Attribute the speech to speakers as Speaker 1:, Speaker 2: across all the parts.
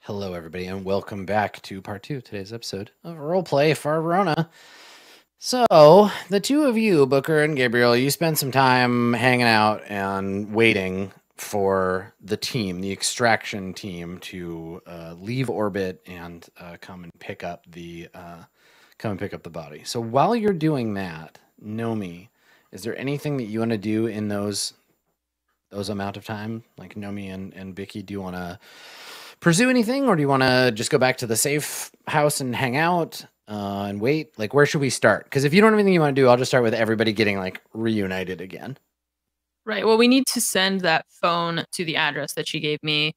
Speaker 1: Hello, everybody, and welcome back to part 2 of today's episode of Roleplay for Verona. So, the two of you, Booker and Gabriel, you spent some time hanging out and waiting for the team, the extraction team, to leave orbit and come and pick up the body. So, while you're doing that, Nomi, is there anything that you want to do in those amount of time? Like Nomi and Vicky, do you want to pursue anything, or do you want to just go back to the safe house and hang out and wait? Like, where should we start? Because if you don't have anything you want to do, I'll just start with everybody getting like reunited again.
Speaker 2: Right. Well, we need to send that phone to the address that she gave me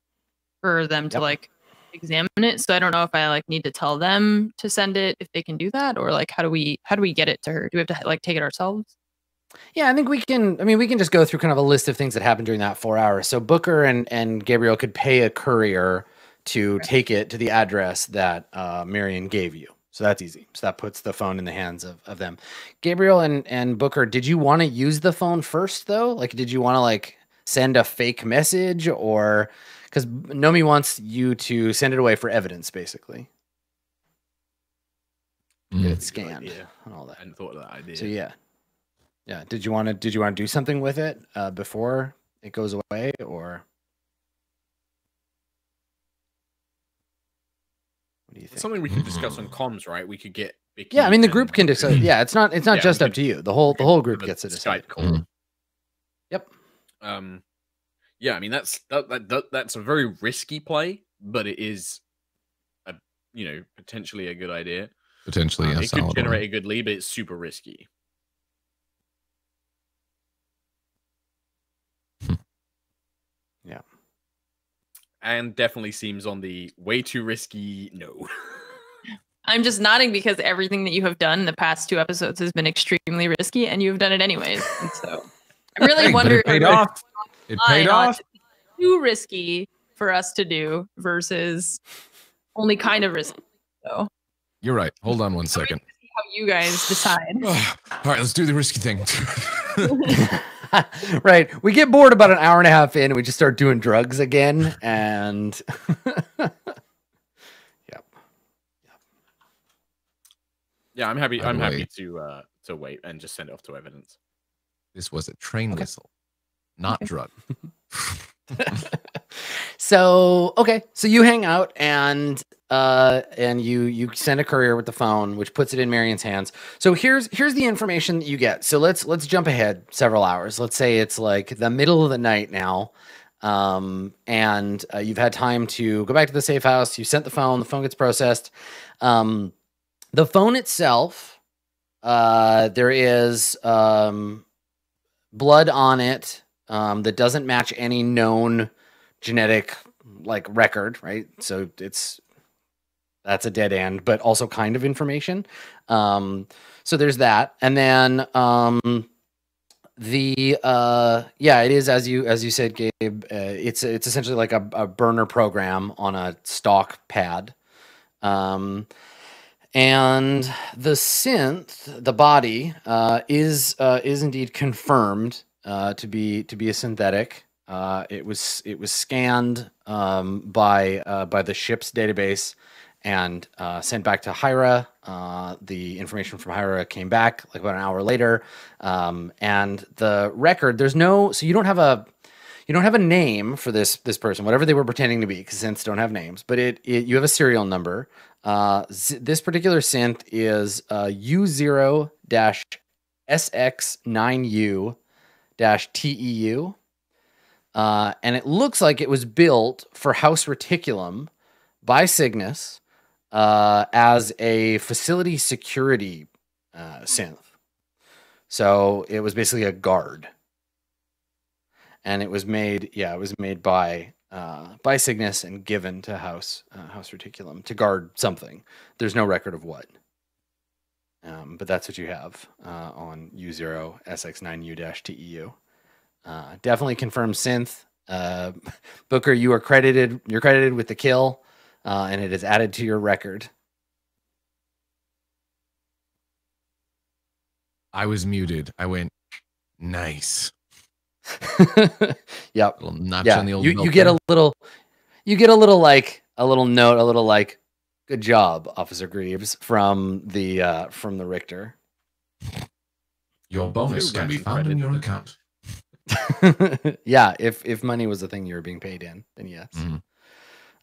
Speaker 2: for them to like examine it. So I don't know if I like need to tell them to send it, if they can do that, or like how do we get it to her? Do we have to like take it ourselves?
Speaker 1: Yeah, I think we can. I mean, we can just go through kind of a list of things that happened during that 4 hours. So Booker and Gabriel could pay a courier to take it to the address that Marion gave you. So that's easy. So that puts the phone in the hands of them. Gabriel and Booker, did you want to use the phone first, though? Like, did you want to, like, send a fake message? Or, because Nomi wants you to send it away for evidence, basically. Get it scanned and all that.
Speaker 3: I hadn't thought of that idea.
Speaker 1: So, yeah. Yeah. Did you want to do something with it before it goes away, or? What do you think?
Speaker 3: Something we can discuss on comms, right? We could get Vicky.
Speaker 1: Yeah, I mean the group can discuss. Yeah, it's not just up to you. The whole group gets to decide.
Speaker 3: Skype call.
Speaker 1: Yep.
Speaker 3: Yeah, I mean that's a very risky play, but it is potentially a good idea.
Speaker 4: Potentially,
Speaker 3: it could generate a good lead, but it's super risky.
Speaker 1: Yeah.
Speaker 3: And definitely seems on the way too risky. No.
Speaker 2: I'm just nodding because everything that you have done in the past 2 episodes has been extremely risky, and you've done it anyways. And so I really wonder
Speaker 4: if it paid off. It paid off.
Speaker 2: Too risky for us to do versus only kind of risky. So
Speaker 4: you're right. Hold on one second.
Speaker 2: How you guys decide.
Speaker 4: All right, let's do the risky thing.
Speaker 1: Right. We get bored about an hour and a half in and we just start doing drugs again. And yep.
Speaker 3: Yeah, I'm happy. I'm happy to wait and just send it off to evidence.
Speaker 4: This was a train whistle, not drug.
Speaker 1: So you hang out and you send a courier with the phone, which puts it in Marion's hands. So here's the information that you get. So let's jump ahead several hours. Let's say it's like the middle of the night now, and you've had time to go back to the safe house. You sent the phone gets processed. The phone itself, there is blood on it that doesn't match any known genetic like record, right? So that's a dead end, but also kind of information. So there's that. And then it is as you said, Gabe, it's essentially like a burner program on a stock pad. And the synth, the body, is indeed confirmed to be a synthetic. It was scanned by the ship's database and sent back to Hyra. The information from Hyra came back like about an hour later, and the record, so you don't have a name for this person, whatever they were pretending to be, because synths don't have names, but you have a serial number. This particular synth is U0-SX9U-TEU. And it looks like it was built for House Reticulum by Cygnus as a facility security synth. So it was basically a guard. And it was made by Cygnus and given to House Reticulum to guard something. There's no record of what. But that's what you have on U0-SX9U-TEU. Definitely confirmed synth. Booker, you're credited with the kill, and it is added to your record.
Speaker 4: I was muted. I went, nice.
Speaker 1: Yep.
Speaker 4: Little notch on the old
Speaker 1: you get a little like a little note, a little like, "Good job, Officer Greaves," from the Richter.
Speaker 4: Your bonus can be found in your account.
Speaker 1: Yeah, if money was a thing you were being paid in, then yes.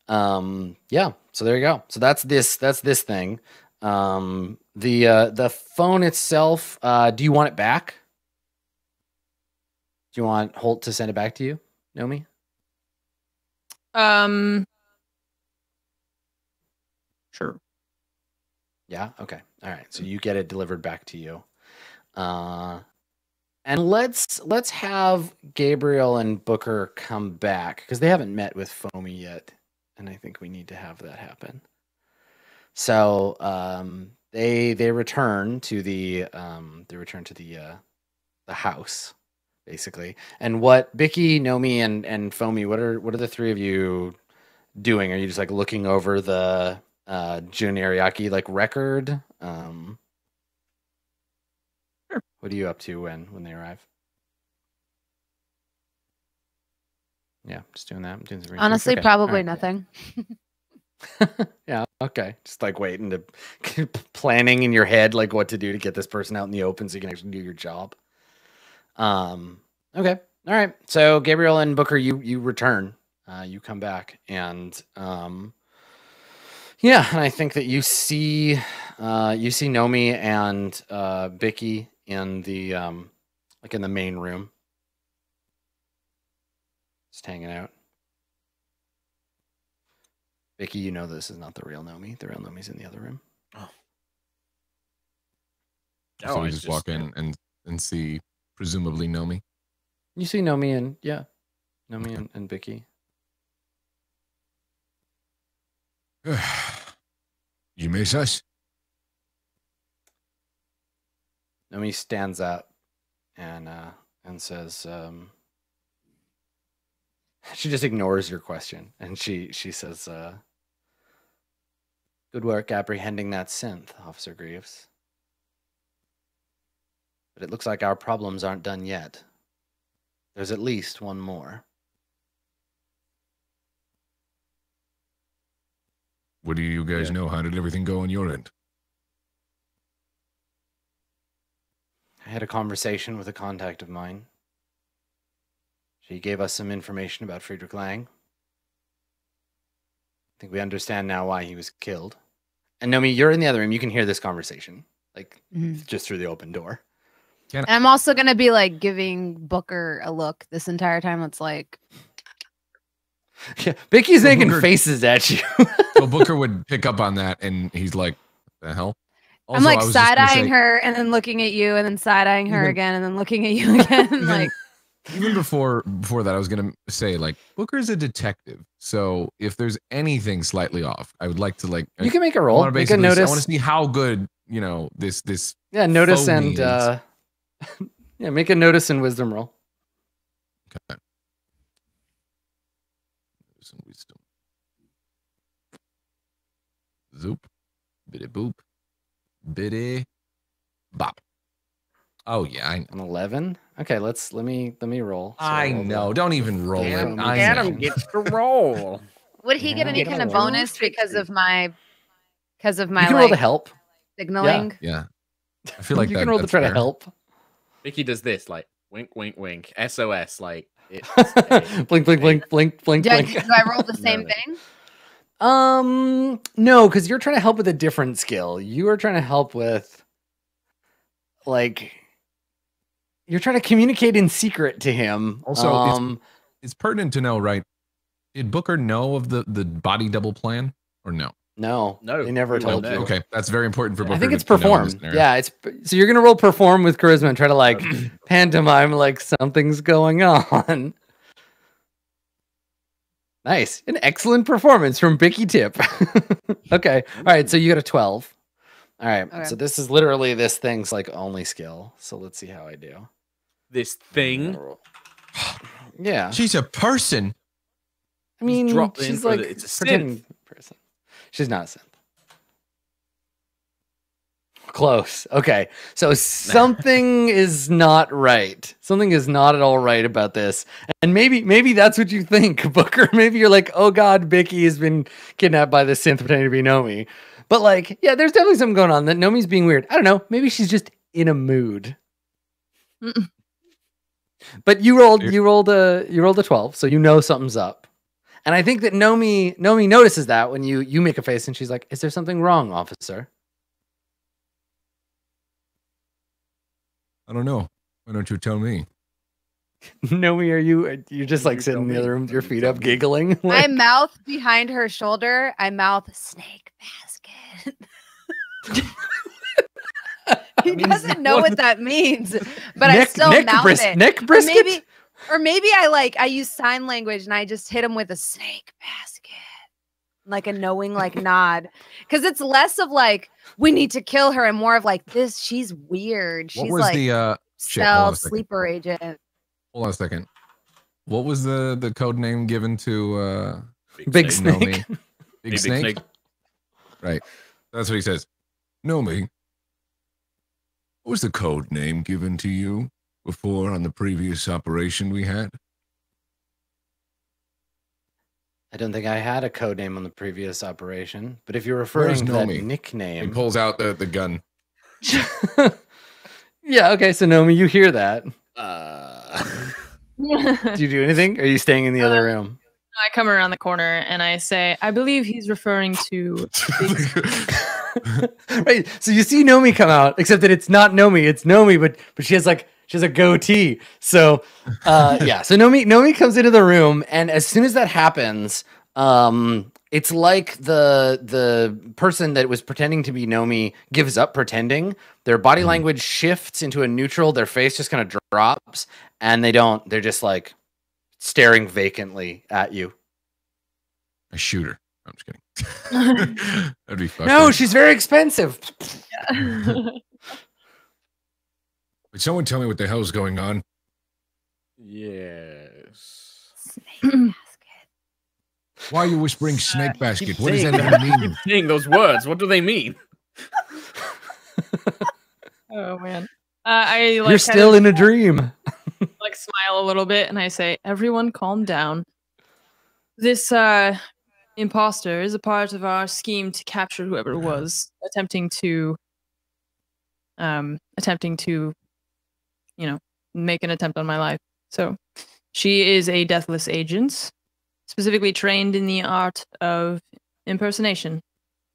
Speaker 1: Yeah, so there you go. So that's this thing. The phone itself, do you want it back? Do you want Holt to send it back to you, Nomi?
Speaker 2: Sure.
Speaker 1: Yeah, okay. All right. So you get it delivered back to you. And let's have Gabriel and Booker come back because they haven't met with Foamy yet, and I think we need to have that happen. So they return to the house basically. And what Bicky, Nomi, and Foamy, what are the three of you doing? Are you just like looking over the Jun Ariake like record?
Speaker 2: Sure.
Speaker 1: What are you up to when they arrive? Yeah, just doing that. Doing some research.
Speaker 5: Honestly,
Speaker 1: Okay.
Speaker 5: probably
Speaker 1: All right.
Speaker 5: nothing.
Speaker 1: Yeah, okay. Just like waiting to planning in your head like what to do to get this person out in the open so you can actually do your job. Okay. All right. So Gabriel and Booker, you return. You come back and yeah, and I think that you see Nomi and Bicky in the like in the main room. Just hanging out. Vicky, you know this is not the real Nomi. The real Nomi's in the other room.
Speaker 3: Oh.
Speaker 4: So we just walk in and see presumably Nomi.
Speaker 1: You see Nomi and Nomi and Vicky.
Speaker 4: You miss us?
Speaker 1: Nomi stands up and says, she just ignores your question and she says, "Good work apprehending that synth, Officer Greaves. But it looks like our problems aren't done yet. There's at least one more."
Speaker 4: What do you guys know? How did everything go on your end?
Speaker 1: I had a conversation with a contact of mine. She gave us some information about Friedrich Lang. I think we understand now why he was killed. And Nomi, you're in the other room. You can hear this conversation, like just through the open door.
Speaker 5: And I'm also going to be like giving Booker a look this entire time. It's like,
Speaker 1: yeah, Vicky's making faces at you.
Speaker 4: Well, Booker would pick up on that and he's like, "The hell?" Also,
Speaker 5: I'm like side-eyeing her and then looking at you and then side-eyeing her again and then looking at you again. Like,
Speaker 4: even before that, I was gonna say like Booker's a detective, so if there's anything slightly off, I would like to like.
Speaker 1: You can make a roll. Make a notice.
Speaker 4: I want to see how good this.
Speaker 1: Yeah, notice and
Speaker 4: is.
Speaker 1: yeah, make a notice and wisdom roll.
Speaker 4: Okay. Notice and wisdom. Zoop, bitty boop, bitty bop. Oh yeah, I know.
Speaker 1: An 11. Okay, let me roll. So
Speaker 4: I know. Don't even roll it.
Speaker 3: Adam gets to roll.
Speaker 5: would he get any kind of bonus because of my
Speaker 1: You can roll to help.
Speaker 5: signaling?
Speaker 4: Yeah. I feel like
Speaker 1: you can roll to try to help.
Speaker 3: Vicky does this like wink, wink, wink. SOS like it's
Speaker 1: blink, blink, blink, blink, blink,
Speaker 5: Do
Speaker 1: blink.
Speaker 5: I roll the same thing?
Speaker 1: No, because you're trying to help with a different skill. You are trying to help with like you're trying to communicate in secret to him.
Speaker 4: Also, it's pertinent to know, right? Did Booker know of the body double plan or no?
Speaker 1: No, they never told you.
Speaker 4: Okay, that's very important for Booker.
Speaker 1: I think it's
Speaker 4: to know in
Speaker 1: perform.
Speaker 4: this scenario.
Speaker 1: Yeah, so you're gonna roll perform with charisma and try to like pantomime like something's going on. Nice, an excellent performance from Bicky Tip. Okay, all right, so you got a 12. All right,
Speaker 5: Okay.
Speaker 1: so this is literally this thing's like only skill. So let's see how I do.
Speaker 3: this thing.
Speaker 1: Yeah,
Speaker 4: She's a person.
Speaker 1: I mean,
Speaker 3: dropped in
Speaker 1: she's
Speaker 3: for
Speaker 1: like
Speaker 3: it's a
Speaker 1: pretending person. She's not a synth. Close. Okay. So something is not right. Something is not at all right about this. And maybe that's what you think, Booker. Maybe you're like, oh God, Bicky has been kidnapped by this synth pretending to be Nomi. But like, yeah, there's definitely something going on that Nomi's being weird. I don't know. Maybe she's just in a mood.
Speaker 2: Mm-mm.
Speaker 1: But you rolled a 12, so you know something's up. And I think that Nomi notices that when you make a face and she's like, is there something wrong, officer?
Speaker 4: I don't know. Why don't you tell me?
Speaker 1: Nomi, you're just like sitting in the other room with your feet up giggling?
Speaker 5: I
Speaker 1: Like,
Speaker 5: mouth behind her shoulder. I mouth snake basket. He doesn't know what that means, but I still mouth it.
Speaker 1: Neck brisket?
Speaker 5: Or maybe I use sign language and I just hit him with a snake basket. Like a knowing like nod. Because it's less of like, we need to kill her and more of like this, she's weird. She's
Speaker 4: What was
Speaker 5: like
Speaker 4: the
Speaker 5: stealth sleeper agent.
Speaker 4: Hold on a second. What was the code name given to
Speaker 1: Big Snake.
Speaker 4: Nomi? Big Snake? Right. That's what he says. Nomi, what was the code name given to you before on the previous operation we had?
Speaker 1: I don't think I had a code name on the previous operation, but if you're referring to that
Speaker 4: He
Speaker 1: nickname.
Speaker 4: pulls out the gun.
Speaker 1: Yeah, okay, so Nomi, you hear that. Do you do anything? Or are you staying in the other room?
Speaker 2: I come around the corner and I say, I believe he's referring to
Speaker 1: Right. So you see Nomi come out, except that it's not Nomi, it's Nomi, but she has a goatee. So yeah. So Nomi comes into the room, and as soon as that happens, it's like the person that was pretending to be Nomi gives up pretending. Their body language shifts into a neutral, their face just kind of drops, and they're just like staring vacantly at you.
Speaker 4: A shooter. I'm just kidding. That'd be fucked.
Speaker 1: No,
Speaker 4: up.
Speaker 1: she's very expensive.
Speaker 4: Would someone tell me what the hell's going on?
Speaker 3: Yes.
Speaker 5: Snake basket.
Speaker 4: Why are you whispering snake basket? What does
Speaker 3: saying
Speaker 4: that even mean?
Speaker 3: Saying those words, what do they mean?
Speaker 2: Oh man. I like
Speaker 1: You're still in a dream.
Speaker 2: like smile a little bit and I say, everyone calm down. This imposter is a part of our scheme to capture whoever it was attempting to make an attempt on my life. So she is a deathless agent, specifically trained in the art of impersonation.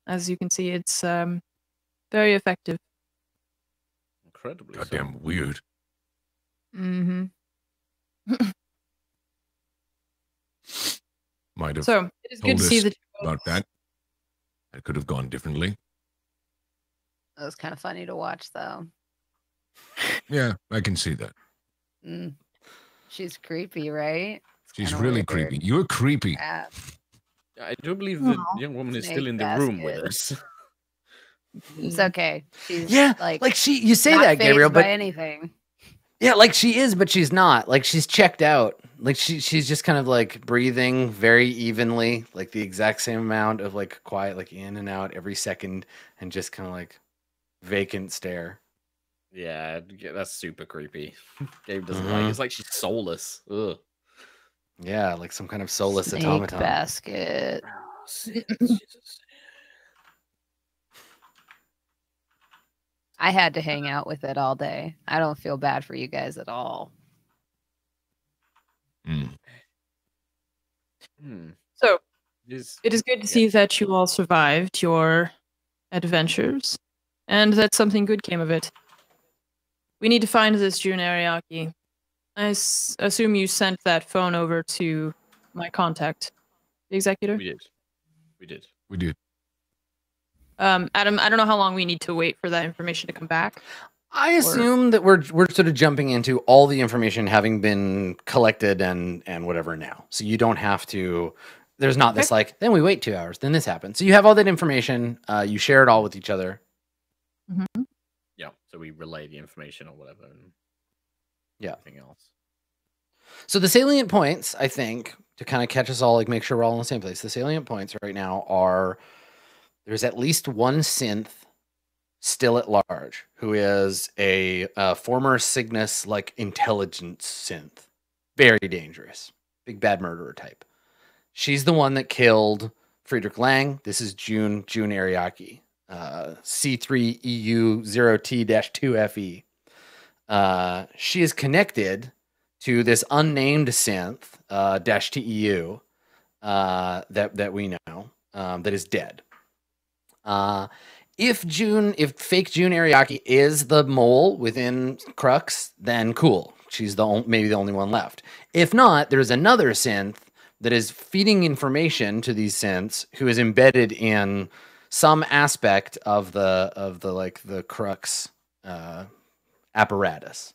Speaker 2: As you can see, it's very effective.
Speaker 3: Incredibly.
Speaker 4: Goddamn weird.
Speaker 5: Mm-hmm.
Speaker 4: Might have
Speaker 2: So it is good
Speaker 4: told
Speaker 2: to see
Speaker 4: us
Speaker 2: that
Speaker 4: about that. That could have gone differently.
Speaker 5: That was kind of funny to watch, though.
Speaker 4: Yeah, I can see that.
Speaker 5: Mm. She's creepy, right? It's
Speaker 4: She's
Speaker 5: kinda
Speaker 4: really
Speaker 5: weird.
Speaker 4: creepy. You're creepy.
Speaker 5: Yeah.
Speaker 3: I do believe the
Speaker 2: Aw.
Speaker 3: young woman is
Speaker 5: Snake
Speaker 3: still in the room with
Speaker 5: basket.
Speaker 3: us.
Speaker 5: It's okay. She's
Speaker 1: Yeah,
Speaker 5: like
Speaker 1: you say
Speaker 5: not
Speaker 1: that, Gabriel,
Speaker 5: fazed
Speaker 1: but
Speaker 5: by anything.
Speaker 1: yeah, like she is, but she's not. Like she's checked out. Like she's just kind of like breathing very evenly, like the exact same amount of like quiet, like in and out every second, and just kind of like vacant stare.
Speaker 3: Yeah, that's super creepy. Gabe doesn't like it. It's like she's soulless. Ugh.
Speaker 1: Yeah, like some kind of soulless
Speaker 5: Snake
Speaker 1: automaton.
Speaker 5: basket. I had to hang out with it all day. I don't feel bad for you guys at all.
Speaker 4: Mm.
Speaker 2: So
Speaker 3: Is-
Speaker 2: it is good to see that you all survived your adventures and that something good came of it. We need to find this June Ariaki. I assume you sent that phone over to my contact, the executor.
Speaker 3: We did.
Speaker 4: We did.
Speaker 2: Adam, I don't know how long we need to wait for that information to come back.
Speaker 1: I assume that we're sort of jumping into all the information having been collected and whatever now. So you don't have to. There's not this like then we wait 2 hours, then this happens. So you have all that information. You share it all with each other.
Speaker 2: Mm-hmm.
Speaker 3: Yeah, so we relay the information or whatever. And
Speaker 1: Yeah.
Speaker 3: Anything else?
Speaker 1: So the salient points, I think, to kind of catch us all, like make sure we're all in the same place. The salient points right now are there's at least one synth still at large, who is a former Cygnus like intelligence synth. Very dangerous. Big bad murderer type. She's the one that killed Friedrich Lang. This is June Ariaki. C3EU0T-2FE. She is connected to this unnamed synth, -TEU, that we know, that is dead. If fake June Ariaki is the mole within Crux, then cool. She's maybe the only one left. If not, there's another synth that is feeding information to these synths who is embedded in some aspect of the Crux apparatus.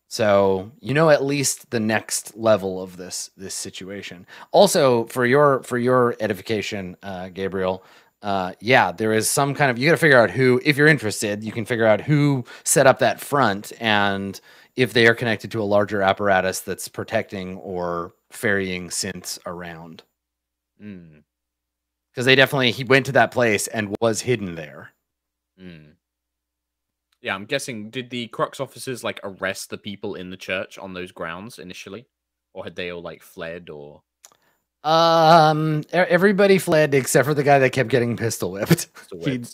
Speaker 1: So at least the next level of this situation. Also, for your edification, Gabriel, there is some kind of, you got to figure out who, if you're interested, you can figure out who set up that front and if they are connected to a larger apparatus that's protecting or ferrying synths around. Because he went to that place and was hidden there.
Speaker 3: Yeah, I'm guessing, did the Crux officers like arrest the people in the church on those grounds initially? Or had they all like fled or?
Speaker 1: Everybody fled except for the guy that kept getting pistol whipped.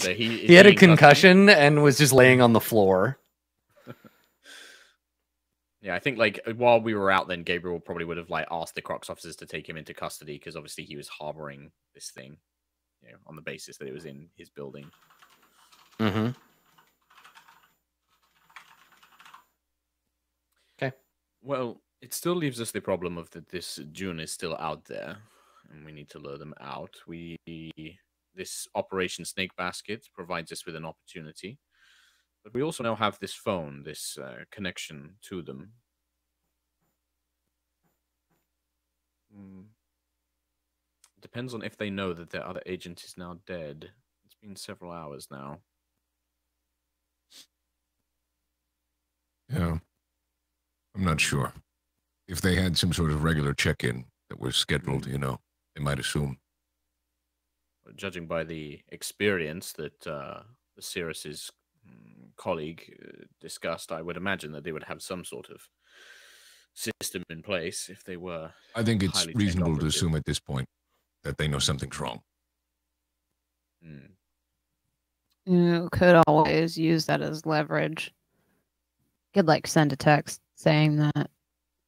Speaker 3: So
Speaker 1: he had a concussion and was just laying on the floor.
Speaker 3: Yeah, I think like while we were out, then Gabriel probably would have like asked the Crux officers to take him into custody because obviously he was harboring this thing, on the basis that it was in his building.
Speaker 1: Mm-hmm. Okay.
Speaker 3: Well, it still leaves us the problem of that this June is still out there, and we need to lure them out. This Operation Snake Basket provides us with an opportunity, but we also now have this phone, this connection to them. Depends on if they know that their other agent is now dead. It's been several hours now.
Speaker 4: Yeah. I'm not sure. If they had some sort of regular check-in that was scheduled, they might assume.
Speaker 3: Judging by the experience that the Cirrus's colleague discussed, I would imagine that they would have some sort of system in place if they were.
Speaker 4: I think it's reasonable to assume at this point that they know something's wrong.
Speaker 5: You could always use that as leverage. Could send a text saying that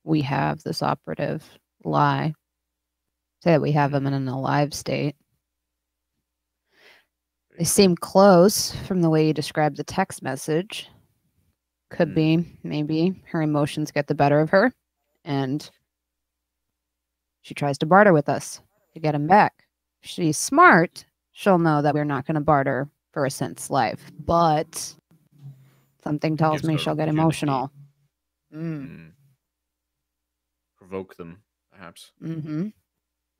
Speaker 5: we have this operative, lie. Say that we have him in an alive state. They seem close from the way you described the text message. Could be, maybe, her emotions get the better of her, and she tries to barter with us to get him back. If she's smart, she'll know that we're not going to barter for a synth's life, but something tells me she'll get emotional.
Speaker 3: Provoke them, perhaps.
Speaker 5: Mm-hmm.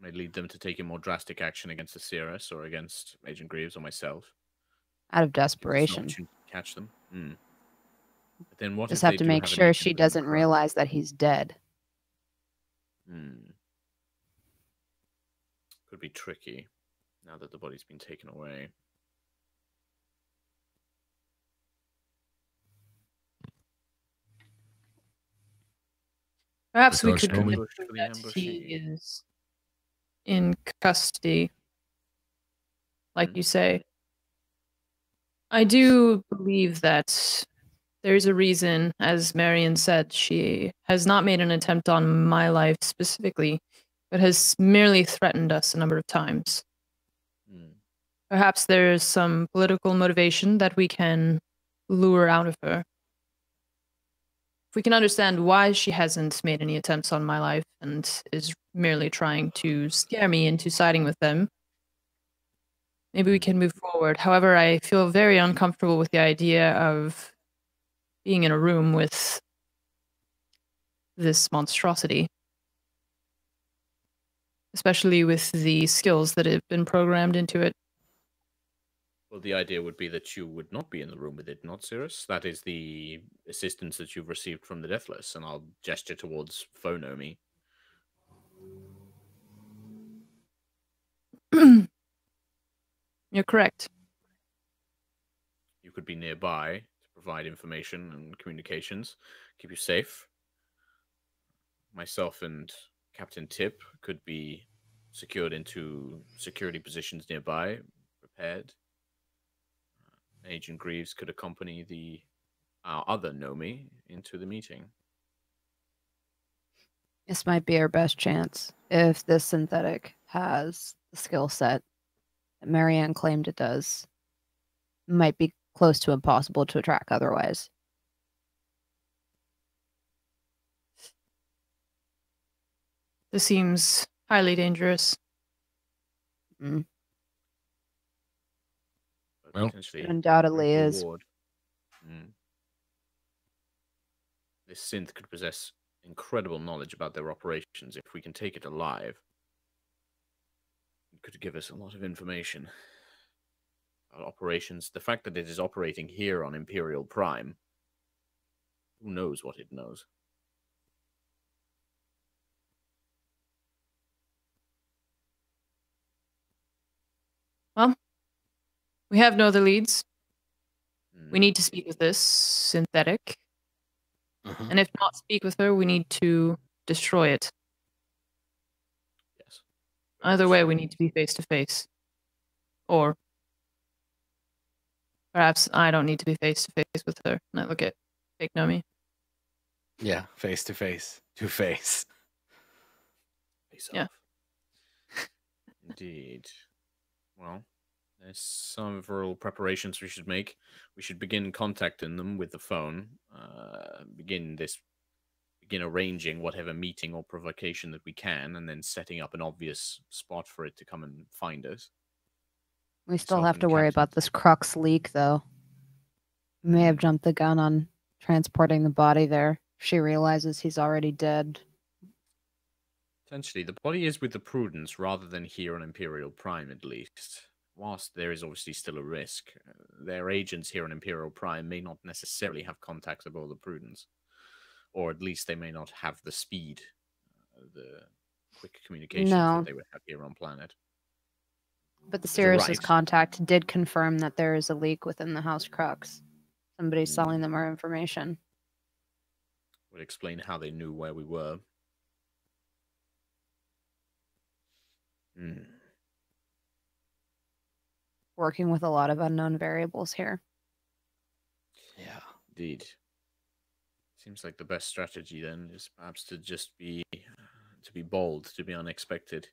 Speaker 3: May lead them to taking more drastic action against the Cirrus or against Agent Greaves or myself.
Speaker 5: Out of desperation.
Speaker 3: Catch them. But then what?
Speaker 5: Just have to make sure she doesn't realize that he's dead.
Speaker 3: Could be tricky now that the body's been taken away.
Speaker 2: Perhaps we could convince her that he is in custody, like you say. I do believe that there's a reason, as Marion said, she has not made an attempt on my life specifically, but has merely threatened us a number of times. Perhaps there's some political motivation that we can lure out of her. If we can understand why she hasn't made any attempts on my life and is merely trying to scare me into siding with them, maybe we can move forward. However, I feel very uncomfortable with the idea of being in a room with this monstrosity, especially with the skills that have been programmed into it.
Speaker 3: Well, the idea would be that you would not be in the room with it, not Cirrus. That is the assistance that you've received from the Deathless, and I'll gesture towards Phonomi.
Speaker 2: You're correct.
Speaker 3: could be nearby to provide information and communications, keep you safe. Myself and Captain Tip could be secured into security positions nearby, prepared. Agent Greaves could accompany our other Nomi into the meeting.
Speaker 5: This might be our best chance if this synthetic has the skill set that Marianne claimed it does. It might be close to impossible to track otherwise.
Speaker 2: This seems highly dangerous.
Speaker 5: Mm.
Speaker 3: Well,
Speaker 5: it undoubtedly is.
Speaker 3: This synth could possess incredible knowledge about their operations. If we can take it alive, it could give us a lot of information about operations. The fact that it is operating here on Imperial Prime, who knows what it knows?
Speaker 2: Well, we have no other leads. We need to speak with this synthetic. And if not speak with her, we need to destroy it.
Speaker 3: Yes.
Speaker 2: Either way, we need to be face to face. Or perhaps I don't need to be face to face with her. And I look at fake Nomi.
Speaker 1: Yeah, face to face. To face.
Speaker 3: Face
Speaker 2: Yeah.
Speaker 3: off. Indeed. Well, there's several preparations we should make. We should begin contacting them with the phone. Begin arranging whatever meeting or provocation that we can, and then setting up an obvious spot for it to come and find us.
Speaker 5: We still have to worry about this Crux leak, though. We may have jumped the gun on transporting the body there. She realizes he's already dead.
Speaker 3: Potentially. The body is with the Prudence rather than here on Imperial Prime, at least. Whilst there is obviously still a risk, their agents here on Imperial Prime may not necessarily have contacts aboard the Prudence. Or at least they may not have the speed, the quick communications that they would have here on planet.
Speaker 5: But the Sirius's contact did confirm that there is a leak within the House Crux. Somebody's selling them our information.
Speaker 3: Would explain how they knew where we were.
Speaker 5: Working with a lot of unknown variables here.
Speaker 3: Yeah, indeed. Seems like the best strategy then is perhaps to just be bold, to be unexpected.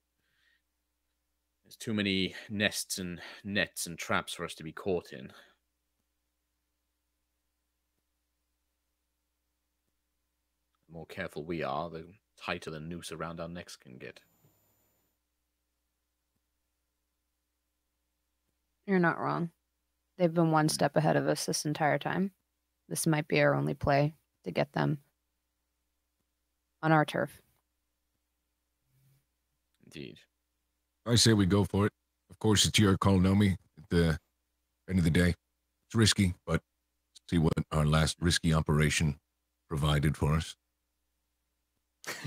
Speaker 3: There's too many nests and nets and traps for us to be caught in. The more careful we are, the tighter the noose around our necks can get.
Speaker 5: You're not wrong. They've been one step ahead of us this entire time. This might be our only play to get them on our turf.
Speaker 3: Indeed.
Speaker 4: I say we go for it. Of course, it's your call, Nomi. At the end of the day, it's risky, but see what our last risky operation provided for us.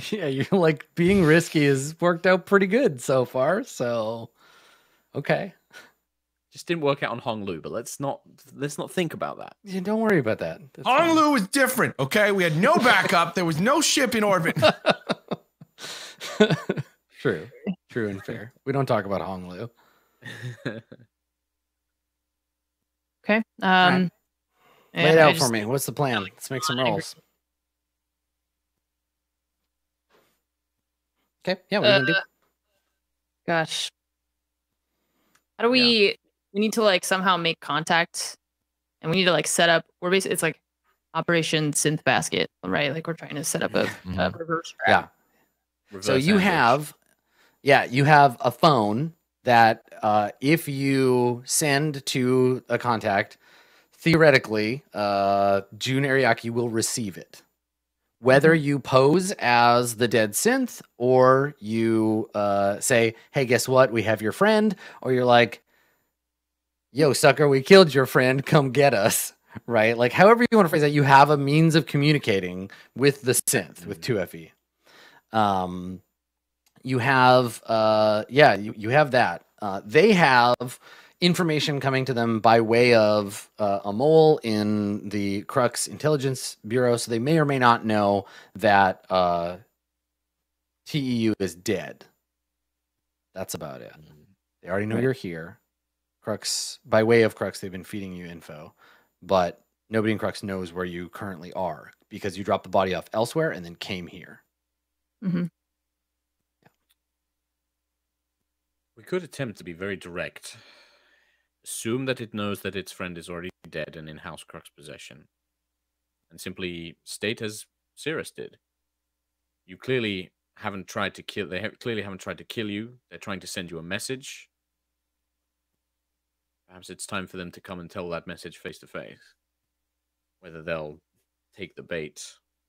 Speaker 1: Yeah, you're like, being risky has worked out pretty good so far, so okay.
Speaker 3: Just didn't work out on Honglu, but let's not think about that.
Speaker 1: Yeah, don't worry about that.
Speaker 4: Honglu was different, okay? We had no backup. There was no ship in orbit.
Speaker 1: True and fair. We don't talk about Honglu.
Speaker 2: Okay.
Speaker 1: Lay it out for me. What's the plan? Let's make some rolls. Okay. Yeah, what are you gonna do?
Speaker 2: Gosh. How do we... Yeah. We need to like somehow make contact, and we need to like set up. We're basically, it's like Operation Synth Basket, right? Like we're trying to set up a reverse trap.
Speaker 1: Yeah. So you have a phone that if you send to a contact, theoretically, June Ariaki will receive it. Whether you pose as the dead synth, or you say, "Hey, guess what? We have your friend," or you're like, "Yo, sucker, we killed your friend. Come get us." Right? Like, however you want to phrase that, you have a means of communicating with the synth, with 2FE. You have, you have that. They have information coming to them by way of a mole in the Crux Intelligence Bureau, so they may or may not know that TEU is dead. That's about it. They already know you're here. Crux, by way of Crux, they've been feeding you info, but nobody in Crux knows where you currently are because you dropped the body off elsewhere and then came here.
Speaker 2: Mm-hmm.
Speaker 3: We could attempt to be very direct. Assume that it knows that its friend is already dead and in House Crux possession, and simply state as Cirrus did. You clearly haven't tried to kill. Clearly haven't tried to kill you. They're trying to send you a message. Perhaps it's time for them to come and tell that message face to face. Whether they'll take the bait,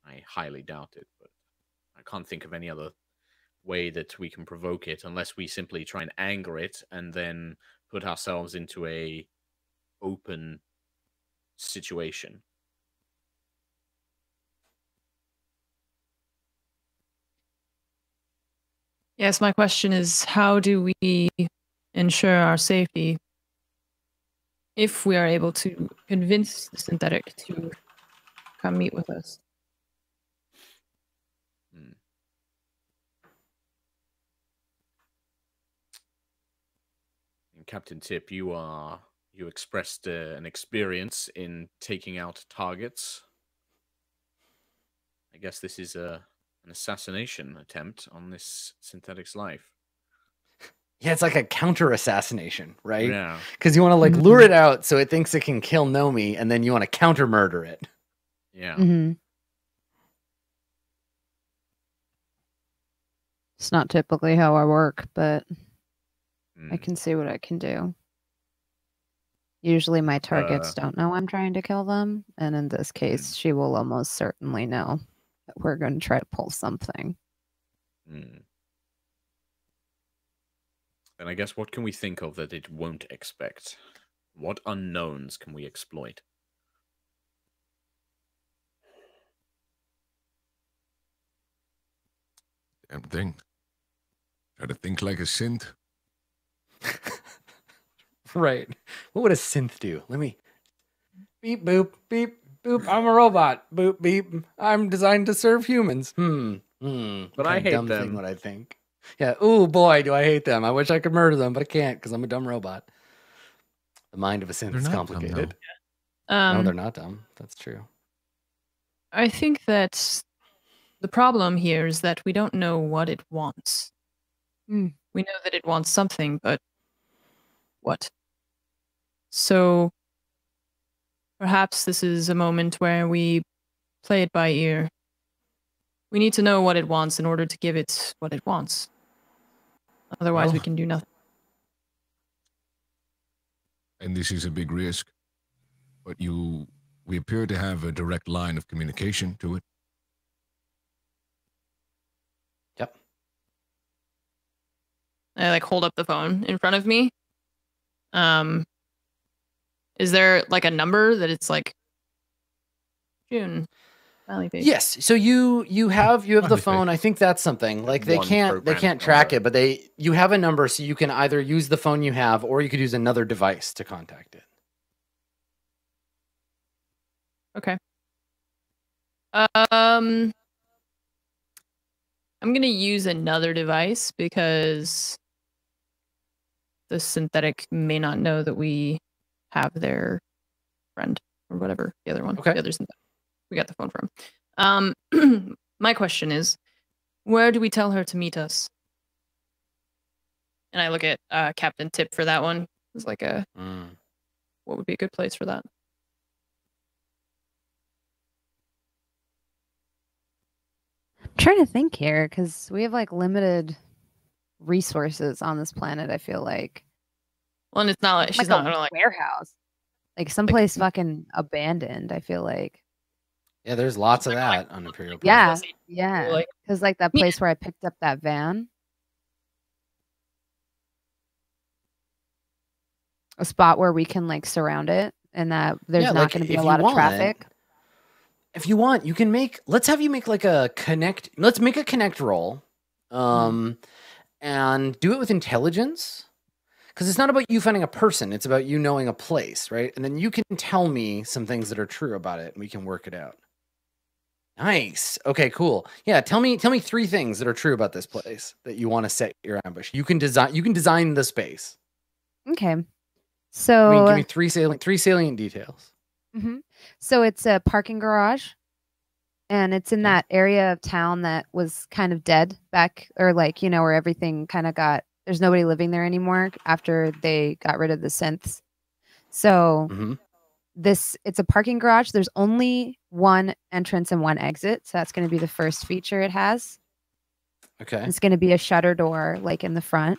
Speaker 3: I highly doubt it. But I can't think of any other way that we can provoke it unless we simply try and anger it and then put ourselves into a open situation.
Speaker 2: Yes, my question is, how do we ensure our safety if we are able to convince the synthetic to come meet with us?
Speaker 3: And Captain Tip, you expressed an experience in taking out targets. I guess this is an assassination attempt on this synthetic's life.
Speaker 1: Yeah, it's like a counter assassination, right?
Speaker 3: Yeah.
Speaker 1: Because you want to like lure it out so it thinks it can kill Nomi, and then you want to counter murder it.
Speaker 3: Yeah.
Speaker 5: It's not typically how I work, but I can see what I can do. Usually my targets don't know I'm trying to kill them, and in this case, she will almost certainly know that we're going to try to pull something.
Speaker 3: And I guess what can we think of that it won't expect? What unknowns can we exploit?
Speaker 4: Damn thing. Try to think like a synth.
Speaker 1: Right. What would a synth do? Let me... Beep, boop, beep, boop. I'm a robot. Boop, beep. I'm designed to serve humans.
Speaker 3: But I hate
Speaker 1: dumb
Speaker 3: them.
Speaker 1: Thing what I think. Yeah. Ooh, boy, do I hate them. I wish I could murder them, but I can't because I'm a dumb robot. The mind of a synth is complicated. No, they're not dumb. That's true.
Speaker 2: I think that the problem here is that we don't know what it wants. We know that it wants something, but what? So perhaps this is a moment where we play it by ear. We need to know what it wants in order to give it what it wants. Otherwise, we can do nothing.
Speaker 4: And this is a big risk, but we appear to have a direct line of communication to it.
Speaker 1: Yep.
Speaker 2: I like hold up the phone in front of me. Is there like a number that it's like June?
Speaker 1: Yes. So you have the phone. I think that's something like they can't track it, but you have a number, so you can either use the phone you have or you could use another device to contact it.
Speaker 2: Okay. I'm gonna use another device because the synthetic may not know that we have their friend or whatever the other one.
Speaker 1: Okay.
Speaker 2: The other synthetic we got the phone from. My question is, where do we tell her to meet us? And I look at Captain Tip for that one. It's like what would be a good place for that?
Speaker 5: I'm trying to think here because we have like limited resources on this planet. I feel like.
Speaker 2: Well, and it's not like she's not gonna like
Speaker 5: warehouse, like someplace fucking abandoned. I feel like.
Speaker 1: Yeah, there's lots of that on Imperial Planet.
Speaker 5: Yeah. Because like that place where I picked up that van. A spot where we can like surround it and that there's not going to be a lot of traffic.
Speaker 1: If you want, you can let's have you make like a connect. Let's make a connect roll. And do it with intelligence. because it's not about you finding a person, it's about you knowing a place, right? And then you can tell me some things that are true about it and we can work it out. Nice. Okay, cool. Yeah, tell me 3 things that are true about this place that you want to set your ambush. You can design the space.
Speaker 5: Okay. So
Speaker 1: give me 3 salient details.
Speaker 5: So it's a parking garage, and it's in that area of town that was kind of dead back, or like, you know, where everything kind of there's nobody living there anymore after they got rid of the synths. So it's a parking garage. There's only 1 entrance and 1 exit. So that's going to be the first feature it has.
Speaker 1: Okay.
Speaker 5: It's going to be a shutter door like in the front.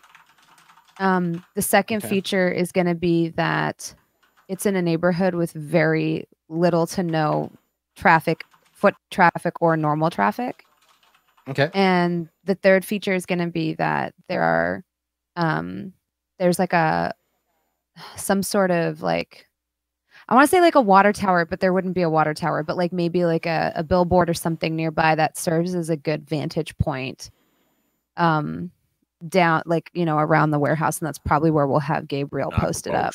Speaker 5: The second feature is going to be that it's in a neighborhood with very little to no foot traffic or normal traffic.
Speaker 1: Okay.
Speaker 5: And the third feature is going to be that there's like some sort of like, I want to say like a water tower, but there wouldn't be a water tower, but like maybe like a billboard or something nearby that serves as a good vantage point down, like, you know, around the warehouse. And that's probably where we'll have Gabriel posted up.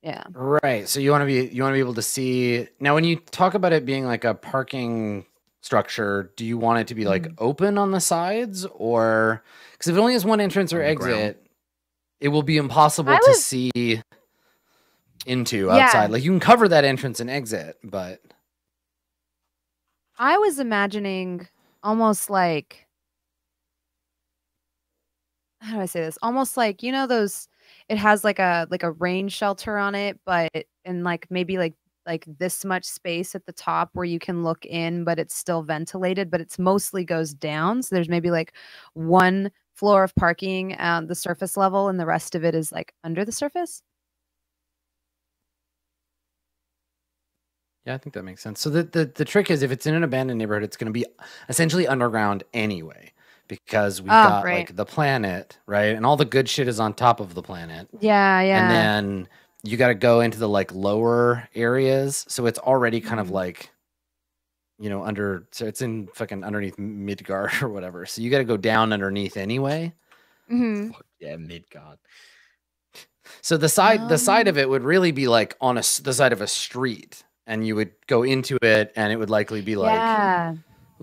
Speaker 5: Yeah.
Speaker 1: Right. So you want to be able to see. Now, when you talk about it being like a parking structure, do you want it to be like open on the sides, or because if it only has 1 entrance or exit, it will be impossible to see into outside. Like you can cover that entrance and exit, but
Speaker 5: I was imagining almost like, how do I say this? Almost like, you know, it has like a rain shelter on it, but and like maybe like this much space at the top where you can look in, but it's still ventilated, but it's mostly goes down. So there's maybe like 1 floor of parking at the surface level, and the rest of it is like under the surface.
Speaker 1: Yeah, I think that makes sense. So the trick is, if it's in an abandoned neighborhood, it's going to be essentially underground anyway, because we've got like the planet, right? And all the good shit is on top of the planet.
Speaker 5: Yeah, yeah.
Speaker 1: And then you got to go into the like lower areas. So it's already kind of like, you know, so it's in fucking underneath Midgard or whatever. So you got to go down underneath anyway.
Speaker 3: Fuck yeah, Midgard.
Speaker 1: So the side of it would really be like on the side of a street. And you would go into it, and it would likely be like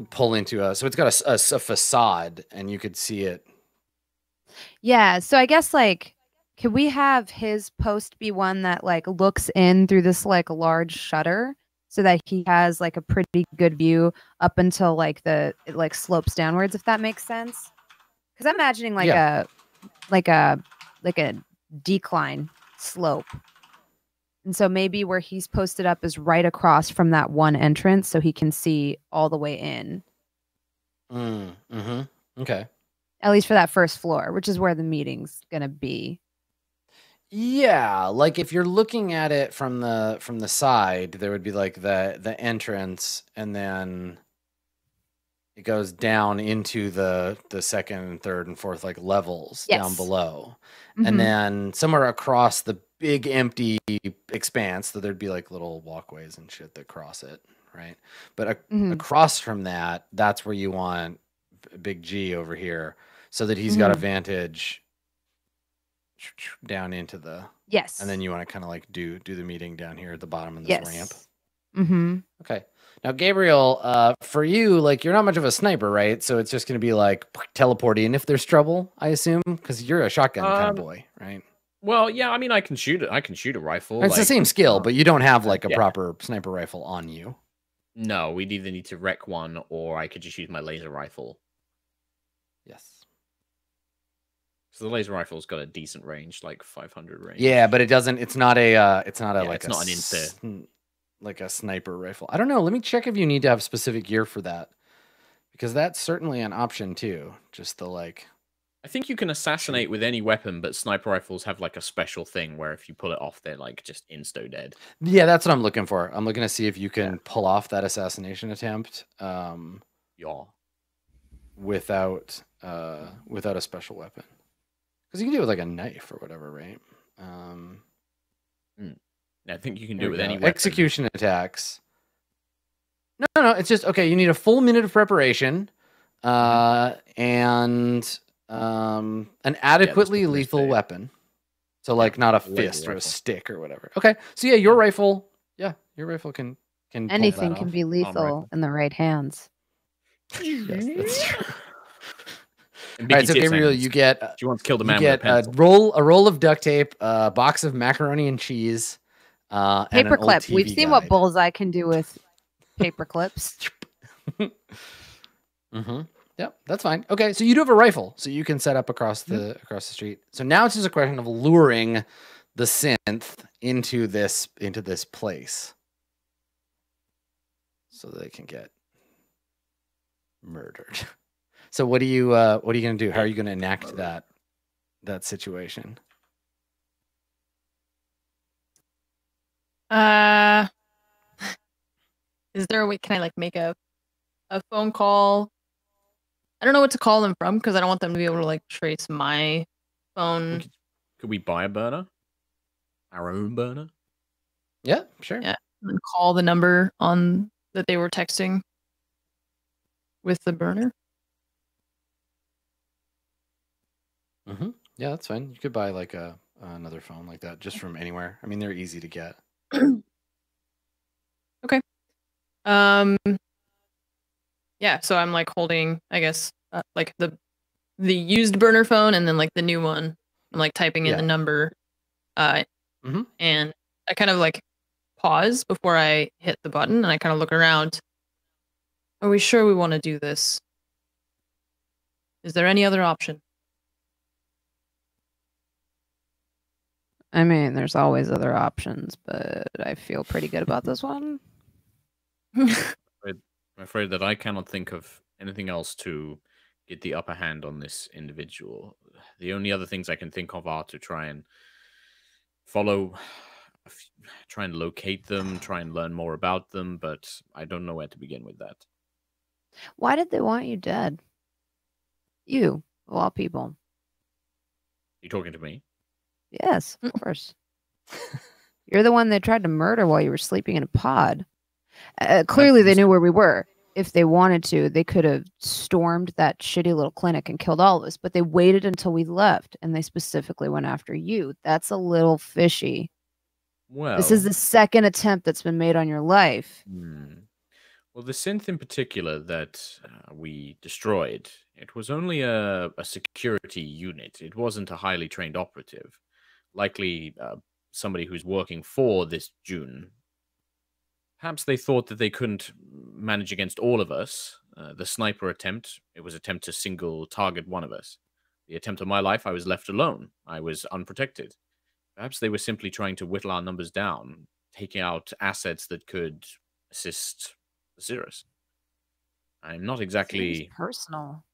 Speaker 1: pull into so it's got a facade, and you could see it.
Speaker 5: Yeah. So I guess like, could we have his post be one that like looks in through this like large shutter, so that he has like a pretty good view up until like it like slopes downwards, if that makes sense? Because I'm imagining like a decline slope. And so maybe where he's posted up is right across from that 1 entrance, so he can see all the way in.
Speaker 1: Okay.
Speaker 5: At least for that first floor, which is where the meeting's gonna be.
Speaker 1: Yeah, like if you're looking at it from the side, there would be like the entrance, and then it goes down into the second, third, and fourth like levels down below, and then somewhere across the big empty expanse, so there'd be like little walkways and shit that cross it, right? But across from that, that's where you want Big G over here, so that he's got a vantage down into the and then you want to kind of like do the meeting down here at the bottom of this ramp. Okay. Now, Gabriel, for you, like, you're not much of a sniper, right? So it's just going to be like teleporting if there's trouble, I assume, because you're a shotgun kind of boy, right?
Speaker 3: Well, yeah, I mean, I can shoot it. I can shoot a rifle.
Speaker 1: It's the same skill, but you don't have like a proper sniper rifle on you.
Speaker 3: No, we'd either need to wreck one, or I could just use my laser rifle.
Speaker 1: Yes.
Speaker 3: So the laser rifle's got a decent range, like 500 range.
Speaker 1: Yeah, but it doesn't. It's not a. It's not
Speaker 3: it's not an insert.
Speaker 1: Like a sniper rifle. I don't know. Let me check if you need to have specific gear for that, because that's certainly an option too. Just the like.
Speaker 3: I think you can assassinate with any weapon, but sniper rifles have like a special thing where if you pull it off, they're like just insta dead.
Speaker 1: Yeah, that's what I'm looking for. I'm looking to see if you can pull off that assassination attempt. Without a special weapon, because you can do it with like a knife or whatever, right?
Speaker 3: I think you can do it with any weapon.
Speaker 1: Execution attacks. No. It's just okay. You need a full minute of preparation, and an adequately lethal weapon. So like not a fist or a stick or whatever. Okay. So yeah, your rifle can
Speaker 5: Anything
Speaker 1: pull that
Speaker 5: can
Speaker 1: off.
Speaker 5: be lethal
Speaker 3: rifle.
Speaker 5: in the right hands.
Speaker 1: Yes, that's true.
Speaker 3: And
Speaker 1: All right, so
Speaker 3: Tits
Speaker 1: Gabriel,
Speaker 3: ends.
Speaker 1: you get
Speaker 3: She wants to kill the
Speaker 1: you
Speaker 3: man with a
Speaker 1: get a
Speaker 3: pencil.
Speaker 1: roll of duct tape, a box of macaroni and cheese, and an old
Speaker 5: Paperclip.
Speaker 1: TV
Speaker 5: We've seen
Speaker 1: guide.
Speaker 5: what Bullseye can do with paper clips.
Speaker 1: Mm-hmm. Yep, that's fine. Okay, so you do have a rifle, so you can set up across the street. So now it's just a question of luring the synth into this place, so they can get murdered. So what are you gonna do? How are you gonna enact that situation?
Speaker 2: Is there a way? Can I like make a phone call? I don't know what to call them from because I don't want them to be able to like trace my phone.
Speaker 3: Could we buy a burner? Our own burner?
Speaker 1: Yeah, sure.
Speaker 2: Yeah, and call the number on that they were texting with the burner.
Speaker 1: Mm-hmm. Yeah, that's fine. You could buy like another phone like that just from anywhere. I mean, they're easy to get.
Speaker 2: Okay. Yeah, so I'm like holding, I guess, like the used burner phone and then like the new one. I'm like typing in the number. And I kind of like pause before I hit the button and I kind of look around. Are we sure we want to do this? Is there any other option?
Speaker 5: I mean, there's always other options, but I feel pretty good about this one.
Speaker 3: I'm afraid that I cannot think of anything else to get the upper hand on this individual. The only other things I can think of are to try and try and locate them, try and learn more about them, but I don't know where to begin with that.
Speaker 5: Why did they want you dead? You, of all people.
Speaker 3: You talking to me?
Speaker 5: Yes, of course. You're the one they tried to murder while you were sleeping in a pod. Clearly, they knew where we were. If they wanted to, they could have stormed that shitty little clinic and killed all of us, but they waited until we left, and they specifically went after you. That's a little fishy.
Speaker 3: Well,
Speaker 5: this is the second attempt that's been made on your life.
Speaker 3: Well, the synth in particular that we destroyed, it was only a security unit. It wasn't a highly trained operative. Likely somebody who's working for this June. Perhaps they thought that they couldn't manage against all of us. The sniper attempt, it was an attempt to single target one of us. The attempt of my life, I was left alone. I was unprotected. Perhaps they were simply trying to whittle our numbers down, taking out assets that could assist the Cirrus. I'm not exactly...
Speaker 5: Seems personal.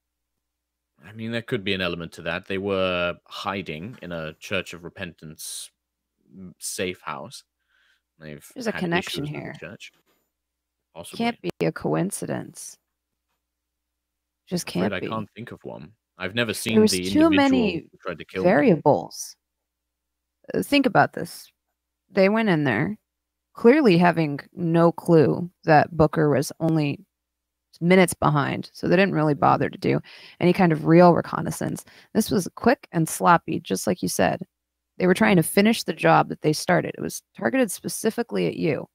Speaker 3: I mean, there could be an element to that. They were hiding in a Church of Repentance safe house.
Speaker 5: There's a connection here.
Speaker 3: Church. Possibly.
Speaker 5: Can't be a coincidence. Just can't be.
Speaker 3: I can't think of one. I've never seen
Speaker 5: There's
Speaker 3: the
Speaker 5: too
Speaker 3: individual
Speaker 5: many
Speaker 3: who tried to kill
Speaker 5: variables. Think about this. They went in there clearly having no clue that Booker was only minutes behind, so they didn't really bother to do any kind of real reconnaissance. This was quick and sloppy, just like you said. They were trying to finish the job that they started. It was targeted specifically at you.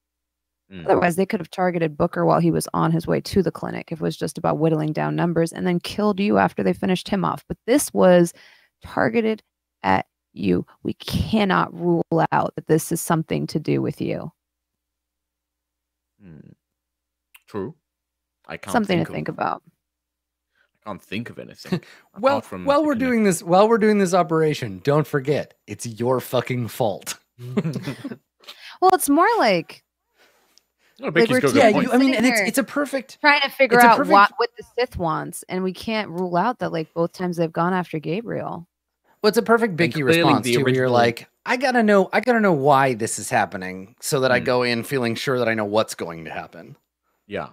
Speaker 5: Otherwise, they could have targeted Booker while he was on his way to the clinic. If it was just about whittling down numbers and then killed you after they finished him off. But this was targeted at you. We cannot rule out that this is something to do with you.
Speaker 3: True. I can't
Speaker 5: something to think about.
Speaker 3: I can't think of anything.
Speaker 1: While we're doing this operation, don't forget, it's your fucking fault.
Speaker 5: Well, it's more like
Speaker 1: it's a perfect
Speaker 5: trying to figure out what the Sith wants, and we can't rule out that like both times they've gone after Gabriel.
Speaker 1: Well, it's a perfect Bicky response to where you're like, I gotta know why this is happening, so that I go in feeling sure that I know what's going to happen.
Speaker 3: Yeah,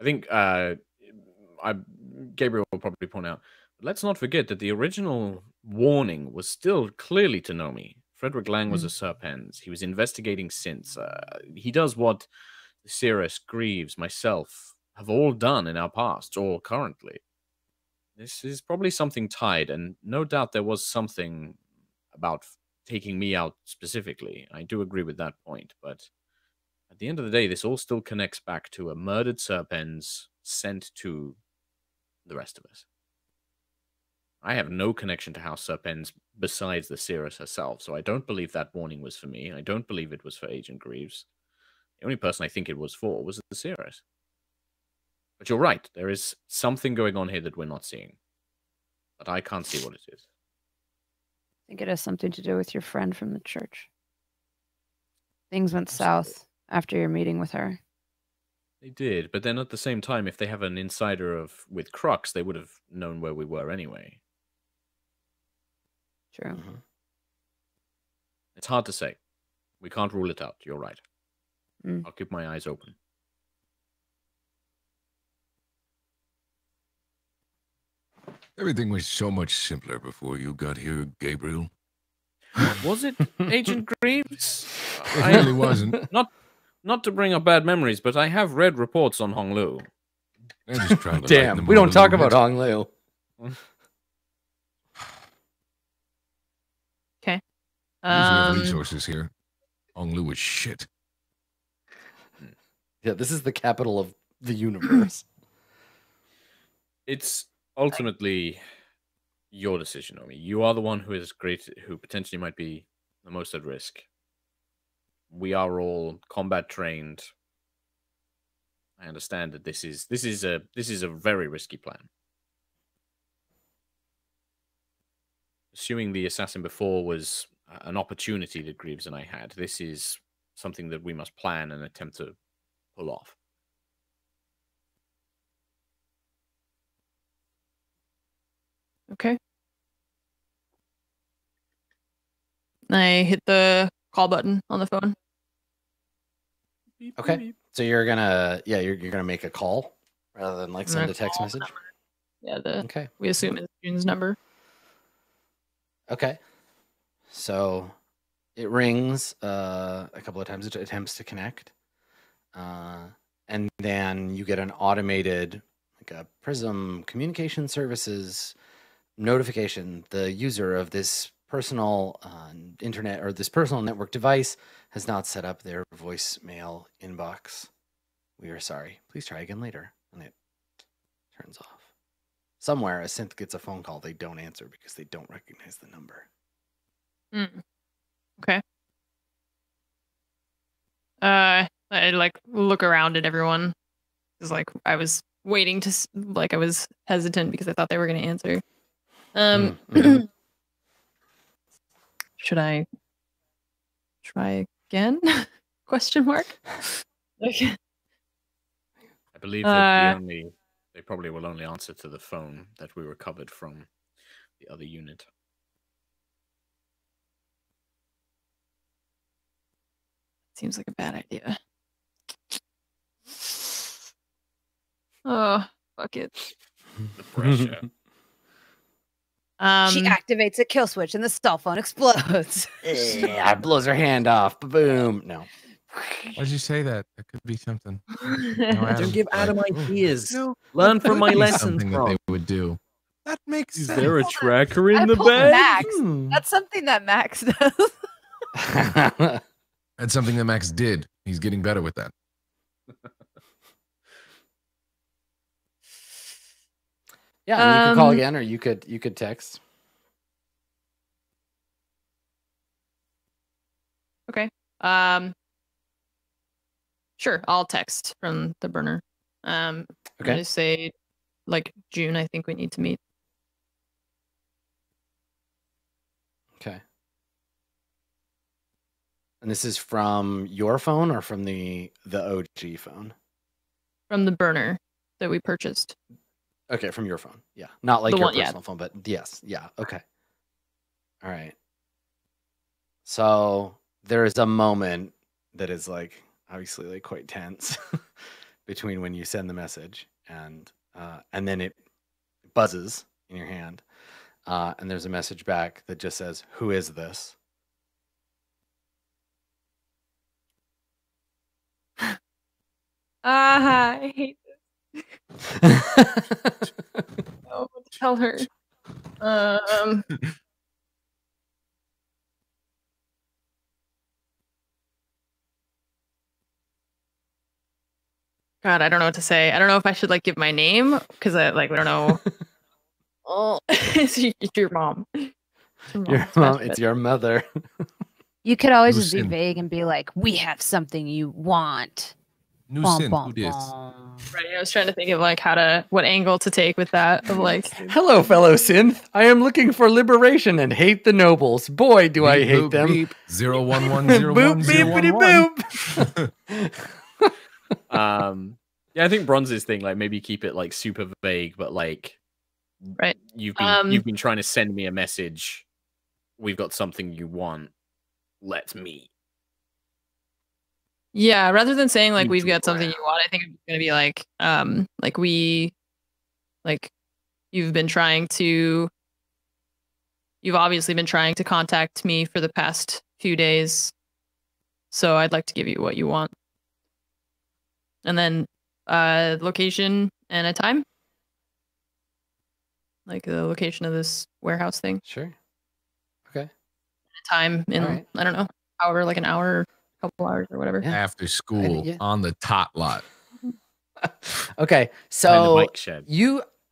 Speaker 3: I think Gabriel will probably point out. Let's not forget that the original warning was still clearly to Nomi. Frederick Lang was a Serpens. He was investigating since. He does what Cirrus, Greaves, myself have all done in our past or currently. This is probably something tied, and no doubt there was something about taking me out specifically. I do agree with that point, but at the end of the day, this all still connects back to a murdered Serpens sent to the rest of us. I have no connection to House Serpens besides the Cirrus herself, so I don't believe that warning was for me. I don't believe it was for Agent Greaves. The only person I think it was for was the Cirrus. But you're right, there is something going on here that we're not seeing. But I can't see what it is.
Speaker 5: I think it has something to do with your friend from the church. Things went south after your meeting with her.
Speaker 3: They did, but then at the same time, if they have an insider with Crux, they would have known where we were anyway.
Speaker 5: True.
Speaker 1: Mm-hmm.
Speaker 3: It's hard to say. We can't rule it out. You're right. I'll keep my eyes open.
Speaker 4: Everything was so much simpler before you got here, Gabriel.
Speaker 3: Was it Agent Greaves?
Speaker 4: It really wasn't.
Speaker 3: Not to bring up bad memories, but I have read reports on Hong Lu.
Speaker 4: I just tried to
Speaker 1: Damn, we don't talk about Hong Lu.
Speaker 2: Okay.
Speaker 4: We have resources here. Hong Lu is shit.
Speaker 1: Yeah, this is the capital of the universe.
Speaker 3: It's ultimately your decision, Omi. You are the one who potentially might be the most at risk. We are all combat trained. I understand that this is a very risky plan. Pursuing the assassin before was an opportunity that Greaves and I had. This is something that we must plan and attempt to pull off.
Speaker 2: Okay. I hit the call button on the phone.
Speaker 1: Okay, so you're gonna make a call rather than like send a text message.
Speaker 2: Yeah,
Speaker 1: Okay.
Speaker 2: We assume it's June's number.
Speaker 1: Okay, so it rings a couple of times. It attempts to connect, and then you get an automated, like a Prism Communication Services notification. The user of this personal internet or this personal network device has not set up their voicemail inbox. We are sorry. Please try again later. And it turns off. Somewhere, a synth gets a phone call they don't answer because they don't recognize the number.
Speaker 2: Okay. I like look around at everyone. It's like I was waiting to I was hesitant because I thought they were going to answer. Should I try again? Question mark. Okay.
Speaker 3: I believe that they probably will only answer to the phone that we recovered from the other unit.
Speaker 2: Seems like a bad idea. Oh, fuck it.
Speaker 3: The pressure.
Speaker 5: She activates a kill switch and the cell phone explodes.
Speaker 1: Yeah, blows her hand off. Boom. No.
Speaker 4: Why'd you say that? That could be something.
Speaker 3: Don't give Adam ideas.
Speaker 4: No,
Speaker 3: Learn from my lessons.
Speaker 4: Something that they would do. That makes
Speaker 3: Is
Speaker 4: sense.
Speaker 3: there a tracker in the
Speaker 5: pulled
Speaker 3: bag?
Speaker 5: Max. That's something that Max does.
Speaker 4: That's something that Max did. He's getting better with that.
Speaker 1: Yeah, and you could call again, or you could text.
Speaker 2: Okay. Sure, I'll text from the burner. I'm gonna say, like, June, I think we need to meet.
Speaker 1: Okay. And this is from your phone or from the OG phone?
Speaker 2: From the burner that we purchased.
Speaker 1: Okay, from your phone. Yeah. Not like
Speaker 2: The
Speaker 1: your
Speaker 2: one,
Speaker 1: personal phone, but yes. Yeah. Okay. All right. So there is a moment that is like obviously like quite tense between when you send the message and then it buzzes in your hand. And there's a message back that just says, "Who is this?"
Speaker 2: I hate this. Oh, what to tell her? God, I don't know what to say. I don't know if I should like give my name because I don't know. Oh, it's your mom.
Speaker 1: Your mom. It's your mother.
Speaker 5: You could always
Speaker 4: New
Speaker 5: just be
Speaker 4: synth.
Speaker 5: vague and be like, "We have something you want."
Speaker 4: New
Speaker 5: Bum,
Speaker 4: synth.
Speaker 5: bum,
Speaker 4: Who dis?
Speaker 5: bum.
Speaker 2: Right. I was trying to think of like what angle to take with that. Of like,
Speaker 1: Hello, fellow synth. I am looking for liberation and hate the nobles. Boy, do I
Speaker 4: Beep,
Speaker 1: hate
Speaker 4: boop,
Speaker 1: them.
Speaker 4: Beep. 011
Speaker 1: Boop, beepity boop.
Speaker 3: Yeah, I think Bronze's thing, like maybe keep it like super vague, but like,
Speaker 2: right.
Speaker 3: you've been trying to send me a message. We've got something you want. Let's meet.
Speaker 2: Yeah, rather than saying like we've
Speaker 3: Neutral
Speaker 2: got something you want, I think it's gonna be like you've obviously been trying to contact me for the past few days, so I'd like to give you what you want. And then location and a time. Like the location of this warehouse thing.
Speaker 1: Sure. Okay.
Speaker 2: Time in
Speaker 1: Alright.
Speaker 2: I don't know, however, like an hour, a couple hours or whatever.
Speaker 1: Yeah.
Speaker 4: After school on the tot lot.
Speaker 1: Okay.
Speaker 3: In the
Speaker 1: So
Speaker 3: bike shed.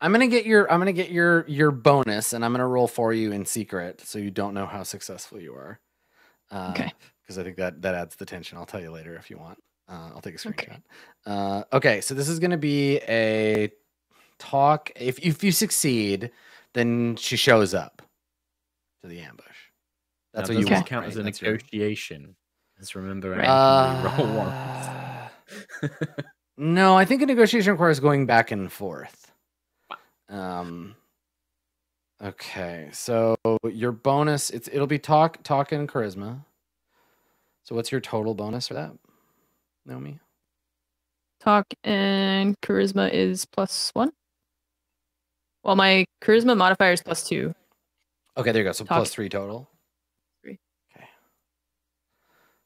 Speaker 1: I'm gonna get your bonus, and I'm gonna roll for you in secret, so you don't know how successful you are.
Speaker 2: Okay.
Speaker 1: Because I think that adds the tension. I'll tell you later if you want. I'll take a screenshot.
Speaker 2: Okay.
Speaker 1: Okay. So this is gonna be a talk. If you succeed, then she shows up to the ambush. That's
Speaker 3: Now,
Speaker 1: what you
Speaker 3: does this
Speaker 1: want.
Speaker 3: count
Speaker 1: right?
Speaker 3: as a
Speaker 1: That's your-
Speaker 3: negotiation. Let's remember,
Speaker 2: Right.
Speaker 3: Anne, can we roll once?
Speaker 1: No, I think a negotiation requires going back and forth. Okay, so your bonus it'll be talk and charisma. So what's your total bonus for that, Naomi?
Speaker 2: Talk and charisma is +1. Well, my charisma modifier is +2.
Speaker 1: Okay, there you go. So
Speaker 2: Talk.
Speaker 1: +3 total.
Speaker 2: 3.
Speaker 1: Okay.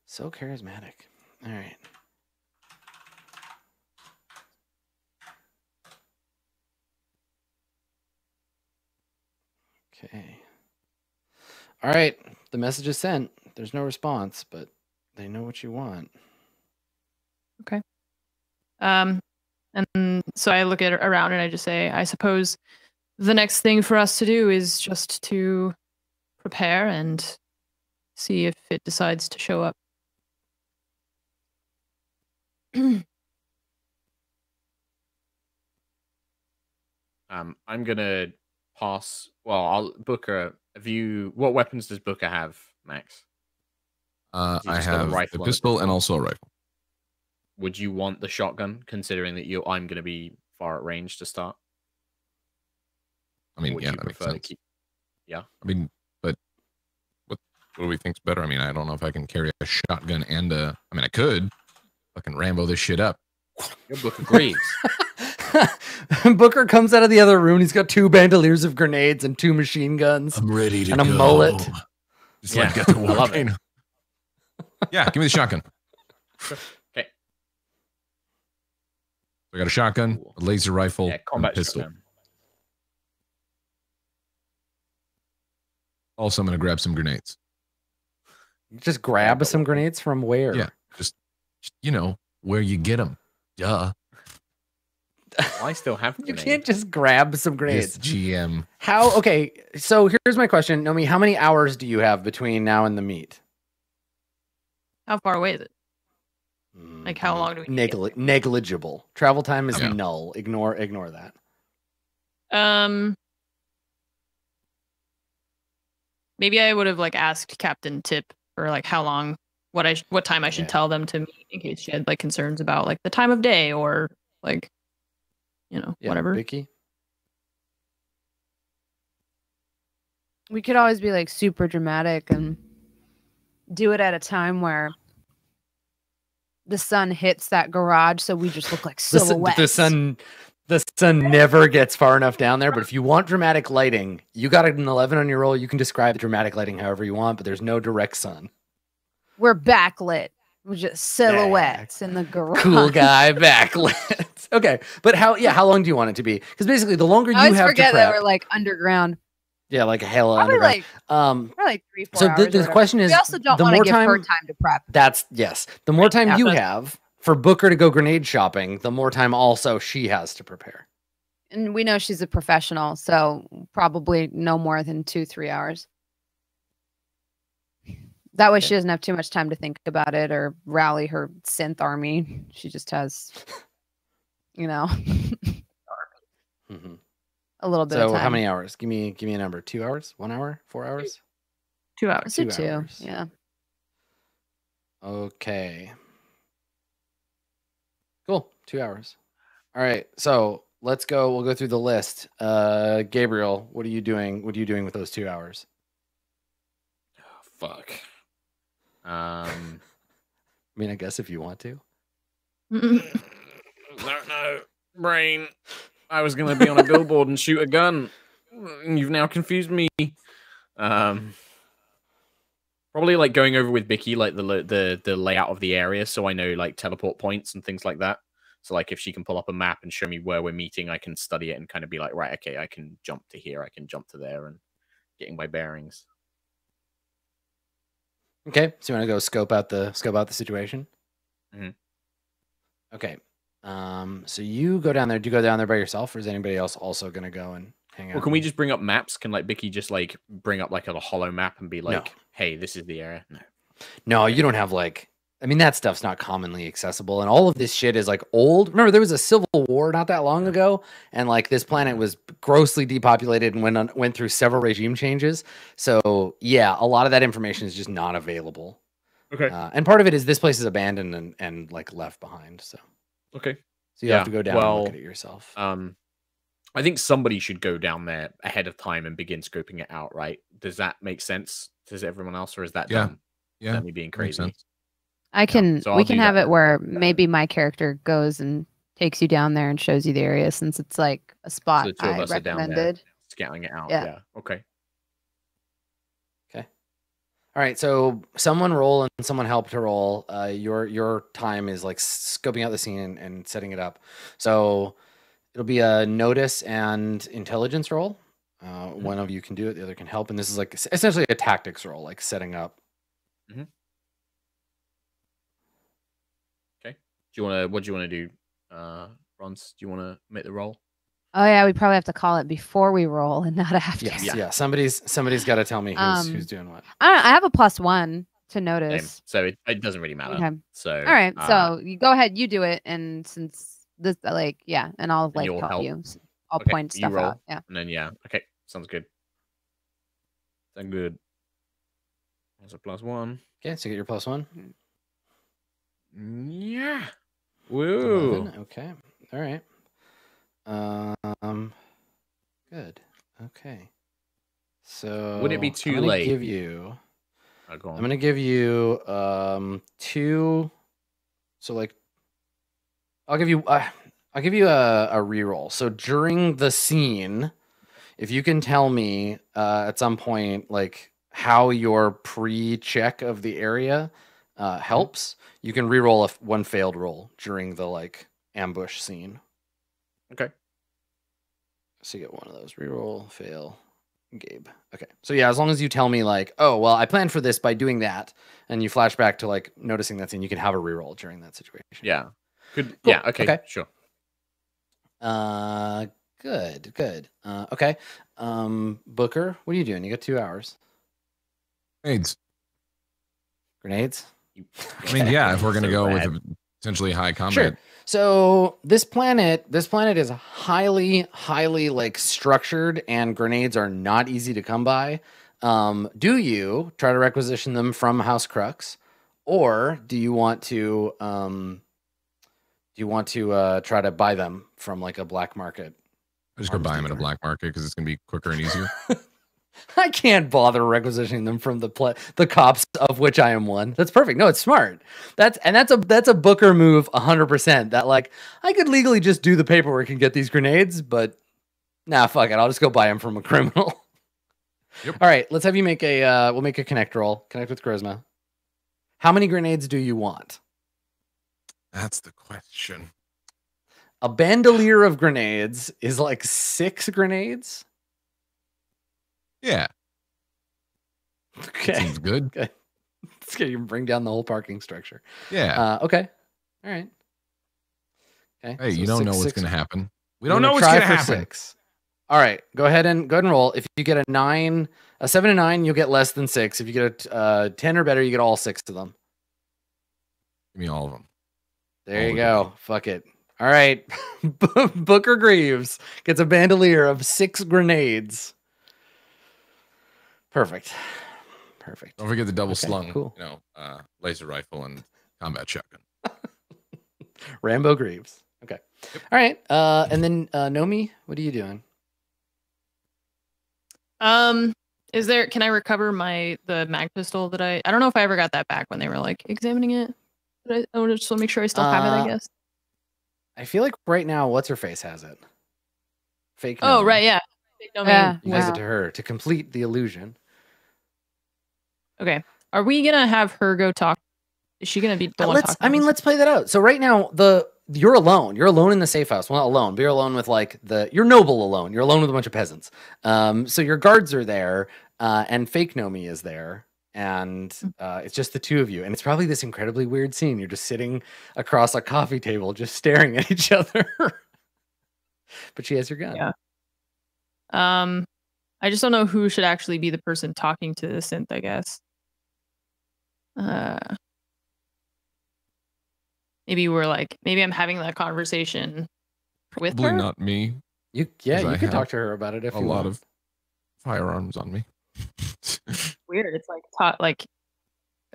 Speaker 1: So charismatic. All right. Okay. All right. The message is sent. There's no response, but they know what you want.
Speaker 2: And so I look at it around and I just say, I suppose the next thing for us to do is just to prepare and see if it decides to show up.
Speaker 3: I'm gonna pass. Well, I'll Booker. What weapons does Booker have, Max?
Speaker 4: I
Speaker 3: just got a
Speaker 4: have
Speaker 3: rifle
Speaker 4: a
Speaker 3: and a
Speaker 4: pistol and also a rifle.
Speaker 3: Would you want the shotgun, considering that I'm gonna be far at range to start?
Speaker 4: I mean,
Speaker 3: Would
Speaker 4: yeah,
Speaker 3: you
Speaker 4: that makes
Speaker 3: prefer to
Speaker 4: sense.
Speaker 3: keep? Yeah.
Speaker 4: I mean, but what do we think's better? I mean, I don't know if I can carry a shotgun and I mean, I could fucking Rambo this shit up.
Speaker 3: Your Book agrees.
Speaker 1: Booker comes out of the other room. He's got 2 bandoliers of grenades and 2 machine guns.
Speaker 4: I'm ready to
Speaker 1: And a
Speaker 4: go.
Speaker 1: mullet.
Speaker 4: Just
Speaker 3: Yeah,
Speaker 4: like got the
Speaker 3: I love
Speaker 4: wine. Yeah, give me the shotgun.
Speaker 3: Okay.
Speaker 4: I got a shotgun, a laser rifle,
Speaker 3: Yeah,
Speaker 4: and a
Speaker 3: combat
Speaker 4: pistol.
Speaker 3: shotgun.
Speaker 4: Also, I'm gonna grab some grenades.
Speaker 1: Just grab some grenades from where?
Speaker 4: Yeah, just where you get them. Duh.
Speaker 3: I still have
Speaker 1: You
Speaker 3: grenades.
Speaker 1: can't just grab some grenades.
Speaker 4: Yes, GM.
Speaker 1: How? Okay, so here's my question, Nomi. How many hours do you have between now and the meet?
Speaker 2: How far away is it? Like, how long do we need to get
Speaker 1: Negligible. Travel time is
Speaker 4: Yeah.
Speaker 1: null. Ignore that.
Speaker 2: Maybe I would have like asked Captain Tip for like how long, what time I should
Speaker 1: Yeah.
Speaker 2: tell them to meet in case she had like concerns about like the time of day or like,
Speaker 1: Yeah,
Speaker 2: whatever.
Speaker 1: Vicky?
Speaker 5: We could always be like super dramatic and do it at a time where the sun hits that garage, so we just look like silhouettes.
Speaker 1: The sun never gets far enough down there, but if you want dramatic lighting, you got an 11 on your roll. You can describe the dramatic lighting however you want, but there's no direct sun.
Speaker 5: We're backlit. We're just silhouettes in the garage.
Speaker 1: Cool guy backlit. Okay, but how long do you want it to be? Because basically, the longer you
Speaker 5: I always
Speaker 1: have
Speaker 5: forget
Speaker 1: to
Speaker 5: that
Speaker 1: prep,
Speaker 5: we're like underground.
Speaker 1: yeah, like a hella
Speaker 5: Probably
Speaker 1: underground.
Speaker 5: like we're like 3-4
Speaker 1: So
Speaker 5: hours.
Speaker 1: the
Speaker 5: or whatever.
Speaker 1: question is,
Speaker 5: we also don't
Speaker 1: the
Speaker 5: want to
Speaker 1: more
Speaker 5: give her
Speaker 1: time
Speaker 5: time to prep.
Speaker 1: That's yes. The more time
Speaker 2: Yeah,
Speaker 1: you
Speaker 2: that's-
Speaker 1: have, for Booker to go grenade shopping, the more time also she has to prepare.
Speaker 5: And we know she's a professional, so probably no more than 2-3 hours. That way she doesn't have too much time to think about it or rally her synth army. She just has,
Speaker 1: Mm-hmm.
Speaker 5: a little bit of
Speaker 1: So
Speaker 5: time.
Speaker 1: how many hours? Give me a number. 2 hours? 1 hour? 4 hours?
Speaker 2: 2 hours.
Speaker 5: Let's do
Speaker 1: 2
Speaker 5: 2.
Speaker 1: hours.
Speaker 5: Yeah.
Speaker 1: Okay. Cool. 2 hours. All right. So let's go. We'll go through the list. Gabriel, what are you doing? What are you doing with those 2 hours?
Speaker 3: Oh, fuck.
Speaker 1: I mean, I guess if you want to.
Speaker 3: No, brain. I was going to be on a billboard and shoot a gun. You've now confused me. Probably like going over with Vicky, like the layout of the area, so I know like teleport points and things like that. So like if she can pull up a map and show me where we're meeting, I can study it and kind of be like, right, okay, I can jump to here, I can jump to there, and getting my bearings.
Speaker 1: Okay. So you want to go scope out the situation?
Speaker 3: Mhm.
Speaker 1: Okay. So you go down there. Do you go down there by yourself, or is anybody else also going to go and hang out?
Speaker 3: Well, can we just bring up maps? Can like Vicky just like bring up like a hollow map and be like,
Speaker 1: No.
Speaker 3: hey, this is the area?
Speaker 1: No, you don't have like. I mean, that stuff's not commonly accessible, and all of this shit is like old. Remember, there was a civil war not that long ago, and like this planet was grossly depopulated and went through several regime changes. So yeah, a lot of that information is just not available.
Speaker 3: Okay.
Speaker 1: And part of it is this place is abandoned and like left behind. So
Speaker 3: Okay.
Speaker 1: so you have to go down and look at it yourself.
Speaker 3: I think somebody should go down there ahead of time and begin scoping it out, right? Does that make sense? Does everyone else, or is that dumb?
Speaker 4: Yeah.
Speaker 3: Is that me being
Speaker 4: Makes
Speaker 3: crazy?
Speaker 4: sense.
Speaker 5: I can.
Speaker 3: so I'll
Speaker 5: We can
Speaker 3: do
Speaker 5: have
Speaker 3: that
Speaker 5: it
Speaker 3: then.
Speaker 5: where maybe my character goes and takes you down there and shows you the area, since it's like a spot
Speaker 3: So the two of
Speaker 5: I
Speaker 3: us are down there.
Speaker 5: recommended.
Speaker 3: Scouting it out.
Speaker 5: Yeah.
Speaker 3: Yeah. Okay.
Speaker 1: All right, so someone roll and someone help to roll. Your time is like scoping out the scene and setting it up. So it'll be a notice and intelligence roll. One of you can do it, the other can help, and this is like essentially a tactics roll, like setting up.
Speaker 3: Okay. What do you want to do, Bronze? Do you want to make the roll?
Speaker 5: Oh yeah, we probably have to call it before we roll and not after.
Speaker 1: Yes,
Speaker 3: Yeah.
Speaker 1: yeah. Somebody's got to tell me who's doing what.
Speaker 5: I don't know, I have a +1 to
Speaker 3: Same.
Speaker 5: notice.
Speaker 3: So it doesn't really matter.
Speaker 5: Okay.
Speaker 3: So
Speaker 5: All right, so you go ahead, you do it, and since this and I'll like
Speaker 3: you'll
Speaker 5: help
Speaker 3: help.
Speaker 5: you. I'll
Speaker 3: Okay,
Speaker 5: point
Speaker 3: you
Speaker 5: stuff
Speaker 3: roll.
Speaker 5: out. Yeah.
Speaker 3: And then okay, sounds good. Sounds good. That's a +1.
Speaker 1: Okay, so you get your +1.
Speaker 3: Yeah. Woo.
Speaker 1: 11. Okay. All right. Good. Okay. So
Speaker 3: Would it be too
Speaker 1: I'm gonna
Speaker 3: late?
Speaker 1: give you.
Speaker 3: Go on.
Speaker 1: I'm gonna give you 2. So like, I'll give you a reroll. So during the scene, if you can tell me at some point like how your pre-check of the area helps, you can reroll one failed roll during the like ambush scene.
Speaker 3: Okay.
Speaker 1: So you get one of those. Reroll, fail, Gabe. Okay. So yeah, as long as you tell me like, oh, well, I planned for this by doing that, and you flash back to like noticing that scene, you can have a reroll during that situation.
Speaker 3: Yeah. Good.
Speaker 1: Cool.
Speaker 3: Yeah. Okay. Sure.
Speaker 1: Good. Okay. Booker, what are you doing? You got 2 hours. Grenades?
Speaker 4: I mean, yeah, if we're gonna go with essentially high combat.
Speaker 1: Sure. So this planet is highly like structured, and grenades are not easy to come by. Do you try to requisition them from House Crux, or do you want to try to buy them from like a black market?
Speaker 4: I just go buy them at a black market because it's gonna be quicker and easier.
Speaker 1: I can't bother requisitioning them from the cops, of which I am one. That's perfect. No, it's smart. That's a Booker move 100%. That like I could legally just do the paperwork and get these grenades, but nah, fuck it. I'll just go buy them from a criminal.
Speaker 4: Yep.
Speaker 1: All right, let's have you make we'll make a connect roll. Connect with charisma. How many grenades do you want?
Speaker 4: That's the question.
Speaker 1: A bandolier of grenades is like 6 grenades.
Speaker 4: Yeah.
Speaker 1: Okay.
Speaker 4: Seems good.
Speaker 1: Okay. It's good. You can bring down the whole parking structure.
Speaker 4: Yeah.
Speaker 1: Okay. All right. Okay.
Speaker 4: Hey,
Speaker 1: so
Speaker 4: you don't
Speaker 1: six,
Speaker 4: know what's
Speaker 1: six.
Speaker 4: going to happen. We
Speaker 1: You're
Speaker 4: don't know
Speaker 1: gonna
Speaker 4: what's
Speaker 1: try
Speaker 4: going to
Speaker 1: for
Speaker 4: happen.
Speaker 1: 6. All right. Go ahead and roll. If you get a 7 and 9, you'll get less than 6. If you get a 10 or better, you get all 6 of them.
Speaker 4: Give me all of them.
Speaker 1: There
Speaker 4: All
Speaker 1: you
Speaker 4: the
Speaker 1: go.
Speaker 4: green.
Speaker 1: Fuck it. All right. Booker Greaves gets a bandolier of 6 grenades. Perfect.
Speaker 4: Don't forget the double
Speaker 1: Okay,
Speaker 4: slung,
Speaker 1: cool.
Speaker 4: laser rifle and combat shotgun.
Speaker 1: Rambo Greaves. Okay.
Speaker 4: Yep.
Speaker 1: All right. And then Nomi, what are you doing?
Speaker 2: Can I recover the mag pistol that I don't know if I ever got that back when they were like examining it. But I want to just make sure I still have it, I guess.
Speaker 1: I feel like right now, what's her face has it. Fake.
Speaker 2: Oh,
Speaker 1: Nomi.
Speaker 2: right, yeah.
Speaker 5: Yeah.
Speaker 1: You gives it to her to complete the illusion.
Speaker 2: Okay. Are we gonna have her go talk? Is she gonna be the one talking?
Speaker 1: Let's play that out. So right now, you're alone. You're alone in the safe house. Well, not alone, but you're alone with you're noble alone. You're alone with a bunch of peasants. So your guards are there, and fake Nomi is there, and it's just the two of you. And it's probably this incredibly weird scene. You're just sitting across a coffee table, just staring at each other. But she has your gun.
Speaker 2: Yeah. I just don't know who should actually be the person talking to the synth, I guess. Maybe I'm having that conversation with
Speaker 4: Probably
Speaker 2: her.
Speaker 4: not me.
Speaker 1: You could talk to her about it if
Speaker 4: a
Speaker 1: you
Speaker 4: lot
Speaker 1: want.
Speaker 4: of firearms on me.
Speaker 2: Weird. It's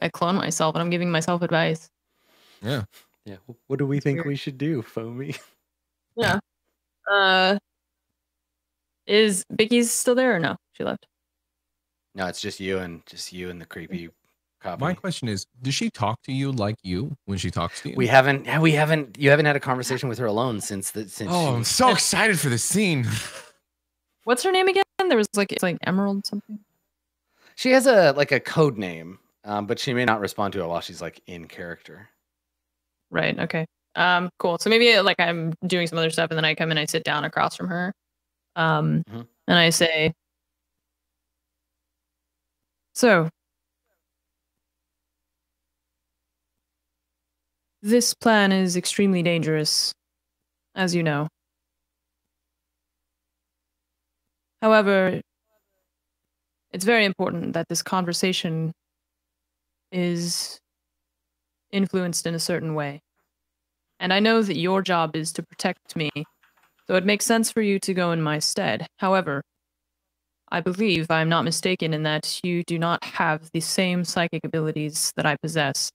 Speaker 2: I clone myself and I'm giving myself advice.
Speaker 4: Yeah.
Speaker 1: Yeah. What do we think
Speaker 2: weird.
Speaker 1: we should do, Foamy?
Speaker 2: Yeah. Is Vicky's still there or no? She left.
Speaker 1: No, it's just you and the creepy copy.
Speaker 4: My question is, does she talk to you like you when she talks to you?
Speaker 1: You haven't had a conversation with her alone since
Speaker 4: I'm so excited for this scene.
Speaker 2: What's her name again? There was it's Emerald something.
Speaker 1: She has a code name, but she may not respond to it while she's in character.
Speaker 2: Right. Okay. Cool. So maybe I'm doing some other stuff and then I come and I sit down across from her. And I say, so this plan is extremely dangerous, as you know. However, it's very important that this conversation is influenced in a certain way. And I know that your job is to protect me, so it makes sense for you to go in my stead. However, I believe I'm not mistaken in that you do not have the same psychic abilities that I possess.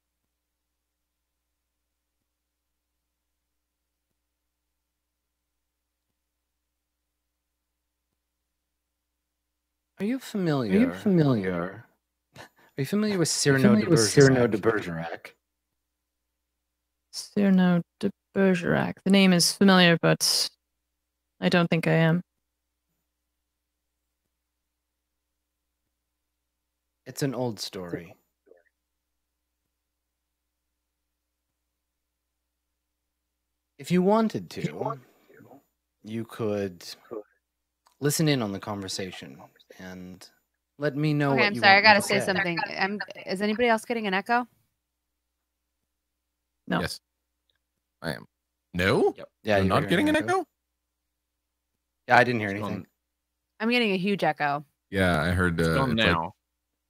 Speaker 1: Are you familiar? Are you familiar with Cyrano de Bergerac?
Speaker 2: Cyrano de Bergerac. The name is familiar, but I don't think I am.
Speaker 1: It's an old story. If you wanted to, you could listen in on the conversation and let me know what
Speaker 5: I'm
Speaker 1: you
Speaker 5: sorry, I
Speaker 1: want me
Speaker 5: gotta
Speaker 1: to
Speaker 5: say something. Is anybody else getting an echo?
Speaker 2: No.
Speaker 4: Yes. I am. No?
Speaker 3: Yep.
Speaker 1: Yeah,
Speaker 4: You're
Speaker 1: you're
Speaker 4: not getting an echo?
Speaker 1: Yeah, I didn't hear
Speaker 3: It's
Speaker 1: anything.
Speaker 3: gone.
Speaker 5: I'm getting a huge echo.
Speaker 4: Yeah, I heard.
Speaker 3: It's gone now.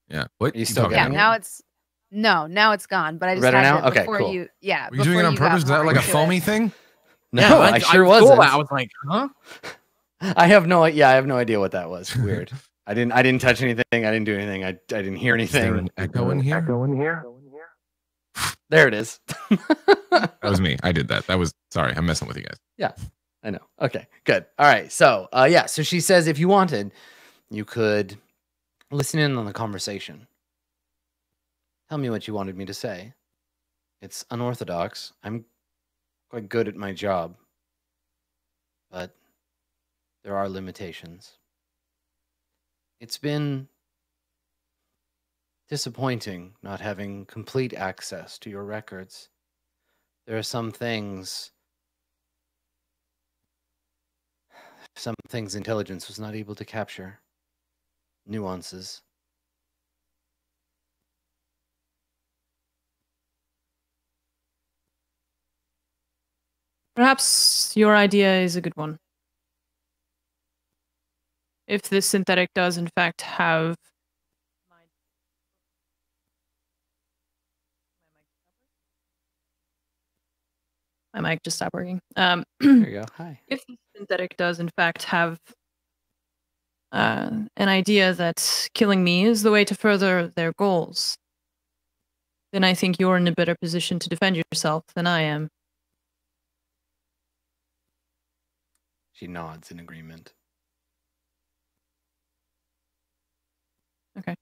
Speaker 4: Yeah. What?
Speaker 1: Are you still
Speaker 4: talking
Speaker 1: getting
Speaker 5: Yeah,
Speaker 1: it?
Speaker 5: now it's gone. But I just
Speaker 1: Better
Speaker 5: had
Speaker 1: now?
Speaker 5: to,
Speaker 1: Okay,
Speaker 5: before
Speaker 1: cool.
Speaker 5: you. Yeah.
Speaker 4: Were you doing it on purpose? Is that like a foamy thing?
Speaker 1: No,
Speaker 3: Yeah,
Speaker 1: I sure
Speaker 3: saw
Speaker 1: wasn't.
Speaker 3: that. I was like, huh?
Speaker 1: I have no idea what that was. Weird. I didn't touch anything. I didn't do anything. I didn't hear
Speaker 4: Is there
Speaker 1: anything.
Speaker 4: an echo in here?
Speaker 1: There it is.
Speaker 4: That was me. I did that. Sorry, I'm messing with you guys.
Speaker 1: Yeah, I know. Okay, good. All right. So, so she says if you wanted, you could listen in on the conversation. Tell me what you wanted me to say. It's unorthodox. I'm quite good at my job, but there are limitations. It's been disappointing not having complete access to your records. There are some things intelligence was not able to capture. Nuances.
Speaker 2: Perhaps your idea is a good one. If this synthetic does in fact have my mic just stopped working.
Speaker 1: There you go. Hi.
Speaker 2: If the synthetic does in fact have an idea that killing me is the way to further their goals, then I think you're in a better position to defend yourself than I am.
Speaker 1: She nods in agreement.
Speaker 2: Okay.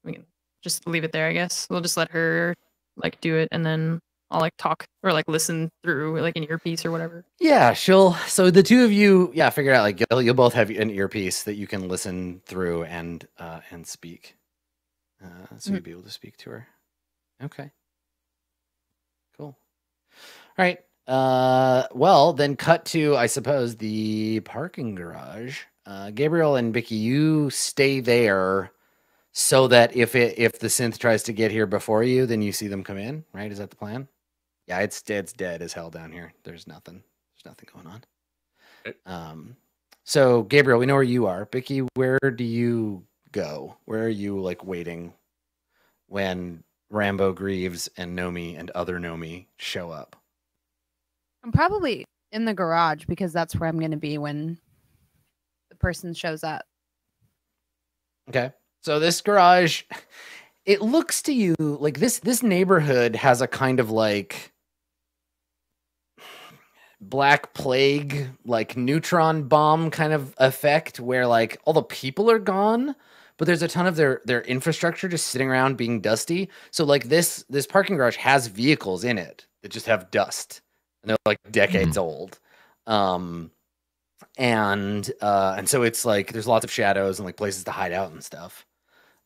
Speaker 2: We can just leave it there, I guess. We'll just let her like do it, and then I'll like talk or like listen through like an earpiece or whatever.
Speaker 1: Yeah, so the two of you, figure out like you'll both have an earpiece that you can listen through and speak. So you'll be able to speak to her. Okay. Cool. All right. Well, then cut to, I suppose, the parking garage. Gabriel and Vicky, you stay there so that if the synth tries to get here before you, then you see them come in, right? Is that the plan? Yeah, it's dead as hell down here. There's nothing going on.
Speaker 3: Okay.
Speaker 1: So Gabriel, we know where you are. Vicky, where do you go? Where are you like waiting when Rambo, Greaves, and Nomi and other Nomi show up?
Speaker 5: I'm probably in the garage because that's where I'm going to be when the person shows up.
Speaker 1: Okay. So this garage, it looks to you like this neighborhood has a kind of like Black Plague, like neutron bomb kind of effect where like all the people are gone, but there's a ton of their infrastructure just sitting around being dusty. So like this parking garage has vehicles in it that just have dust and they're like decades old. And so it's like there's lots of shadows and like places to hide out and stuff.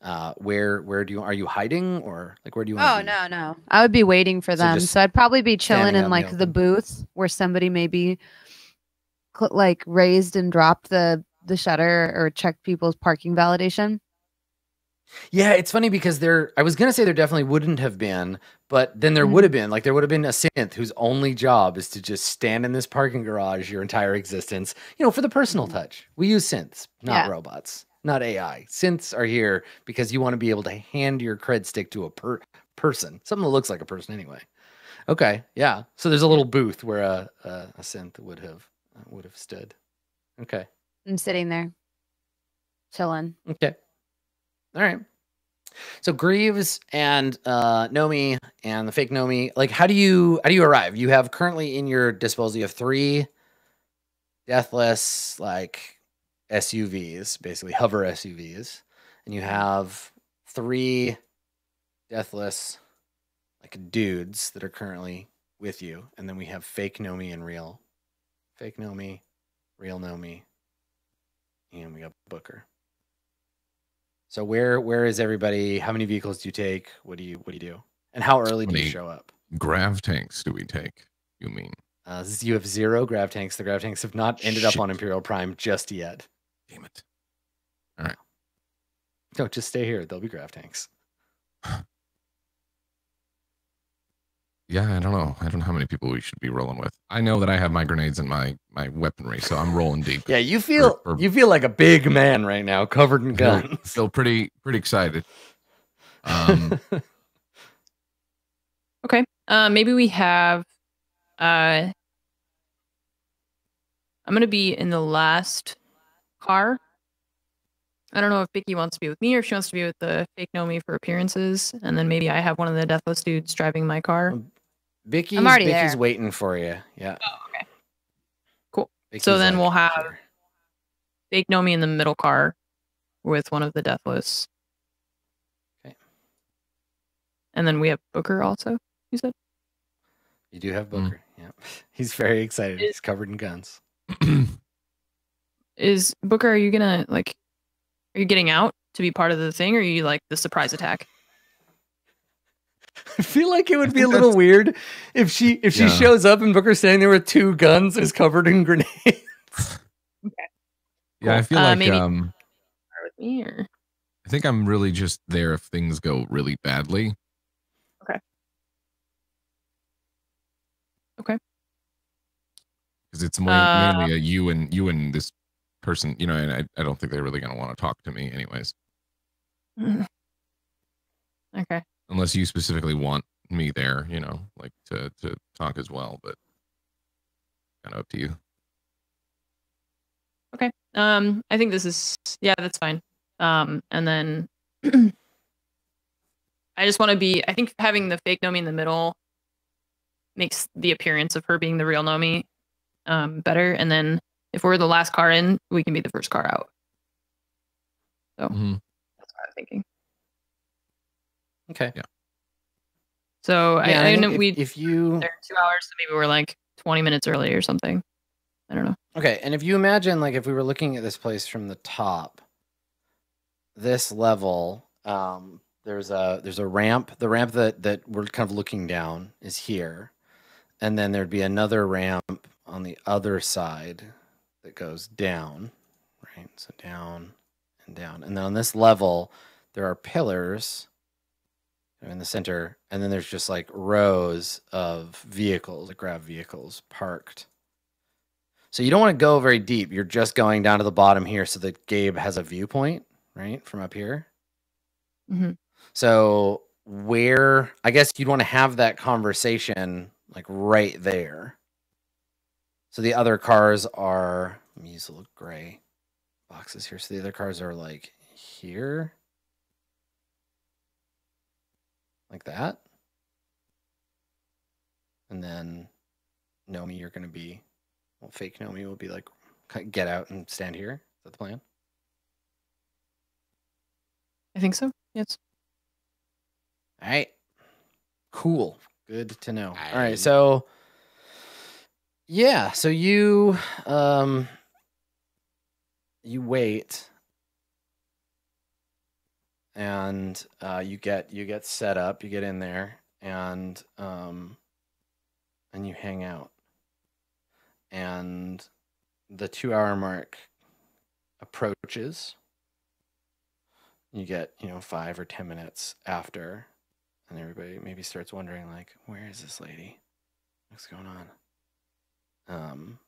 Speaker 1: Are you hiding or like where do you want to be?
Speaker 5: No. I would be waiting for them. So I'd probably be chilling in like the booth where somebody maybe like raised and dropped the shutter or checked people's parking validation.
Speaker 1: Yeah, it's funny because I was going to say there definitely wouldn't have been, but then there would have been, like there would have been a synth whose only job is to just stand in this parking garage your entire existence, for the personal touch. We use synths, not robots, not AI. Synths are here because you want to be able to hand your cred stick to a person, something that looks like a person anyway. Okay, yeah. So there's a little booth where a synth would have stood. Okay.
Speaker 5: I'm sitting there, chilling.
Speaker 1: Okay. All right. So Greaves and Nomi and the fake Nomi, like how do you arrive? You have currently in your disposal, you have 3 deathless like SUVs, basically hover SUVs, and you have 3 deathless like dudes that are currently with you, and then we have fake Nomi and real Nomi, real Nomi, and we got Booker. So where is everybody? How many vehicles do you take? What do you do? And how early do you show up?
Speaker 4: Grav tanks do we take? You mean?
Speaker 1: You have 0 grav tanks. The grav tanks have not ended up on Imperial Prime just yet.
Speaker 4: Damn it! All right.
Speaker 1: No, just stay here. There'll be grav tanks.
Speaker 4: Yeah, I don't know. I don't know how many people we should be rolling with. I know that I have my grenades and my weaponry, so I'm rolling deep.
Speaker 1: Yeah, you feel like a big man right now, covered in guns.
Speaker 4: Feel pretty excited.
Speaker 2: Okay. Maybe we have. I'm gonna be in the last car. I don't know if Vicky wants to be with me or if she wants to be with the fake Nomi for appearances, and then maybe I have one of the deathless dudes driving my car.
Speaker 1: Vicky's
Speaker 5: there.
Speaker 1: waiting for you. Yeah.
Speaker 2: Oh, okay. Cool.
Speaker 1: Vicky's
Speaker 2: so then
Speaker 1: like,
Speaker 2: we'll have
Speaker 1: sure.
Speaker 2: fake Nomi in the middle car with one of the deathless.
Speaker 1: Okay.
Speaker 2: And then we have Booker also, you said?
Speaker 1: You do have Booker. Yeah. He's very excited. He's covered in guns.
Speaker 2: Is Booker, are you gonna like, are you getting out to be part of the thing, or are you like the surprise attack?
Speaker 1: I feel like it would be a little weird if she shows up and Booker's standing there with 2 guns and is covered in grenades.
Speaker 2: Okay.
Speaker 4: Yeah, cool. I feel like
Speaker 2: maybe with me, or
Speaker 4: I think I'm really just there if things go really badly.
Speaker 2: Okay.
Speaker 4: because it's mainly a you and this person, you know, and I don't think they're really gonna want to talk to me anyways.
Speaker 2: Okay.
Speaker 4: Unless you specifically want me there, you know, like to talk as well, but kind of up to you.
Speaker 2: Okay. I think this is that's fine. And then I just want to be. I think having the fake Nomi in the middle makes the appearance of her being the real Nomi better. And then if we're the last car in, we can be the first car out. So that's what I'm thinking.
Speaker 1: Okay.
Speaker 4: Yeah.
Speaker 2: So I know
Speaker 1: if you
Speaker 2: there 2 hours, so maybe we're like 20 minutes early or something. I don't know.
Speaker 1: Okay, and if you imagine, like, if we were looking at this place from the top, this level, there's a ramp. The ramp that we're kind of looking down is here, and then there'd be another ramp on the other side that goes down, right? So down and down, and then on this level, there are pillars in the center, and then there's just like rows of vehicles, like grav vehicles, parked. So you don't want to go very deep. You're just going down to the bottom here so that Gabe has a viewpoint, right, from up here.
Speaker 2: Mm-hmm.
Speaker 1: So I guess you'd want to have that conversation like right there. So the other cars are, let me use a little gray boxes here. So the other cars are like here. Like that. And then Nomi, you're going to be, well, fake Nomi will be like, get out and stand here. Is that the plan?
Speaker 2: I think so. Yes.
Speaker 1: All right. Cool. Good to know. All right. So, yeah. So you wait. And you get set up, you get in there, and you hang out. And the 2-hour mark approaches. You get, 5 or 10 minutes after, and everybody maybe starts wondering, like, where is this lady? What's going on?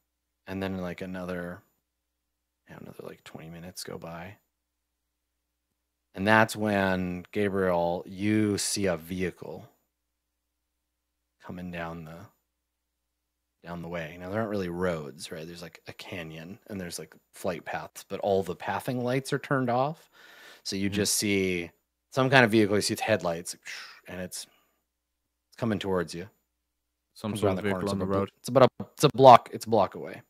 Speaker 1: And then like another like 20 minutes go by. And that's when, Gabriel, you see a vehicle coming down the way. Now, there aren't really roads, right? There's like a canyon and there's like flight paths, but all the pathing lights are turned off. So you just see some kind of vehicle. You see its headlights, and it's coming towards you.
Speaker 3: Some sort of vehicle on the road.
Speaker 1: It's a block away.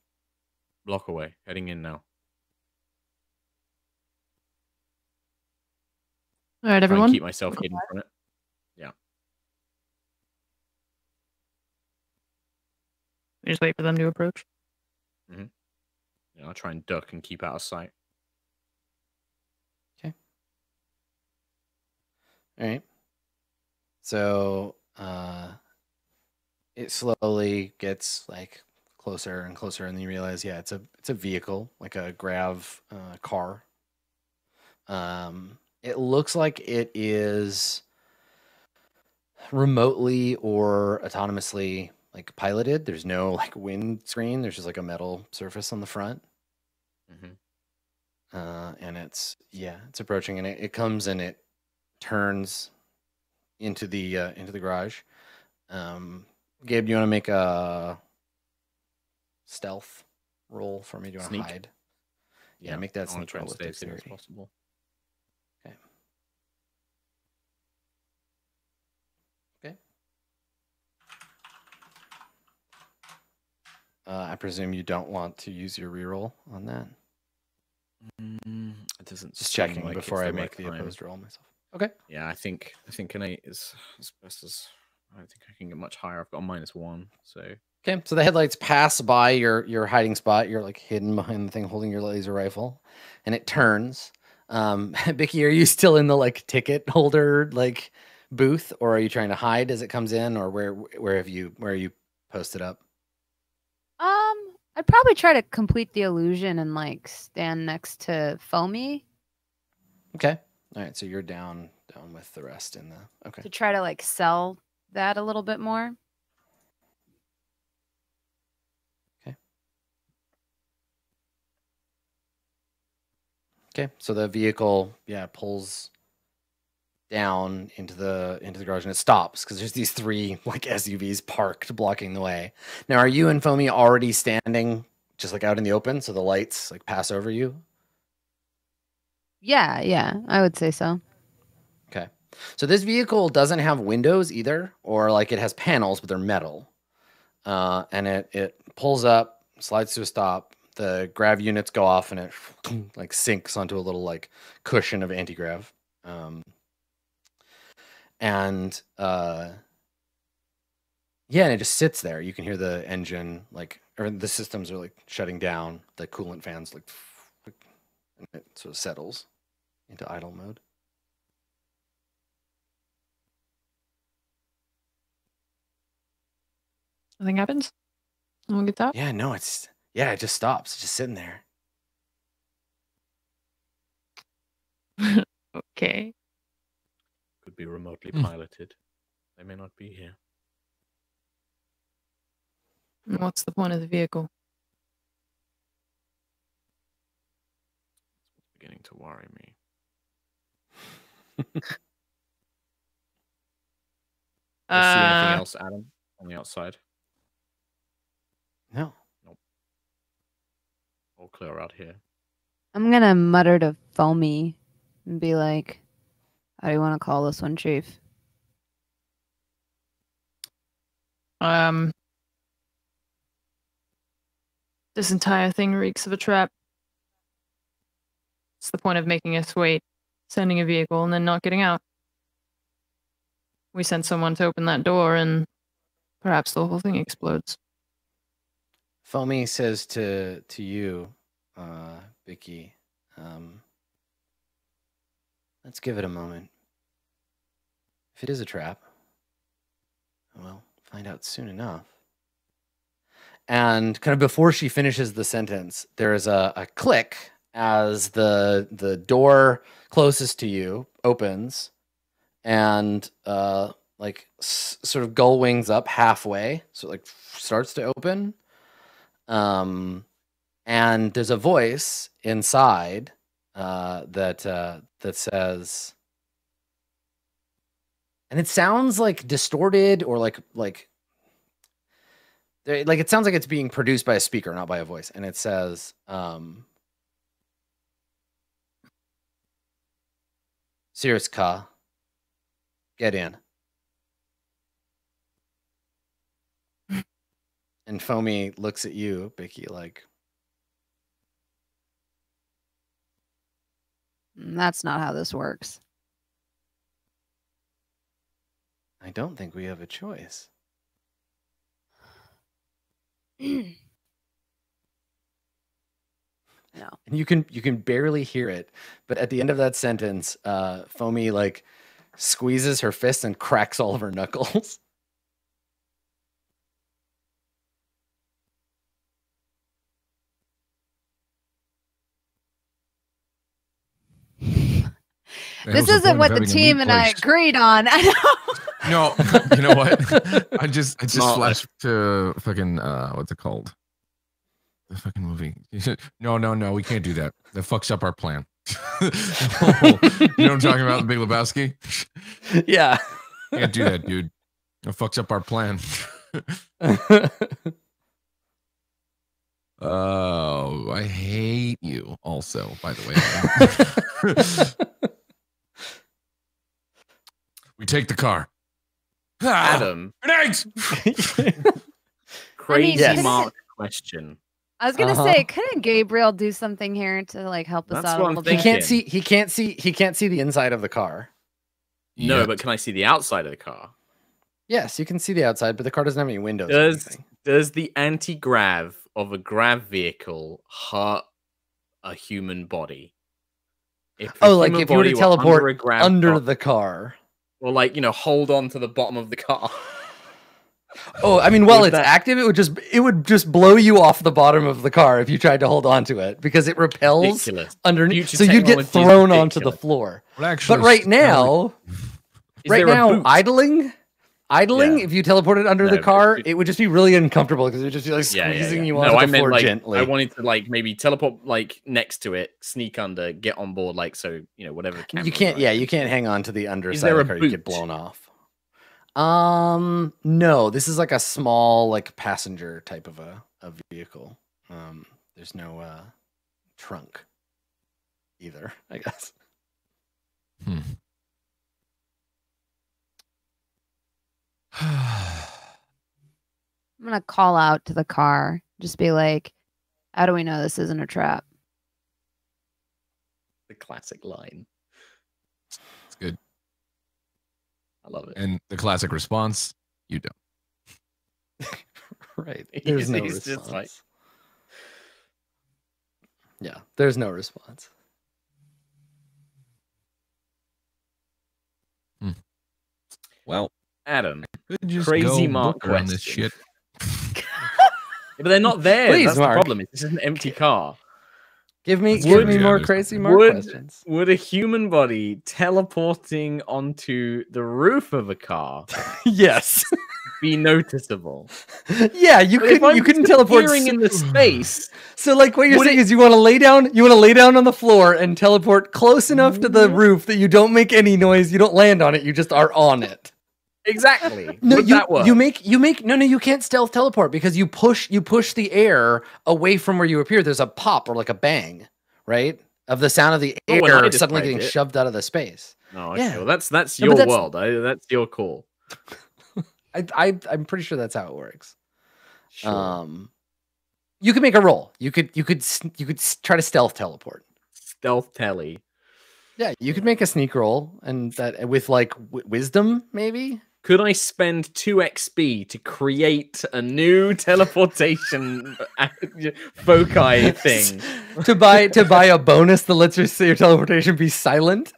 Speaker 3: Block away. Heading in now.
Speaker 2: All right, everyone.
Speaker 3: Try and keep myself hidden from it. Yeah.
Speaker 2: We just wait for them to approach.
Speaker 3: I'll try and duck and keep out of sight.
Speaker 1: Okay. All right. So it slowly gets like closer and closer, and then you realize, yeah, it's a vehicle, like a grav car. It looks like it is remotely or autonomously like piloted. There's no like windscreen. There's just like a metal surface on the front. And it's approaching, and it comes and it turns into the garage. Gabe, do you want to make a stealth roll for me? Do you want to hide? Yeah, make that sneak roll with dexterity.
Speaker 3: As possible.
Speaker 1: Okay. I presume you don't want to use your reroll on that.
Speaker 3: It doesn't.
Speaker 1: Just checking
Speaker 3: like
Speaker 1: before I make the opposed roll myself. Okay.
Speaker 3: Yeah, I think an 8 is as best as. I don't think I can get much higher. I've got a -1, so.
Speaker 1: Okay, so the headlights pass by your hiding spot. You're like hidden behind the thing, holding your laser rifle, and it turns. Bicky, are you still in the like ticket holder like booth, or are you trying to hide as it comes in, or where are you posted up?
Speaker 5: I'd probably try to complete the illusion and like stand next to Foamy.
Speaker 1: Okay. All right, so you're down with the rest in the okay.
Speaker 5: To try to like sell that a little bit more.
Speaker 1: Okay. Okay, so the vehicle, pulls down into the garage and it stops because there's these 3 like SUVs parked blocking the way. Now, are you and Foamy already standing just like out in the open so the lights like pass over you?
Speaker 5: Yeah, I would say so.
Speaker 1: Okay. So this vehicle doesn't have windows either, or like it has panels, but they're metal. And it pulls up, slides to a stop. The grav units go off, and it like sinks onto a little like cushion of anti-grav. And it just sits there. You can hear the engine or the systems are like shutting down. The coolant fans and it sort of settles into idle mode.
Speaker 2: Nothing happens? No one gets out?
Speaker 1: Yeah, no, it just stops. It's just sitting there.
Speaker 2: Okay.
Speaker 3: Could be remotely piloted. They may not be here.
Speaker 2: And what's the point of the vehicle?
Speaker 3: It's beginning to worry me. See anything else, Adam, on the outside?
Speaker 1: No.
Speaker 3: Nope. All clear out here.
Speaker 5: I'm gonna mutter to Foamy and be like, "How do you want to call this one, Chief?"
Speaker 2: This entire thing reeks of a trap. What's the point of making us wait, sending a vehicle, and then not getting out? We send someone to open that door, and perhaps the whole thing explodes.
Speaker 1: Foamy says to you, Vicky, let's give it a moment. If it is a trap, we'll find out soon enough. And kind of before she finishes the sentence, there is a click as the door closest to you opens, and sort of gull wings up halfway, so it like starts to open. And there's a voice inside that says, and it sounds like distorted or like it sounds like it's being produced by a speaker, not by a voice. And it says, Sirius Ka, get in. And Foamy looks at you, Bicky, like,
Speaker 5: That's not how this works.
Speaker 1: I don't think we have a choice.
Speaker 5: No.
Speaker 1: And you can barely hear it, but at the end of that sentence, Foamy like squeezes her fist and cracks all of her knuckles.
Speaker 5: This isn't what the team and I agreed on. I know.
Speaker 4: No, you know what? I just flashed to fucking what's it called? The fucking movie. No, we can't do that. That fucks up our plan. You know what I'm talking about? The Big Lebowski?
Speaker 1: Yeah.
Speaker 4: Can't do that, dude. It fucks up our plan. Oh, I hate you also, by the way. We take the car.
Speaker 3: Adam.
Speaker 4: Grenades!
Speaker 3: Crazy
Speaker 1: yes.
Speaker 3: mark question.
Speaker 5: I was gonna say, couldn't Gabriel do something here to like help us
Speaker 3: That's
Speaker 5: out a
Speaker 3: what I'm
Speaker 5: little
Speaker 1: He
Speaker 5: bit?
Speaker 3: thinking.
Speaker 1: can't see the inside of the car.
Speaker 3: No,
Speaker 4: Yeah.
Speaker 3: but can I see the outside of the car?
Speaker 1: Yes, you can see the outside, but the car doesn't have any windows. Or anything.
Speaker 3: Does the anti-grav of a grav vehicle hurt a human body? If a
Speaker 1: Oh, like
Speaker 3: human
Speaker 1: if you were to
Speaker 3: body
Speaker 1: teleport
Speaker 3: under a grav
Speaker 1: under
Speaker 3: car,
Speaker 1: the car.
Speaker 3: or like hold on to the bottom of the car.
Speaker 1: Oh, I mean, while
Speaker 3: Would
Speaker 1: it's
Speaker 3: that-
Speaker 1: active, it would just blow you off the bottom of the car if you tried to hold on to it because it repels
Speaker 3: Ridiculous.
Speaker 1: underneath.
Speaker 3: Future
Speaker 1: So you'd get
Speaker 3: technology is
Speaker 1: thrown onto the
Speaker 3: ridiculous.
Speaker 1: floor.
Speaker 4: Well, actually,
Speaker 1: But right now,
Speaker 3: Is there a boot?
Speaker 1: idling, idling.
Speaker 3: Yeah.
Speaker 1: If you teleported under the
Speaker 3: No,
Speaker 1: car,
Speaker 3: but-
Speaker 1: it would just be really uncomfortable because it would just be like squeezing you onto the floor gently.
Speaker 3: I wanted to like maybe teleport like next to it, sneak under, get on board, like so whatever.
Speaker 1: You can't. Yeah, you can't hang on to the underside.
Speaker 3: Is there
Speaker 1: of the
Speaker 3: a
Speaker 1: car, you get
Speaker 3: boot?
Speaker 1: blown off. No. This is like a small like passenger type of a vehicle. There's no trunk either, I guess.
Speaker 5: I'm gonna call out to the car. Just be like, how do we know this isn't a trap?
Speaker 3: The classic line.
Speaker 4: It's good.
Speaker 3: I love it.
Speaker 4: And the classic response, you don't.
Speaker 1: Right. There's no
Speaker 3: He's just
Speaker 1: response.
Speaker 3: like-
Speaker 1: Yeah, there's no response.
Speaker 4: Well,
Speaker 3: Adam,
Speaker 4: could just
Speaker 3: Crazy
Speaker 4: go
Speaker 3: Mark
Speaker 4: book around this shit.
Speaker 3: question. But they're not there.
Speaker 1: Please,
Speaker 3: That's
Speaker 1: Mark.
Speaker 3: the problem. This is an empty car.
Speaker 1: Give me
Speaker 3: Would-
Speaker 1: more
Speaker 4: Yeah,
Speaker 1: crazy Mark
Speaker 3: would-
Speaker 1: questions.
Speaker 3: Would a human body teleporting onto the roof of a car
Speaker 1: Yes.
Speaker 3: be noticeable?
Speaker 1: Yeah, you
Speaker 3: But if I'm
Speaker 1: couldn't teleport.
Speaker 3: disappearing in the space.
Speaker 1: So like what you're
Speaker 3: Would
Speaker 1: saying
Speaker 3: it-
Speaker 1: is you want to lay down on the floor and teleport close enough to the roof that you don't make any noise, you don't land on it, you just are on it.
Speaker 3: Exactly.
Speaker 1: No,
Speaker 3: Would
Speaker 1: you
Speaker 3: that work?
Speaker 1: you make no, you can't stealth teleport because you push the air away from where you appear. There's a pop or like a bang, right? Of the sound of the
Speaker 3: Oh, when I
Speaker 1: air suddenly
Speaker 3: described
Speaker 1: getting
Speaker 3: it.
Speaker 1: shoved out of the space.
Speaker 3: Oh, okay.
Speaker 1: Yeah.
Speaker 3: Well, that's
Speaker 1: No, but
Speaker 3: your
Speaker 1: that's-
Speaker 3: world. That's your call.
Speaker 1: I'm pretty sure that's how it works.
Speaker 3: Sure.
Speaker 1: You could make a roll. You could try to stealth teleport.
Speaker 3: Stealth telly.
Speaker 1: Yeah, you could make a sneak roll and that with like wisdom maybe.
Speaker 3: Could I spend 2 XP to create a new teleportation foci thing?
Speaker 1: to buy a bonus that lets your teleportation be silent.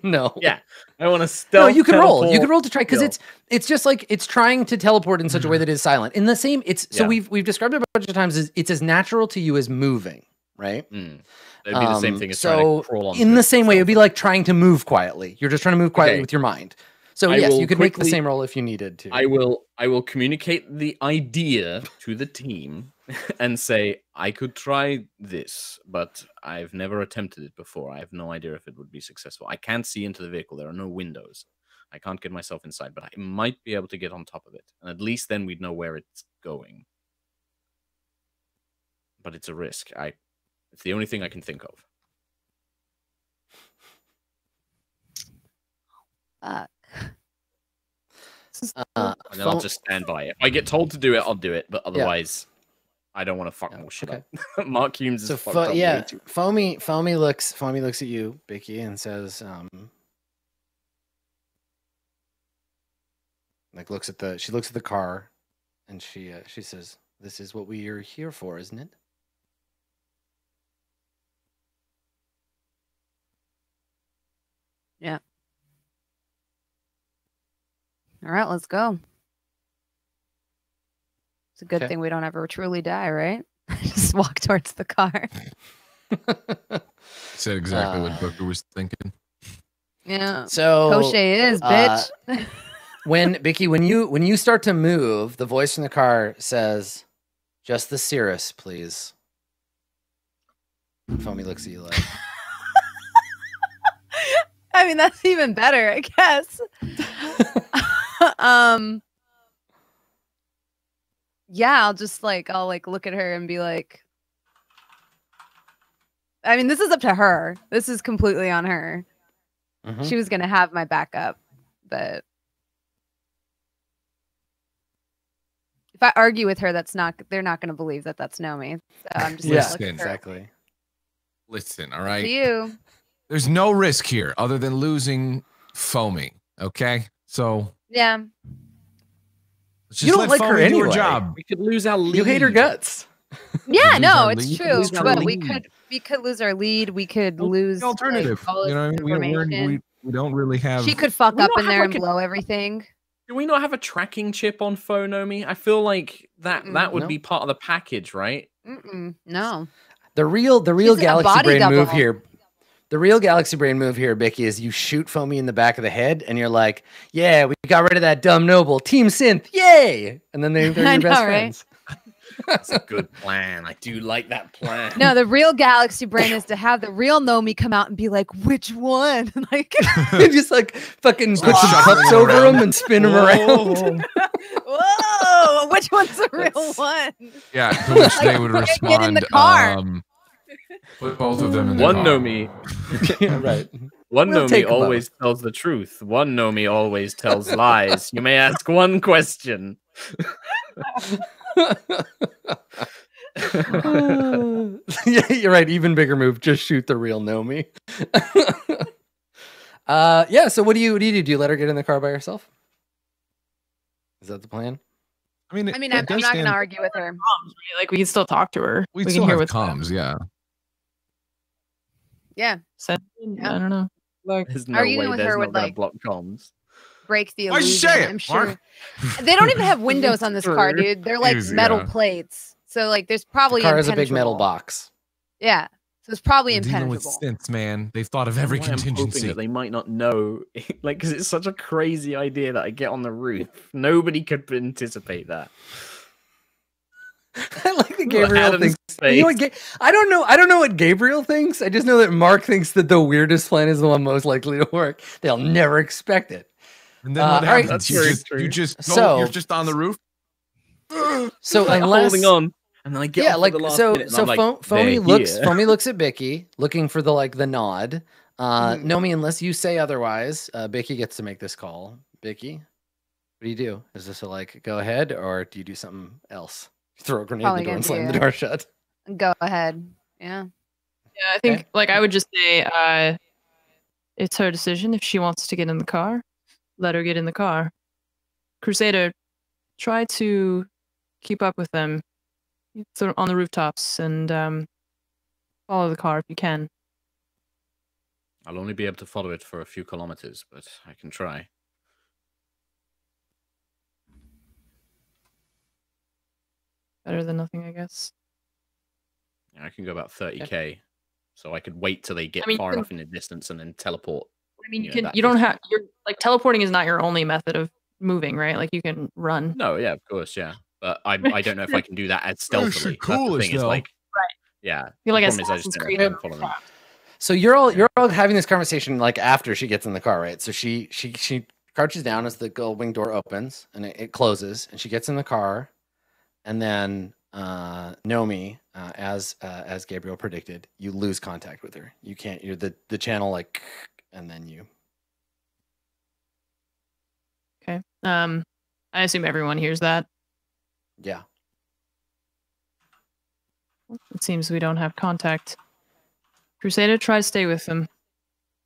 Speaker 1: No.
Speaker 3: Yeah, I want to stealth.
Speaker 1: No, you could roll. You
Speaker 3: teleport
Speaker 1: could roll to try because
Speaker 3: skill.
Speaker 1: it's just like it's trying to teleport in such a way that is silent. In the same, so
Speaker 3: Yeah.
Speaker 1: we've described it a bunch of times as it's as natural to you as moving, right?
Speaker 3: It'd be the same thing as trying
Speaker 1: so
Speaker 3: to crawl on.
Speaker 1: in the same way, it'd be like trying to move quietly. You're just trying to move quietly
Speaker 3: Okay.
Speaker 1: with your mind. So
Speaker 3: I
Speaker 1: yes,
Speaker 3: will
Speaker 1: you could make the
Speaker 3: quickly-
Speaker 1: same roll if you needed to.
Speaker 3: I will communicate the idea to the team and say I could try this, but I've never attempted it before. I have no idea if it would be successful. I can't see into the vehicle. There are no windows. I can't get myself inside, but I might be able to get on top of it. And at least then we'd know where it's going. But it's a risk. It's the only thing I can think of.
Speaker 5: Fuck.
Speaker 3: And then I'll just stand by it. If I get told to do it, I'll do it. But otherwise, I don't want to fuck
Speaker 1: Yeah,
Speaker 3: more shit
Speaker 1: okay.
Speaker 3: up. Mark Humes
Speaker 1: So
Speaker 3: is fucked up way
Speaker 1: yeah,
Speaker 3: too.
Speaker 1: Foamy looks at you, Bicky, and says, she looks at the car, and she says, "This is what we are here for, isn't it?"
Speaker 5: Yeah. All right, let's go. It's a good
Speaker 1: Okay.
Speaker 5: thing we don't ever truly die, right? Just walk towards the car.
Speaker 4: Said exactly what Booker was thinking.
Speaker 5: Yeah.
Speaker 1: So
Speaker 5: Koshe is,
Speaker 1: uh,
Speaker 5: bitch.
Speaker 1: Bicky, when you start to move, the voice from the car says, "Just the Cirrus, please." Foamy looks at you like,
Speaker 5: I mean, that's even better, I guess. Yeah, I'll look at her and be like, I mean, this is up to her. This is completely on her.
Speaker 1: Mhm.
Speaker 5: She was gonna have my backup, but if I argue with her, they're not gonna believe that that's Nomi. So I'm just
Speaker 1: "Yeah,
Speaker 5: gonna look at her.
Speaker 1: exactly."
Speaker 4: Listen, all
Speaker 5: To
Speaker 4: right.
Speaker 5: you.
Speaker 4: There's no risk here other than losing Foamy. Okay, so
Speaker 5: Yeah.
Speaker 4: let's just
Speaker 1: You don't
Speaker 4: let
Speaker 1: like her
Speaker 4: Foamy do
Speaker 1: anyway.
Speaker 4: job.
Speaker 3: We could lose our lead.
Speaker 1: You hate her guts.
Speaker 5: Yeah,
Speaker 4: lose
Speaker 5: no,
Speaker 4: our
Speaker 5: it's
Speaker 4: lead.
Speaker 5: true.
Speaker 4: Lose our
Speaker 5: But we
Speaker 4: lead.
Speaker 5: could lose our lead. We could
Speaker 4: What's
Speaker 5: lose
Speaker 4: the alternative.
Speaker 5: Like, all
Speaker 4: You know,
Speaker 5: this
Speaker 4: what I mean?
Speaker 5: information.
Speaker 4: we don't really have.
Speaker 5: She could fuck
Speaker 3: We
Speaker 5: up
Speaker 3: don't
Speaker 5: in
Speaker 3: have,
Speaker 5: there and
Speaker 3: like, a-
Speaker 5: blow everything.
Speaker 3: Do we not have a tracking chip on Phonomi? I feel like that would
Speaker 1: No.
Speaker 3: be part of the package, right?
Speaker 5: Mm-mm, no.
Speaker 1: The real
Speaker 5: She's a
Speaker 1: Galaxy
Speaker 5: body
Speaker 1: Brain move
Speaker 5: double.
Speaker 1: here. The real Galaxy Brain move here, Bicky, is you shoot Foamy in the back of the head, and you're like, "Yeah, we got rid of that dumb noble. Team Synth, yay!" And then they're
Speaker 5: I
Speaker 1: your
Speaker 5: know,
Speaker 1: best
Speaker 5: right?
Speaker 1: friends.
Speaker 3: That's a good plan. I do like that plan.
Speaker 5: No, the real Galaxy Brain is to have the real Nomi come out and be like, "Which one?" Like,
Speaker 1: Just like fucking put some
Speaker 4: shuffling
Speaker 1: cups over
Speaker 4: around.
Speaker 1: them and spin them around.
Speaker 5: whoa, which one's the real one?
Speaker 4: Yeah, to which they would
Speaker 5: Get in
Speaker 4: respond.
Speaker 5: the car.
Speaker 4: Put both of them in the
Speaker 3: One
Speaker 4: car.
Speaker 3: Nomi.
Speaker 1: Yeah, right.
Speaker 3: One
Speaker 1: We'll
Speaker 3: Nomi
Speaker 1: take 'em
Speaker 3: always tells the truth. One Nomi always tells lies. You may ask one question.
Speaker 1: Yeah, you're right. Even bigger move. Just shoot the real Nomi. Yeah. So what do you do? Do you let her get in the car by herself? Is that the plan?
Speaker 4: I mean,
Speaker 5: I mean, I'm not going to argue with her.
Speaker 2: Comms, right? Like we can still talk to her.
Speaker 4: We
Speaker 2: can
Speaker 4: still
Speaker 2: hear
Speaker 4: have
Speaker 2: what's
Speaker 4: comms, yeah.
Speaker 5: Yeah,
Speaker 2: said.
Speaker 5: Yeah.
Speaker 2: I don't know. Like,
Speaker 3: There's no
Speaker 5: Arguing
Speaker 3: way
Speaker 5: with
Speaker 3: there's
Speaker 5: her
Speaker 3: not
Speaker 5: would,
Speaker 3: gonna
Speaker 5: like-
Speaker 3: block comms.
Speaker 5: break the
Speaker 4: Why'd you
Speaker 5: illusion.
Speaker 4: say it,
Speaker 5: I'm sure
Speaker 4: Mark?
Speaker 5: they don't even have windows on this car,
Speaker 3: True.
Speaker 5: dude. They're like
Speaker 4: Easy,
Speaker 5: metal
Speaker 4: yeah.
Speaker 5: plates, so like there's
Speaker 1: The
Speaker 5: probably
Speaker 1: car is a big metal
Speaker 5: impenetrable.
Speaker 1: box.
Speaker 5: Yeah, so it's probably
Speaker 4: We're dealing with
Speaker 5: impenetrable.
Speaker 4: synths, man. They've thought of every
Speaker 3: Why I'm hoping
Speaker 4: contingency.
Speaker 3: that they might not know, like, because it's such a crazy idea that I get on the roof. Nobody could anticipate that.
Speaker 1: I like that
Speaker 3: Little
Speaker 1: Gabriel
Speaker 3: Adam's
Speaker 1: thinks. You know what,
Speaker 3: face.
Speaker 1: I don't know. I don't know what Gabriel thinks. I just know that Mark thinks that the weirdest plan is the one most likely to work. They'll never expect it.
Speaker 4: And then what
Speaker 1: all right,
Speaker 4: happens?
Speaker 3: that's
Speaker 4: You
Speaker 3: very
Speaker 4: just,
Speaker 3: true.
Speaker 4: you just go,
Speaker 1: So-
Speaker 4: you're just on the roof.
Speaker 1: So
Speaker 3: Like
Speaker 1: unless
Speaker 3: holding on, and then I get
Speaker 1: yeah,
Speaker 3: off
Speaker 1: like
Speaker 3: at the last
Speaker 1: so
Speaker 3: minute, and
Speaker 1: so
Speaker 3: I'm like,
Speaker 1: Foamy
Speaker 3: "They're
Speaker 1: looks
Speaker 3: here."
Speaker 1: Foamy looks at Bicky looking for the nod.
Speaker 5: Mhm.
Speaker 1: Nomi, unless you say otherwise, Bicky gets to make this call. Bicky, what do you do? Is this a like go ahead, or do you do something else? Throw a grenade
Speaker 5: Probably
Speaker 1: in the door and
Speaker 5: gonna
Speaker 1: slam
Speaker 5: do
Speaker 1: the
Speaker 5: it.
Speaker 1: door shut.
Speaker 5: Go ahead. Yeah.
Speaker 2: yeah, I think
Speaker 1: Okay.
Speaker 2: like I would just say, it's her decision if she wants to get in the car. Let her get in the car. Crusader, try to keep up with them on the rooftops and follow the car if you can.
Speaker 3: I'll only be able to follow it for a few kilometers, but I can try.
Speaker 2: Better than nothing, I guess.
Speaker 3: Yeah, I can go about 30k, so I could wait till they get
Speaker 2: I mean, you
Speaker 3: far
Speaker 2: can-
Speaker 3: enough in the distance and then teleport.
Speaker 2: I mean,
Speaker 3: Yeah, that
Speaker 2: you don't
Speaker 3: distance.
Speaker 2: have you're like teleporting is not your only method of moving, right? Like you can run.
Speaker 3: No, yeah, of course, yeah, but I don't know if I can do that as stealthily. That's the
Speaker 4: coolest,
Speaker 3: thing. Is
Speaker 4: though.
Speaker 3: like,
Speaker 2: Right.
Speaker 3: yeah.
Speaker 2: You're like
Speaker 3: the problem is I just
Speaker 2: Assassin's
Speaker 3: don't
Speaker 2: Creed.
Speaker 3: know if I can follow them.
Speaker 1: So you're all having this conversation like after she gets in the car, right? So she crouches down as the gull wing door opens and it closes, and she gets in the car, and then Nomi, as Gabriel predicted, you lose contact with her. You can't. You're the channel like, and then you.
Speaker 2: Okay. I assume everyone hears that.
Speaker 1: Yeah.
Speaker 2: It seems we don't have contact. Crusader, try to stay with them.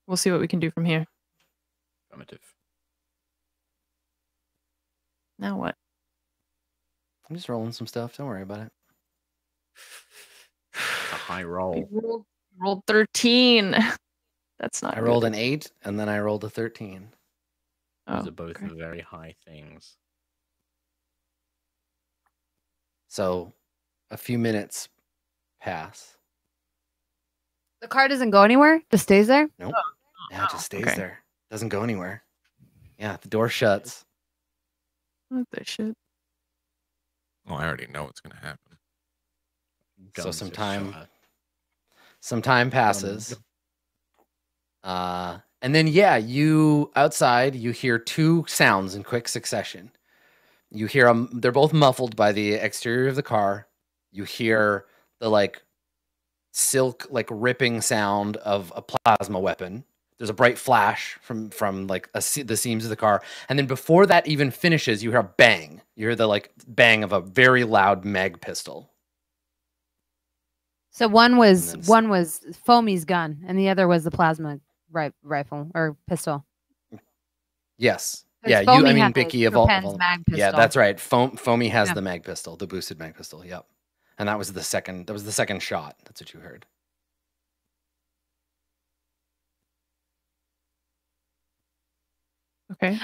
Speaker 2: We'll see what we can do from here.
Speaker 3: Affirmative.
Speaker 2: Now what?
Speaker 1: I'm just rolling some stuff. Don't worry about it.
Speaker 3: It's a high
Speaker 2: We
Speaker 3: roll.
Speaker 2: rolled 13. That's not
Speaker 1: I rolled
Speaker 2: good.
Speaker 1: an 8 and then I rolled a 13.
Speaker 2: Oh,
Speaker 3: Those are both
Speaker 2: okay.
Speaker 3: very high things.
Speaker 1: So a few minutes pass.
Speaker 5: The car doesn't go anywhere. Just stays there.
Speaker 1: Nope. Yeah, it just stays
Speaker 2: okay.
Speaker 1: there. Doesn't go anywhere. Yeah, the door shuts.
Speaker 2: What the shit?
Speaker 4: Oh, I already know what's gonna happen.
Speaker 1: So
Speaker 3: Guns
Speaker 1: some
Speaker 3: are
Speaker 1: time-
Speaker 3: shot.
Speaker 1: Some time passes. And then you outside, you hear two sounds in quick succession. You hear them, they're both muffled by the exterior of the car. You hear the like silk like ripping sound of a plasma weapon. There's a bright flash from like the seams of the car. And then before that even finishes, you hear a bang. You hear the like bang of a very loud mag pistol.
Speaker 5: So one was
Speaker 1: And then
Speaker 5: one was Foamy's gun, and the other was the plasma rifle or pistol.
Speaker 1: Yes.
Speaker 5: 'Cause
Speaker 1: Yeah,
Speaker 5: Foamy
Speaker 1: I mean
Speaker 5: had the
Speaker 1: Bicky of all.
Speaker 5: Pen's mag pistol.
Speaker 1: Yeah, that's right. Foamy has
Speaker 5: Yeah.
Speaker 1: the mag pistol, the boosted mag pistol. Yep. And that was the second. That was the second shot. That's what you heard.
Speaker 2: Okay.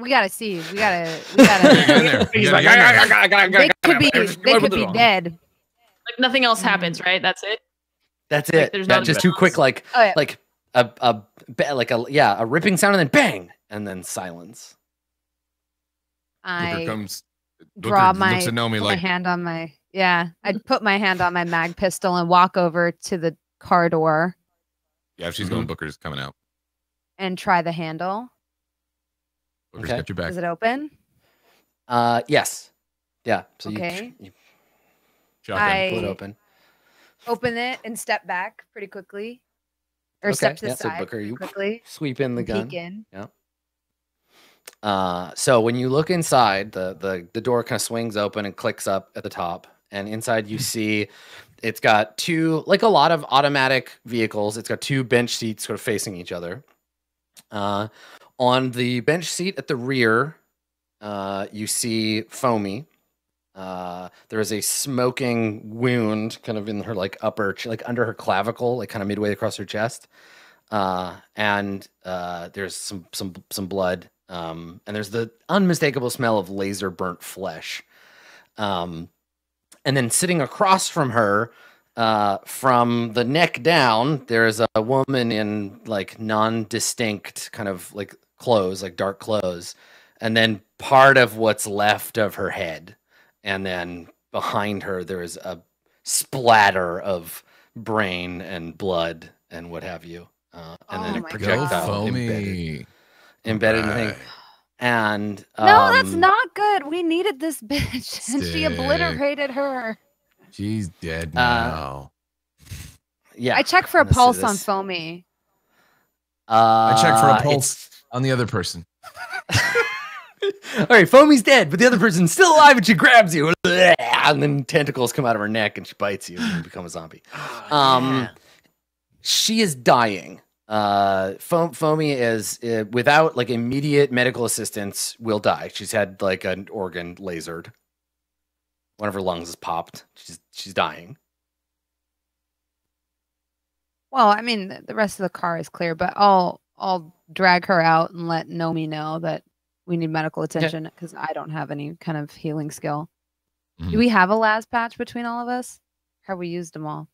Speaker 5: We gotta see. We gotta.
Speaker 4: Get in there.
Speaker 3: He's
Speaker 4: You
Speaker 3: like,
Speaker 4: gotta get in there.
Speaker 5: They could be. They could be dead.
Speaker 2: Like nothing else happens, right? That's it.
Speaker 1: That's
Speaker 2: Like,
Speaker 1: it.
Speaker 2: there's
Speaker 1: That
Speaker 2: no
Speaker 1: just too quick, like
Speaker 5: Oh, yeah.
Speaker 1: like a ripping sound and then bang and then silence.
Speaker 4: Booker
Speaker 5: I
Speaker 4: comes.
Speaker 5: draw
Speaker 4: Booker looks
Speaker 5: my,
Speaker 4: at Nomi
Speaker 5: put my
Speaker 4: like,
Speaker 5: hand on my I'd put my hand on my mag pistol and walk over to the car door
Speaker 4: yeah, if she's going, Booker's coming out.
Speaker 5: and try the handle.
Speaker 4: Booker's
Speaker 1: Okay.
Speaker 4: got your back.
Speaker 5: Is it open?
Speaker 1: Yes. Yeah. So
Speaker 5: Okay.
Speaker 1: you
Speaker 4: Shotgun.
Speaker 1: pull it
Speaker 5: I
Speaker 1: open.
Speaker 5: open it and step back pretty quickly, or
Speaker 1: Okay,
Speaker 5: step to the
Speaker 1: yeah, so
Speaker 5: side
Speaker 1: Booker,
Speaker 5: pretty
Speaker 1: you
Speaker 5: quickly.
Speaker 1: Sweep in the
Speaker 5: and
Speaker 1: gun.
Speaker 5: peek in.
Speaker 1: So when you look inside, the door kind of swings open and clicks up at the top, and inside you see it's got two, like a lot of automatic vehicles. It's got two bench seats sort of facing each other. On the bench seat at the rear, you see Foamy. There is a smoking wound kind of in her like upper, like under her clavicle, like kind of midway across her chest. And there's some blood. And there's the unmistakable smell of laser burnt flesh. And then sitting across from her, from the neck down, there's a woman in like non-distinct kind of like clothes, like dark clothes, and then part of what's left of her head. And then behind her, there is a splatter of brain and blood and what have you. And then
Speaker 5: Oh
Speaker 1: a
Speaker 5: my
Speaker 1: projectile
Speaker 5: God.
Speaker 4: Foamy.
Speaker 1: embedded in the thing.
Speaker 4: Right.
Speaker 1: And
Speaker 5: No, that's not good. We needed this bitch, and she
Speaker 4: Sick.
Speaker 5: obliterated her.
Speaker 4: She's dead now.
Speaker 1: Yeah,
Speaker 5: I check for a
Speaker 1: this-
Speaker 5: pulse on
Speaker 1: this-
Speaker 5: Foamy.
Speaker 4: I checked for a
Speaker 1: it's-
Speaker 4: pulse on the other person.
Speaker 1: All right, Foamy's dead, but the other person's still alive, and she grabs you, and then tentacles come out of her neck, and she bites you, and you become a zombie. She is dying. Foamy is without like immediate medical assistance will die. She's had like an organ lasered. One of her lungs is popped. She's dying.
Speaker 5: Well, I mean, the rest of the car is clear, but I'll drag her out and let Nomi know that we need medical attention because I don't have any kind of healing skill.
Speaker 4: Mhm.
Speaker 5: Do we have a las patch between all of us? Have we used them all?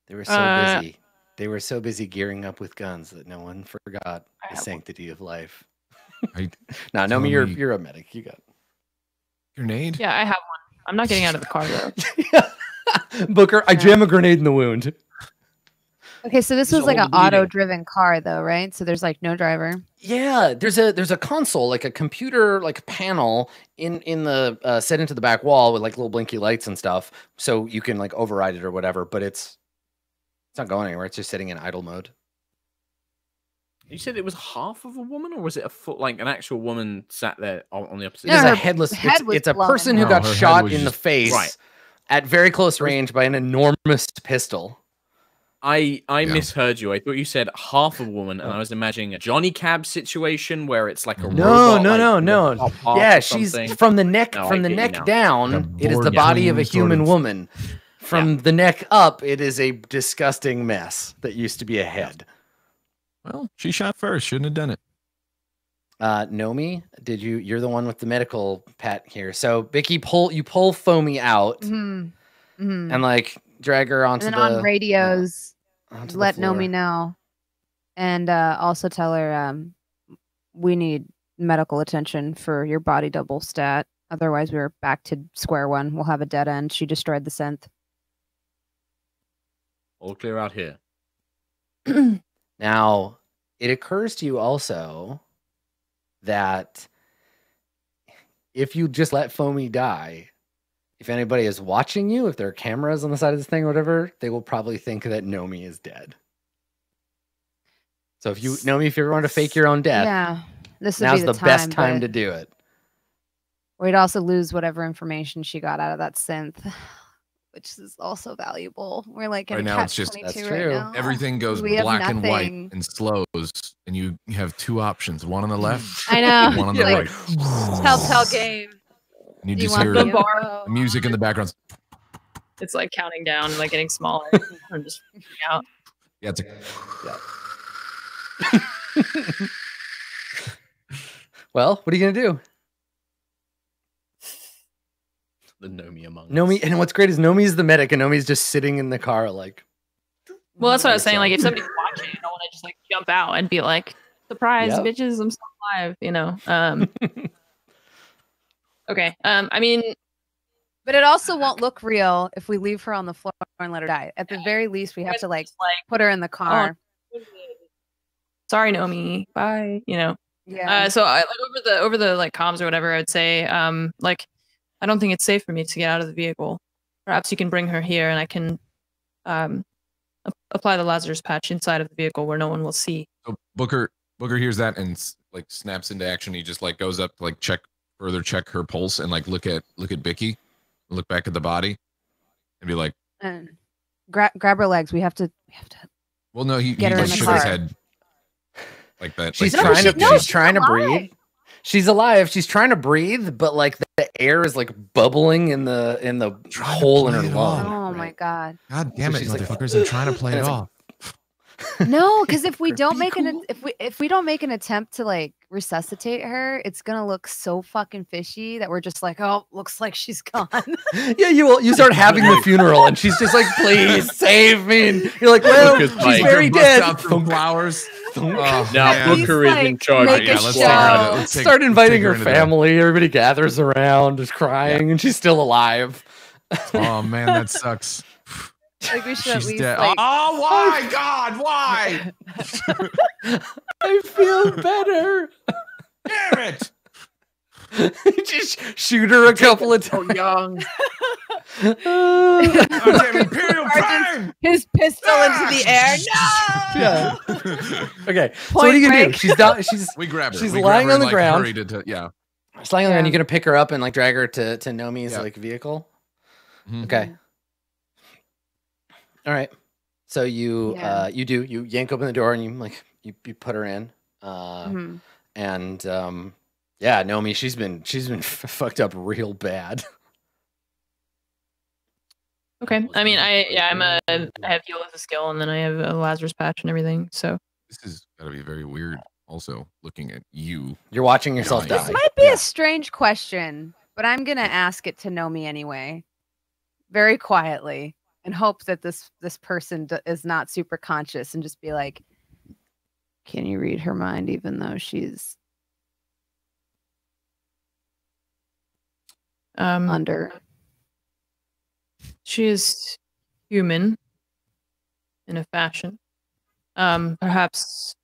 Speaker 1: They were so busy. They were so busy gearing up with guns that no one forgot
Speaker 2: I
Speaker 1: the
Speaker 2: have one.
Speaker 1: sanctity of life.
Speaker 4: I-
Speaker 1: Now, Nomi, you're
Speaker 4: Tommy-
Speaker 1: you're a medic. You got
Speaker 4: Grenade?
Speaker 2: Yeah, I have one. I'm not getting out of the car though.
Speaker 1: it. Booker, I
Speaker 5: Yeah.
Speaker 1: jam a grenade in the wound.
Speaker 5: Okay, so this
Speaker 3: He's
Speaker 5: was like
Speaker 3: all
Speaker 5: an
Speaker 3: bleeding.
Speaker 5: auto-driven car, though, right? So there's like no driver.
Speaker 1: Yeah, there's a console, like a computer, like panel in the set into the back wall with like little blinky lights and stuff, so you can like override it or whatever. But it's not going anywhere. It's just sitting in idle mode.
Speaker 3: You said it was half of a woman, or was it a full, like an actual woman sat there on the opposite
Speaker 5: No,
Speaker 1: It is
Speaker 3: side?
Speaker 1: a
Speaker 5: her
Speaker 1: headless.
Speaker 5: head was
Speaker 1: It's a
Speaker 5: blown.
Speaker 1: person who
Speaker 4: No,
Speaker 1: got
Speaker 4: her head
Speaker 1: shot
Speaker 4: was
Speaker 1: in the
Speaker 4: just-
Speaker 1: face
Speaker 3: Right.
Speaker 1: at very close range by an enormous pistol.
Speaker 3: I
Speaker 4: Yeah.
Speaker 3: misheard you. I thought you said half a woman, and I was imagining a Johnny Cab situation where it's like a
Speaker 4: No,
Speaker 3: robot,
Speaker 1: no,
Speaker 3: like,
Speaker 1: no,
Speaker 3: with a
Speaker 1: no.
Speaker 3: top half
Speaker 1: Yeah,
Speaker 3: or
Speaker 1: she's
Speaker 3: something.
Speaker 1: from the neck.
Speaker 3: No, I
Speaker 1: From the
Speaker 3: get you
Speaker 1: neck
Speaker 3: now.
Speaker 1: down,
Speaker 4: Like a
Speaker 1: it is the
Speaker 4: board
Speaker 1: body of a
Speaker 4: game sort
Speaker 1: human
Speaker 4: of-
Speaker 1: woman. From the neck up, it is a disgusting mess that used to be a head.
Speaker 4: Well, she shot first. Shouldn't have done it.
Speaker 1: Nomi, you're the one with the medical pat here. So Vicky, you pull Foamy out
Speaker 5: Mm-hmm. Mm-hmm.
Speaker 1: and like drag her onto
Speaker 5: And
Speaker 1: the
Speaker 5: then on radios,
Speaker 1: onto the
Speaker 5: let
Speaker 1: floor.
Speaker 5: Nomi know, and also tell her we need medical attention for your body double stat. Otherwise, we're back to square one. We'll have a dead end. She destroyed the synth.
Speaker 3: All clear out here.
Speaker 1: Now, it occurs to you also that if you just let Foamy die, if anybody is watching you, if there are cameras on the side of this thing or whatever, they will probably think that Nomi is dead. So if you, Nomi, if you ever want to fake your own death,
Speaker 5: Yeah, this would
Speaker 1: now's
Speaker 5: be
Speaker 1: the
Speaker 5: the
Speaker 1: best time
Speaker 5: but
Speaker 1: to do it.
Speaker 5: We'd also lose whatever information she got out of that synth, which is also valuable. We're like in
Speaker 4: Right
Speaker 5: a
Speaker 4: now, it's
Speaker 5: catch
Speaker 4: just-
Speaker 5: 22
Speaker 1: That's
Speaker 5: right
Speaker 1: true.
Speaker 5: now.
Speaker 4: Everything goes
Speaker 5: We have
Speaker 4: black and white
Speaker 5: nothing.
Speaker 4: and slows, and you have two options: one on the left,
Speaker 5: I know.
Speaker 4: one on the
Speaker 1: Yeah,
Speaker 4: right.
Speaker 5: Telltale game.
Speaker 4: And you
Speaker 5: Do you
Speaker 4: just
Speaker 5: want
Speaker 4: hear
Speaker 2: the
Speaker 5: the
Speaker 2: bar-
Speaker 5: info?
Speaker 4: the music in the background.
Speaker 2: It's like counting down, like getting smaller. I'm just freaking out.
Speaker 4: Yeah, it's
Speaker 1: Well, what are you gonna do?
Speaker 3: The Nomi among
Speaker 1: Nomi,
Speaker 3: us.
Speaker 1: and what's great is Nomi's the medic, and Nomi's just sitting in the car, like.
Speaker 2: Well, that's what I was saying.
Speaker 1: So-
Speaker 2: Like, if somebody's watching, I don't want to just like jump out and be like, "Surprise,
Speaker 1: Yep.
Speaker 2: bitches! I'm still alive." You know. Okay. I mean,
Speaker 5: But it also won't look real if we leave her on the floor and let her die. At the very least, we have to like
Speaker 2: just, like,
Speaker 5: put her in the car.
Speaker 2: sorry, Naomi. Bye. You know.
Speaker 5: Yeah.
Speaker 2: So I like over the like comms or whatever. I would say, like, I don't think it's safe for me to get out of the vehicle. Perhaps you can bring her here, and I can, apply the Lazarus patch inside of the vehicle where no one will see.
Speaker 4: So Booker hears that and like snaps into action. He just like goes up to like check her pulse and like look at Bicky, look back at the body, and be like,
Speaker 5: And grab her legs. We have to.
Speaker 4: well, no, he
Speaker 5: Get her in
Speaker 4: just
Speaker 5: the
Speaker 4: shook his
Speaker 5: car.
Speaker 4: head like that.
Speaker 1: She's
Speaker 4: like,
Speaker 1: trying to.
Speaker 5: no,
Speaker 1: she's
Speaker 5: she's
Speaker 1: trying to
Speaker 5: alive.
Speaker 1: breathe. She's alive. She's trying to breathe, but like the air is like bubbling in the
Speaker 4: Trying to
Speaker 1: hole in her
Speaker 4: play it
Speaker 1: lung.
Speaker 4: off.
Speaker 5: Oh my
Speaker 1: right?
Speaker 5: god.
Speaker 4: God damn
Speaker 1: So
Speaker 4: it,
Speaker 1: she's like,
Speaker 4: motherfuckers! I'm trying to play
Speaker 1: and
Speaker 4: it
Speaker 1: it's like,
Speaker 4: off.
Speaker 5: No, because if we don't
Speaker 1: Be
Speaker 5: make
Speaker 1: cool.
Speaker 5: if we don't make an attempt to like resuscitate her, it's gonna look so fucking fishy that we're just like, oh, looks like she's gone.
Speaker 1: Yeah, you start having the funeral, and she's just like, "Please save me." And you're like, "Well,
Speaker 3: Booker's
Speaker 1: she's
Speaker 3: like-
Speaker 1: very
Speaker 4: Bust
Speaker 1: dead."
Speaker 4: out some flowers. Oh,
Speaker 3: Now
Speaker 4: man.
Speaker 3: Booker is in
Speaker 5: Like,
Speaker 3: charge.
Speaker 5: make
Speaker 3: of
Speaker 5: a
Speaker 3: this
Speaker 4: let's
Speaker 5: show.
Speaker 4: take her
Speaker 3: squad.
Speaker 4: into- let's take-
Speaker 1: Start
Speaker 4: let's
Speaker 1: inviting
Speaker 4: take her
Speaker 1: her
Speaker 4: into that.
Speaker 1: family. Everybody gathers around, is crying, and she's still alive.
Speaker 4: Oh man, that sucks.
Speaker 5: Like we should at
Speaker 4: She's
Speaker 5: least
Speaker 4: dead.
Speaker 5: like
Speaker 4: Oh, why, God, why?
Speaker 1: I feel better.
Speaker 4: Damn it!
Speaker 1: Just shoot her a couple of times.
Speaker 3: young.
Speaker 4: Goddamn imperial crime!
Speaker 5: his pistol into the air. No.
Speaker 1: Yeah. Okay. So what are
Speaker 5: Point
Speaker 1: you gonna do?
Speaker 5: break.
Speaker 1: She's down. She's
Speaker 4: We grab her.
Speaker 1: She's
Speaker 4: We
Speaker 1: lying
Speaker 4: grab her
Speaker 1: on the
Speaker 4: and, like,
Speaker 1: ground.
Speaker 4: hurry yeah.
Speaker 1: lying on the ground.
Speaker 5: Yeah.
Speaker 1: You gonna pick her up and like drag her to Nomi's
Speaker 4: Yeah.
Speaker 1: like vehicle?
Speaker 4: Mhm.
Speaker 1: Okay. All right. So you
Speaker 5: Yeah.
Speaker 1: you yank open the door and you put her in.
Speaker 5: Mhm.
Speaker 1: And yeah, Nomi, she's been fucked up real bad.
Speaker 2: Okay. I mean, I have heal as a skill, and then I have a Lazarus patch and everything. So
Speaker 4: This is gotta be very weird. Also, looking at you.
Speaker 1: You're watching yourself
Speaker 4: This
Speaker 1: die.
Speaker 5: This might be
Speaker 1: Yeah.
Speaker 5: a strange question, but I'm gonna ask it to Nomi anyway, very quietly, and hope that this person is not super conscious and just be like, "Can you read her mind, even though she's under?"
Speaker 2: she is human in a fashion. Perhaps,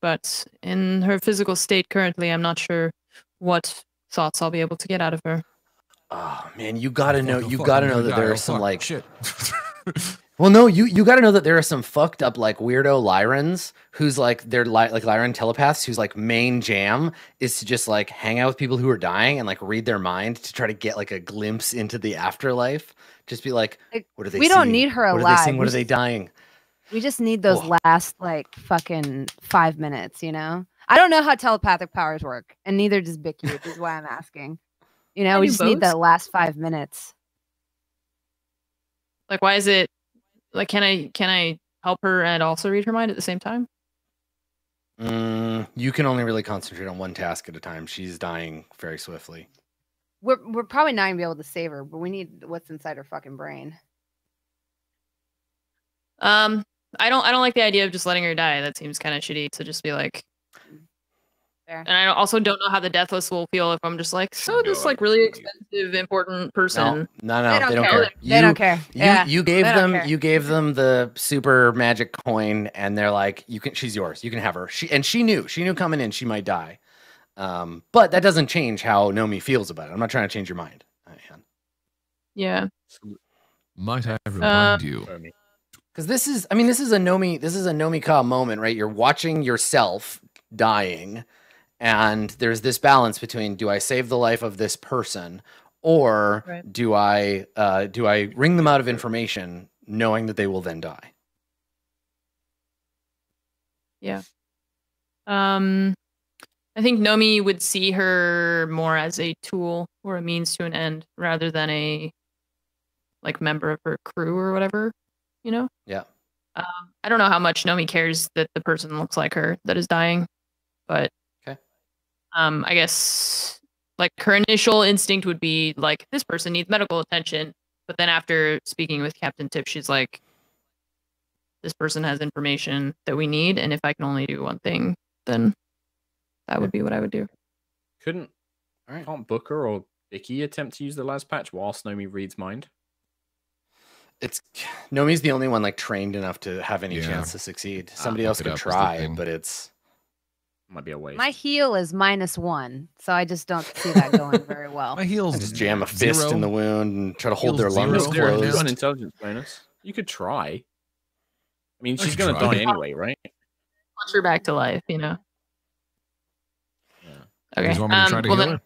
Speaker 2: but in her physical state currently, I'm not sure what thoughts I'll be able to get out of her.
Speaker 1: Oh man, you gotta know.
Speaker 4: Fuck,
Speaker 1: You
Speaker 4: fuck,
Speaker 1: gotta
Speaker 4: I'm
Speaker 1: know
Speaker 4: gonna
Speaker 1: that
Speaker 4: die.
Speaker 1: there
Speaker 4: Oh,
Speaker 1: are some
Speaker 4: fuck,
Speaker 1: like.
Speaker 4: shit.
Speaker 1: Well, no, you got to know that there are some fucked up like weirdo Lyrans who's like they're like Lyran telepaths whose like main jam is to just like hang out with people who are dying and like read their mind to try to get like a glimpse into the afterlife. Just be like, what are they?
Speaker 5: We don't
Speaker 1: seeing?
Speaker 5: need her
Speaker 1: What are they
Speaker 5: alive.
Speaker 1: seeing? What
Speaker 5: We
Speaker 1: are they
Speaker 5: just-
Speaker 1: dying?
Speaker 5: We just need those
Speaker 1: Oh.
Speaker 5: last like fucking 5 minutes, you know? I don't know how telepathic powers work, and neither does Bicky, which is why I'm asking. You know,
Speaker 2: I
Speaker 5: we
Speaker 2: do
Speaker 5: just need
Speaker 2: both.
Speaker 5: the last 5 minutes.
Speaker 2: Like, why is it like? Can I help her and also read her mind at the same time?
Speaker 1: You can only really concentrate on one task at a time. She's dying very swiftly.
Speaker 5: We're probably not gonna be able to save her, but we need what's inside her fucking brain.
Speaker 2: I don't like the idea of just letting her die. That seems kind of shitty to just be like.
Speaker 5: Fair.
Speaker 2: And I also don't know how the deathless will feel if I'm just like, so
Speaker 3: Should
Speaker 2: this
Speaker 3: go
Speaker 2: like
Speaker 3: on
Speaker 2: really
Speaker 3: the-
Speaker 2: expensive, important
Speaker 1: No,
Speaker 2: person.
Speaker 1: no,
Speaker 5: They
Speaker 1: they don't
Speaker 5: don't
Speaker 1: care.
Speaker 5: care. They don't care. Yeah.
Speaker 1: You gave
Speaker 5: They don't
Speaker 1: them
Speaker 5: care.
Speaker 1: you gave them the super magic coin, and they're like, she's yours. You can have her. She knew coming in she might die. But that doesn't change how Nomi feels about it. I'm not trying to change your mind.
Speaker 2: Yeah.
Speaker 4: Might I remind you?
Speaker 1: Because this is a Nomi Ka moment, right? You're watching yourself dying, and there's this balance between, do I save the life of this person, or
Speaker 2: Right.
Speaker 1: do I wring them out of information knowing that they will then die?
Speaker 2: Yeah. I think Nomi would see her more as a tool or a means to an end rather than a like member of her crew or whatever, you know?
Speaker 1: Yeah.
Speaker 2: I don't know how much Nomi cares that the person looks like her that is dying, but
Speaker 1: Okay.
Speaker 2: I guess like her initial instinct would be like, this person needs medical attention. But then after speaking with Captain Tip, she's like, this person has information that we need. And if I can only do one thing, then that would be what I would do.
Speaker 3: Can't Booker or Vicky attempt to use the last patch whilst Nomi reads mind?
Speaker 1: Nomi's the only one like trained enough to have any chance to succeed. Somebody else could try, but it's
Speaker 3: might be a waste.
Speaker 5: My heal is -1, so I just don't see that going very well.
Speaker 4: My heal's
Speaker 1: just jam a fist in the wound and try to hold their
Speaker 4: Heal's
Speaker 1: lungs
Speaker 4: zero.
Speaker 1: closed.
Speaker 3: There's an intelligence bonus. You could try. I mean, she's gonna die anyway, right?
Speaker 2: Punch her back to life, you know.
Speaker 3: Yeah.
Speaker 2: Okay.
Speaker 4: You just want me to try to
Speaker 2: well
Speaker 4: heal
Speaker 2: then,
Speaker 4: her?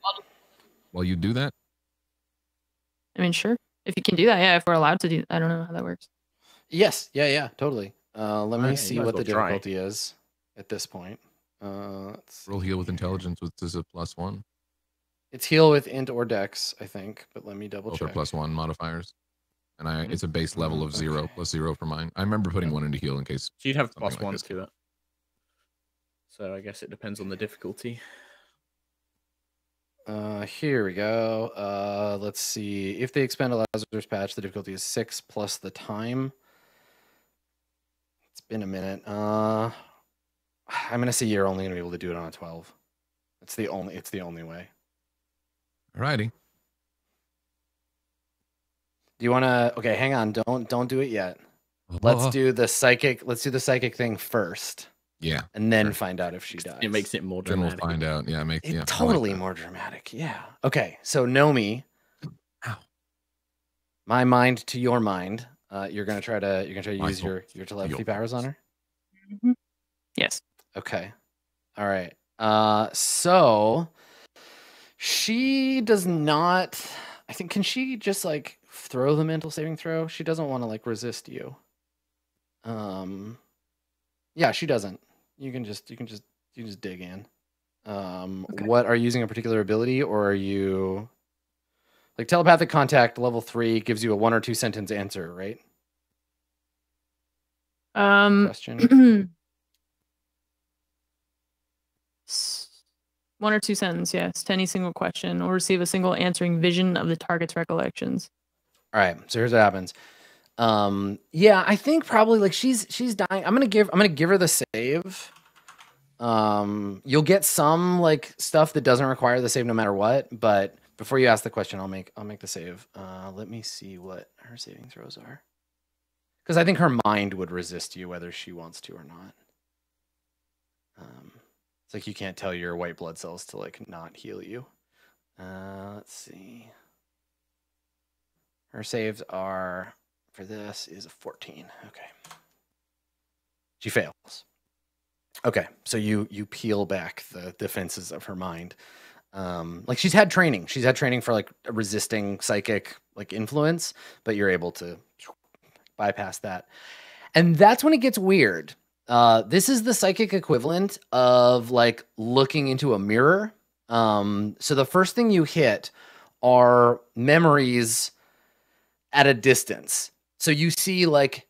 Speaker 4: While you do that?
Speaker 2: I mean, sure. If you can do that, yeah. If we're allowed to do, I don't know how that works.
Speaker 1: Yes, yeah, totally. Let me
Speaker 3: Alright,
Speaker 1: see
Speaker 3: you might
Speaker 1: what
Speaker 3: as
Speaker 1: the
Speaker 3: well try.
Speaker 1: difficulty is at this point. Let's
Speaker 4: Roll
Speaker 1: see.
Speaker 4: heal with intelligence, which is a +1.
Speaker 1: It's heal with int or dex, I think, but let me double
Speaker 4: Both are
Speaker 1: check.
Speaker 4: +1 modifiers. And it's a base level of 0
Speaker 1: Okay.
Speaker 4: +0 for mine. I remember putting one into heal in case.
Speaker 3: She'd have
Speaker 4: Something like
Speaker 3: +1
Speaker 4: this.
Speaker 3: to it. So I guess it depends on the difficulty.
Speaker 1: Here we go. Let's see. If they expend a Lazarus patch, the difficulty is 6 plus the time. It's been a minute. I'm gonna say you're only gonna be able to do it on a 12. It's the only way.
Speaker 4: Alrighty.
Speaker 1: Do you wanna okay, hang on, don't do it yet. Let's do the psychic thing first.
Speaker 4: Yeah.
Speaker 1: And then
Speaker 4: Sure.
Speaker 1: find out if she dies.
Speaker 3: It makes it more
Speaker 4: Then we'll
Speaker 3: dramatic.
Speaker 4: find out. Yeah,
Speaker 1: Totally more dramatic. Yeah. Okay. So Nomi.
Speaker 4: Ow.
Speaker 1: My mind to your mind. You're gonna try to
Speaker 4: My
Speaker 1: use
Speaker 4: soul
Speaker 1: your telepathy
Speaker 4: your
Speaker 1: powers on her.
Speaker 2: Yes.
Speaker 1: Okay. All right. So she does not. I think can she just like throw the mental saving throw? She doesn't want to like resist you. Yeah, she doesn't. You can just dig in.
Speaker 2: Okay.
Speaker 1: What are you using a particular ability, or are you like telepathic contact level 3 gives you a 1 or 2 sentence answer, right? Question.
Speaker 2: 1 or 2 sentence, yes, to any single question, or receive a single answering vision of the target's recollections.
Speaker 1: All right, so here's what happens. Yeah, I think probably like she's dying. I'm gonna give her the save. You'll get some like stuff that doesn't require the save no matter what, but before you ask the question, I'll make the save. Let me see what her saving throws are. Because I think her mind would resist you whether she wants to or not. It's like you can't tell your white blood cells to like not heal you. Let's see. Her saves are for this is a 14. Okay. She fails. Okay, so you peel back the defenses of her mind. Like she's had training. She's had training for like resisting psychic like influence, but you're able to bypass that. And that's when it gets weird. This is the psychic equivalent of like looking into a mirror. So the first thing you hit are memories at a distance. So you see like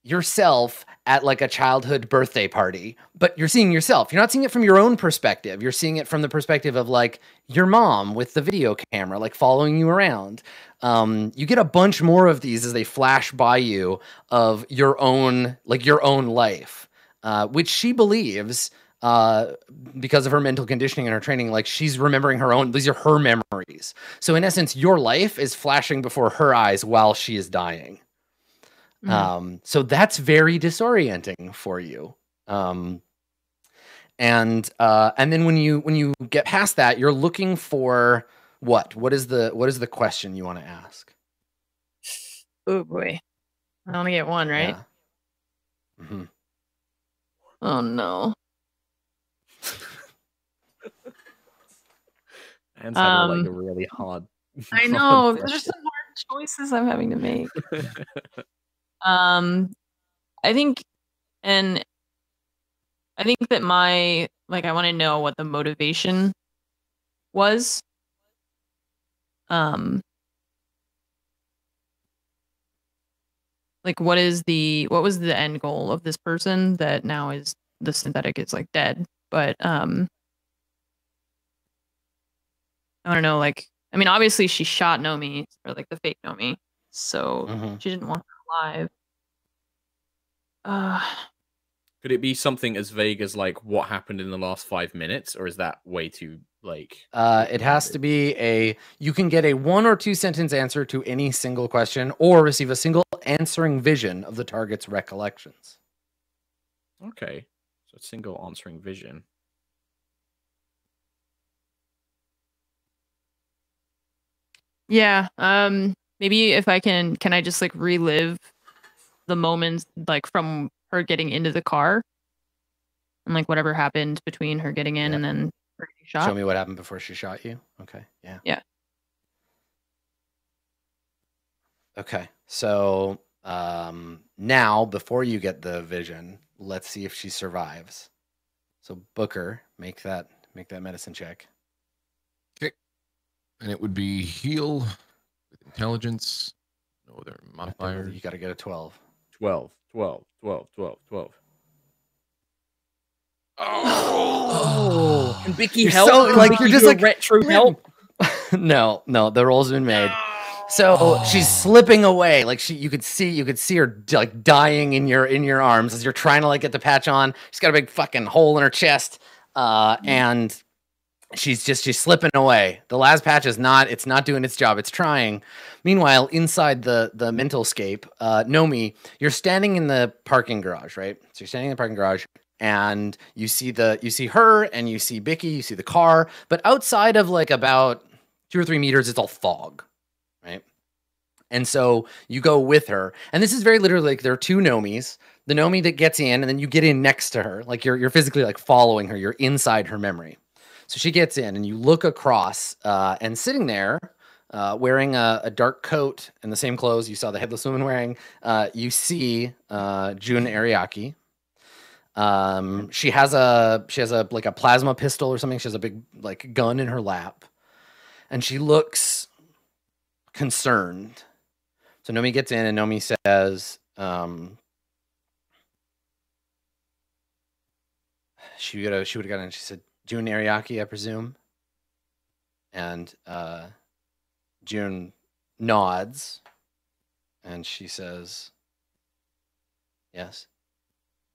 Speaker 1: yourself at like a childhood birthday party, but you're seeing yourself. You're not seeing it from your own perspective. You're seeing it from the perspective of like your mom with the video camera, like following you around. You get a bunch more of these as they flash by you of your own life, which she believes, because of her mental conditioning and her training, like she's remembering her own, these are her memories. So in essence, your life is flashing before her eyes while she is dying. So that's very disorienting for you. And then when you get past that, you're looking for what is the question you want to ask?
Speaker 2: Oh boy. I only get one, right?
Speaker 1: Yeah. Mm-hmm.
Speaker 2: Oh no.
Speaker 3: And like a really hard.
Speaker 2: I know. There's some hard choices I'm having to make. I think that I want to know what the motivation was. Like what was the end goal of this person that now is the synthetic is like dead, but I I want to know, like, I mean, obviously she shot Nomi, or like the fake Nomi, so she didn't want her alive.
Speaker 3: Could it be something as vague as like what happened in the last 5 minutes, or is that way too like?
Speaker 1: It has to be you can get a 1 or 2 sentence answer to any single question, or receive a single answering vision of the target's recollections.
Speaker 3: Okay, so a single answering vision.
Speaker 2: Yeah. Maybe if I can I just like relive the moments like from her getting into the car and like whatever happened between her getting in and then her getting shot.
Speaker 1: Show me what happened before she shot you. Okay. Yeah.
Speaker 2: Yeah.
Speaker 1: Okay. So now before you get the vision, let's see if she survives. So Booker, make that medicine check.
Speaker 4: Okay. And it would be heal with intelligence. No other modifiers.
Speaker 1: You got to get a 12.
Speaker 3: 12.
Speaker 1: Oh,
Speaker 3: Can Vicky
Speaker 1: you're
Speaker 3: help?
Speaker 1: so,
Speaker 3: Can
Speaker 1: like,
Speaker 3: Vicky
Speaker 1: you're just
Speaker 3: do a
Speaker 1: like
Speaker 3: retro help.
Speaker 1: no, the roll's been made. So she's slipping away. Like you could see her like dying in your arms as you're trying to like get the patch on. She's got a big fucking hole in her chest, and she's slipping away. The last patch is not doing its job. It's trying. Meanwhile, inside the mental scape, Nomi, you're standing in the parking garage, right? So you're standing in the parking garage, and you see her, and you see Bicky, you see the car, but outside of like about 2 or 3 meters, it's all fog, right? And so you go with her, and this is very literally like there are 2 Nomis. The Nomi that gets in, and then you get in next to her, like you're physically like following her. You're inside her memory. So she gets in, and you look across, and sitting there, wearing a dark coat and the same clothes you saw the headless woman wearing, you see Jun Ariaki. She has a like a plasma pistol or something. She has a big like gun in her lap, and she looks concerned. So Nomi gets in, and Nomi says, she would have gotten in. She said, Jun Ariaki, I presume. And Jun nods, and she says, yes,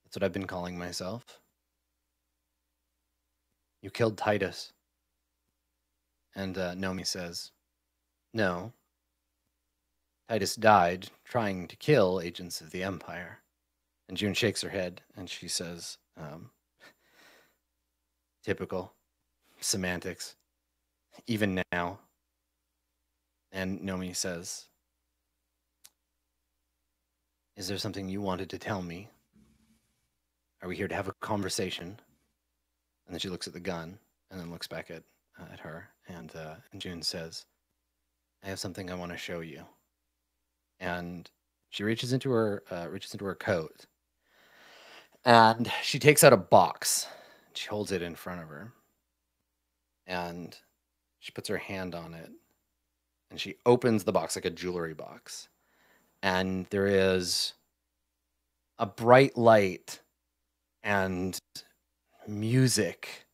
Speaker 1: that's what I've been calling myself. You killed Titus. And Nomi says, no. Titus died trying to kill agents of the Empire. And Jun shakes her head, and she says, typical semantics, even now. And Nomi says, is there something you wanted to tell me? Are we here to have a conversation? And then she looks at the gun, and then looks back at her, and Jun says, I have something I want to show you. And she reaches into her coat, and she takes out a box. She holds it in front of her, and she puts her hand on it, and she opens the box like a jewelry box, and there is a bright light and music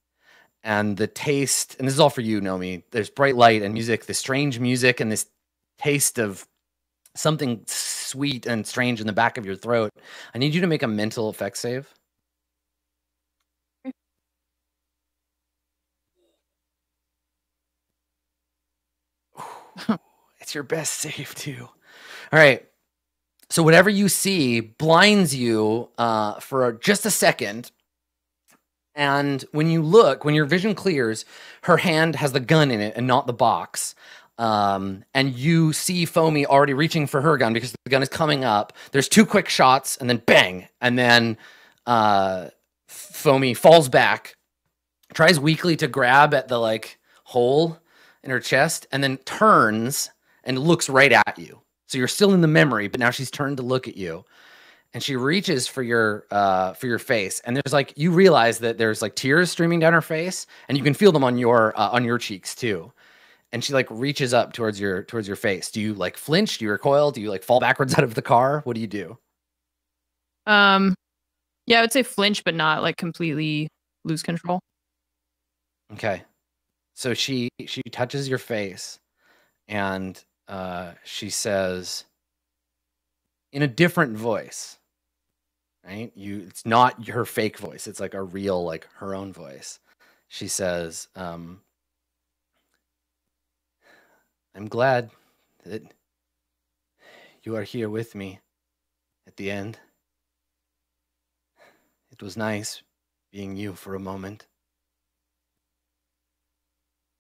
Speaker 1: and the taste, and this is all for you, Nomi. There's bright light and music, this strange music, and this taste of something sweet and strange in the back of your throat. I need you to make a mental effect save. It's your best save too. All right. So whatever you see blinds you for just a second. And when you look, when your vision clears, her hand has the gun in it and not the box. And you see Foamy already reaching for her gun because the gun is coming up. There's 2 quick shots, and then bang. And then Foamy falls back, tries weakly to grab at the like hole in her chest, and then turns and looks right at you. So you're still in the memory, but now she's turned to look at you. And she reaches for your face, and there's like, you realize that there's like tears streaming down her face, and you can feel them on your cheeks too. And she like reaches up towards your face. Do you like flinch? Do you recoil? Do you like fall backwards out of the car? What do you do?
Speaker 2: Yeah, I would say flinch, but not like completely lose control.
Speaker 1: Okay. So she touches your face, and she says, in a different voice, right? It's not her fake voice. It's like a real, like her own voice. She says, I'm glad that you are here with me at the end. It was nice being you for a moment.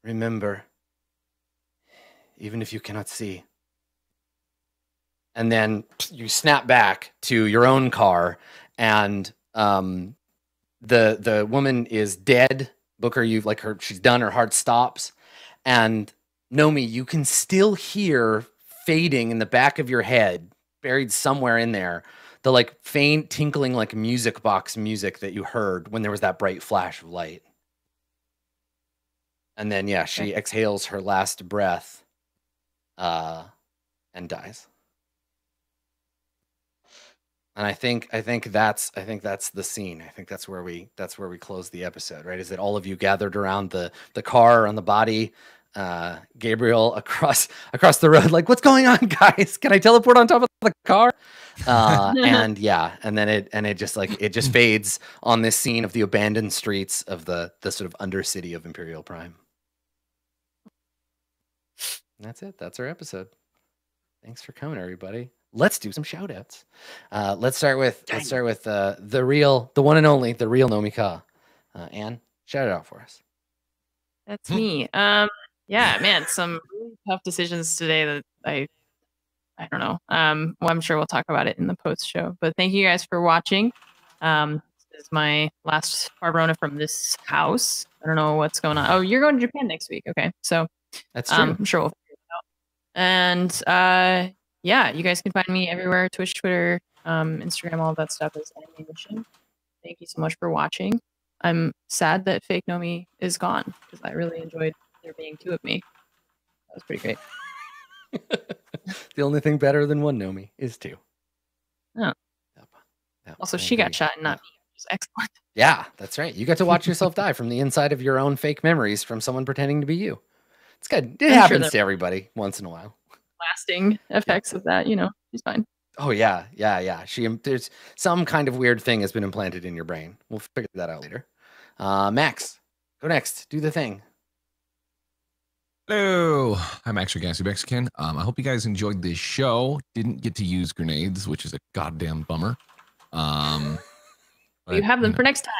Speaker 1: Remember, even if you cannot see. And then you snap back to your own car, and the woman is dead. Booker, you've like her, she's done, her heart stops. And Nomi, you can still hear fading in the back of your head, buried somewhere in there, the like faint tinkling like music box music that you heard when there was that bright flash of light. And then yeah, she exhales her last breath and dies. And I think that's the scene. I think that's where we close the episode, right? Is that all of you gathered around the car on the body, Gabriel across the road, like, what's going on, guys? Can I teleport on top of the car? And yeah, and then it just fades on this scene of the abandoned streets of the sort of undercity of Imperial Prime. And that's it. That's our episode. Thanks for coming, everybody. Let's do some shout outs. Let's start with the one and only, the real Nomi Ka. Anne, shout it out for us.
Speaker 2: That's me. Yeah, man, some really tough decisions today that I don't know. Well, I'm sure we'll talk about it in the post show. But thank you guys for watching. This is my last Verona from this house. I don't know what's going on. Oh, you're going to Japan next week. Okay, so
Speaker 1: that's true.
Speaker 2: I'm sure we'll figure it out. And yeah, you guys can find me everywhere: Twitch, Twitter, Instagram, all of that stuff is AnneMunition. Thank you so much for watching. I'm sad that fake Nomi is gone because I really enjoyed there being two of me. That was pretty great.
Speaker 1: The only thing better than one Nomi is two.
Speaker 2: Oh.
Speaker 1: Yep,
Speaker 2: also, she got shot and not me, which is excellent.
Speaker 1: Yeah, that's right. You got to watch yourself die from the inside of your own fake memories from someone pretending to be you. It's good. It happens to everybody once in a while.
Speaker 2: Lasting effects of that, she's fine.
Speaker 1: Oh yeah. There's some kind of weird thing has been implanted in your brain. We'll figure that out later. Max, go next. Do the thing.
Speaker 4: Hello, I'm actually GassyMexican. I hope you guys enjoyed this show. Didn't get to use grenades, which is a goddamn bummer.
Speaker 2: You have them for next time.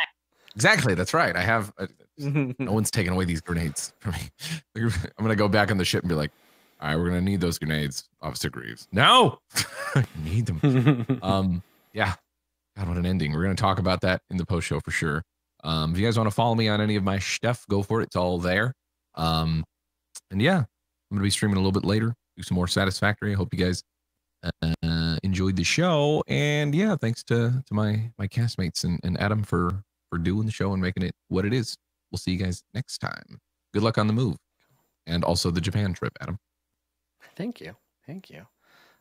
Speaker 4: Exactly, that's right. I have. No one's taking away these grenades from me. I'm gonna go back on the ship and be like, all right, we're gonna need those grenades, Officer Greaves. No, I need them. Yeah. God, what an ending. We're gonna talk about that in the post show for sure. If you guys want to follow me on any of my stuff, go for it. It's all there. And yeah, I'm gonna be streaming a little bit later. Do some more Satisfactory. I hope you guys enjoyed the show. And yeah, thanks to my castmates and Adam for doing the show and making it what it is. We'll see you guys next time. Good luck on the move, and also the Japan trip, Adam.
Speaker 1: Thank you.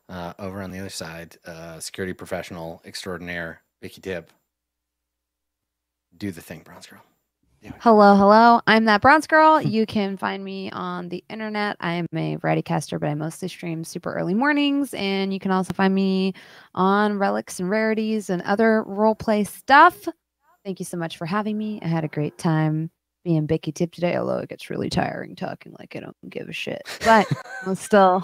Speaker 1: Over on the other side, security professional extraordinaire, Vicky Tip. Do the thing, Bronze Girl.
Speaker 5: Hello. I'm that Bronze Girl. You can find me on the internet. I am a variety caster, but I mostly stream super early mornings. And you can also find me on Relics and Rarities and other role play stuff. Thank you so much for having me. I had a great time being Vicky Tip today, although it gets really tiring talking like I don't give a shit. But it's still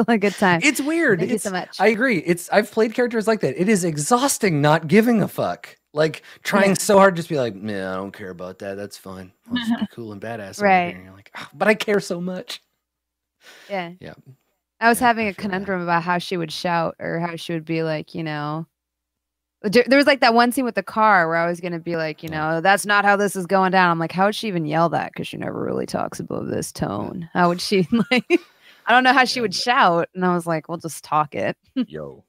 Speaker 5: a good time.
Speaker 1: It's weird.
Speaker 5: Thank you so much.
Speaker 1: I agree. I've played characters like that. It is exhausting not giving a fuck. Like trying so hard to just be like, man, I don't care about that. That's fine. I'll just be cool and badass.
Speaker 5: Right.
Speaker 1: And you're like, oh, but I care so much.
Speaker 5: Yeah.
Speaker 1: Yeah.
Speaker 5: I was having a conundrum about how she would shout or how she would be like, there was like that one scene with the car where I was going to be like, that's not how this is going down. I'm like, how would she even yell that? Because she never really talks above this tone. How would she like, I don't know how she would shout. And I was like, we'll just talk it.
Speaker 4: Yo.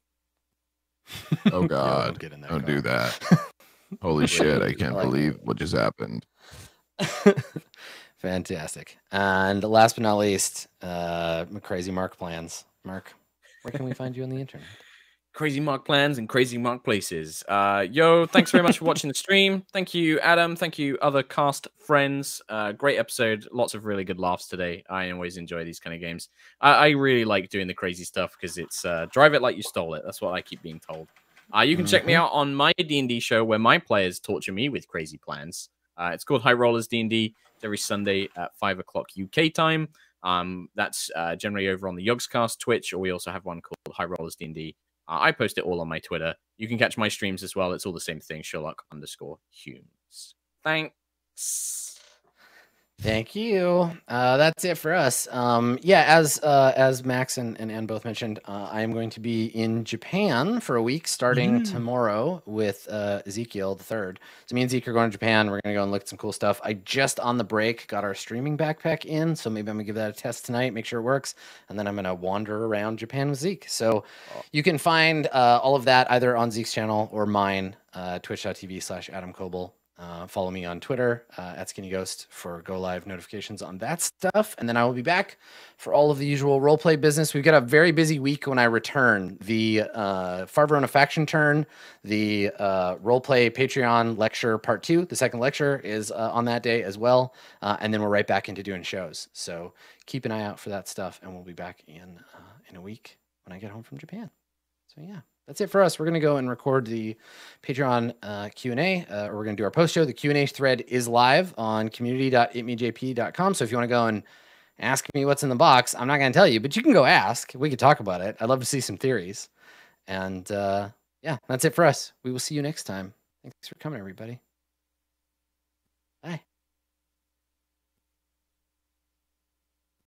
Speaker 4: Oh God. Don't do that. Holy shit. I can't believe what just happened.
Speaker 1: Fantastic. And last but not least, Crazy Mark Plans. Mark, where can we find you on the internet?
Speaker 3: crazy mark plans and crazy mark places. Yo, thanks very much for watching the stream. Thank you, Adam. Thank you, other cast friends. Great episode. Lots of really good laughs today. I always enjoy these kind of games. I really like doing the crazy stuff because it's drive it like you stole it. That's what I keep being told. You can check me out on my D&D show where my players torture me with crazy plans. It's called High Rollers D&D. It's every Sunday at 5 o'clock UK time. That's generally over on the Yogscast Twitch, or we also have one called High Rollers D&D. I post it all on my Twitter. You can catch my streams as well. It's all the same thing, Sherlock_Humes. Thanks.
Speaker 1: Thank you. That's it for us. Yeah, as Max and Ann both mentioned, I am going to be in Japan for a week starting tomorrow with Ezekiel the third. So me and Zeke are going to Japan. We're going to go and look at some cool stuff. I just on the break got our streaming backpack in, so maybe I'm going to give that a test tonight, make sure it works, and then I'm going to wander around Japan with Zeke. So you can find all of that either on Zeke's channel or mine, twitch.tv/AdamKoble. Follow me on Twitter at skinnyghost for go live notifications on that stuff. And then I will be back for all of the usual roleplay business. We've got a very busy week when I return. The Far Verona faction turn, the roleplay Patreon lecture part 2. The second lecture is on that day as well. And then we're right back into doing shows. So keep an eye out for that stuff. And we'll be back in a week when I get home from Japan. So yeah. That's it for us. We're going to go and record the Patreon Q&A, or we're going to do our post show. The Q&A thread is live on community.itmeJP.com. So if you want to go and ask me what's in the box, I'm not going to tell you, but you can go ask. We could talk about it. I'd love to see some theories. And yeah, that's it for us. We will see you next time. Thanks for coming, everybody. Bye.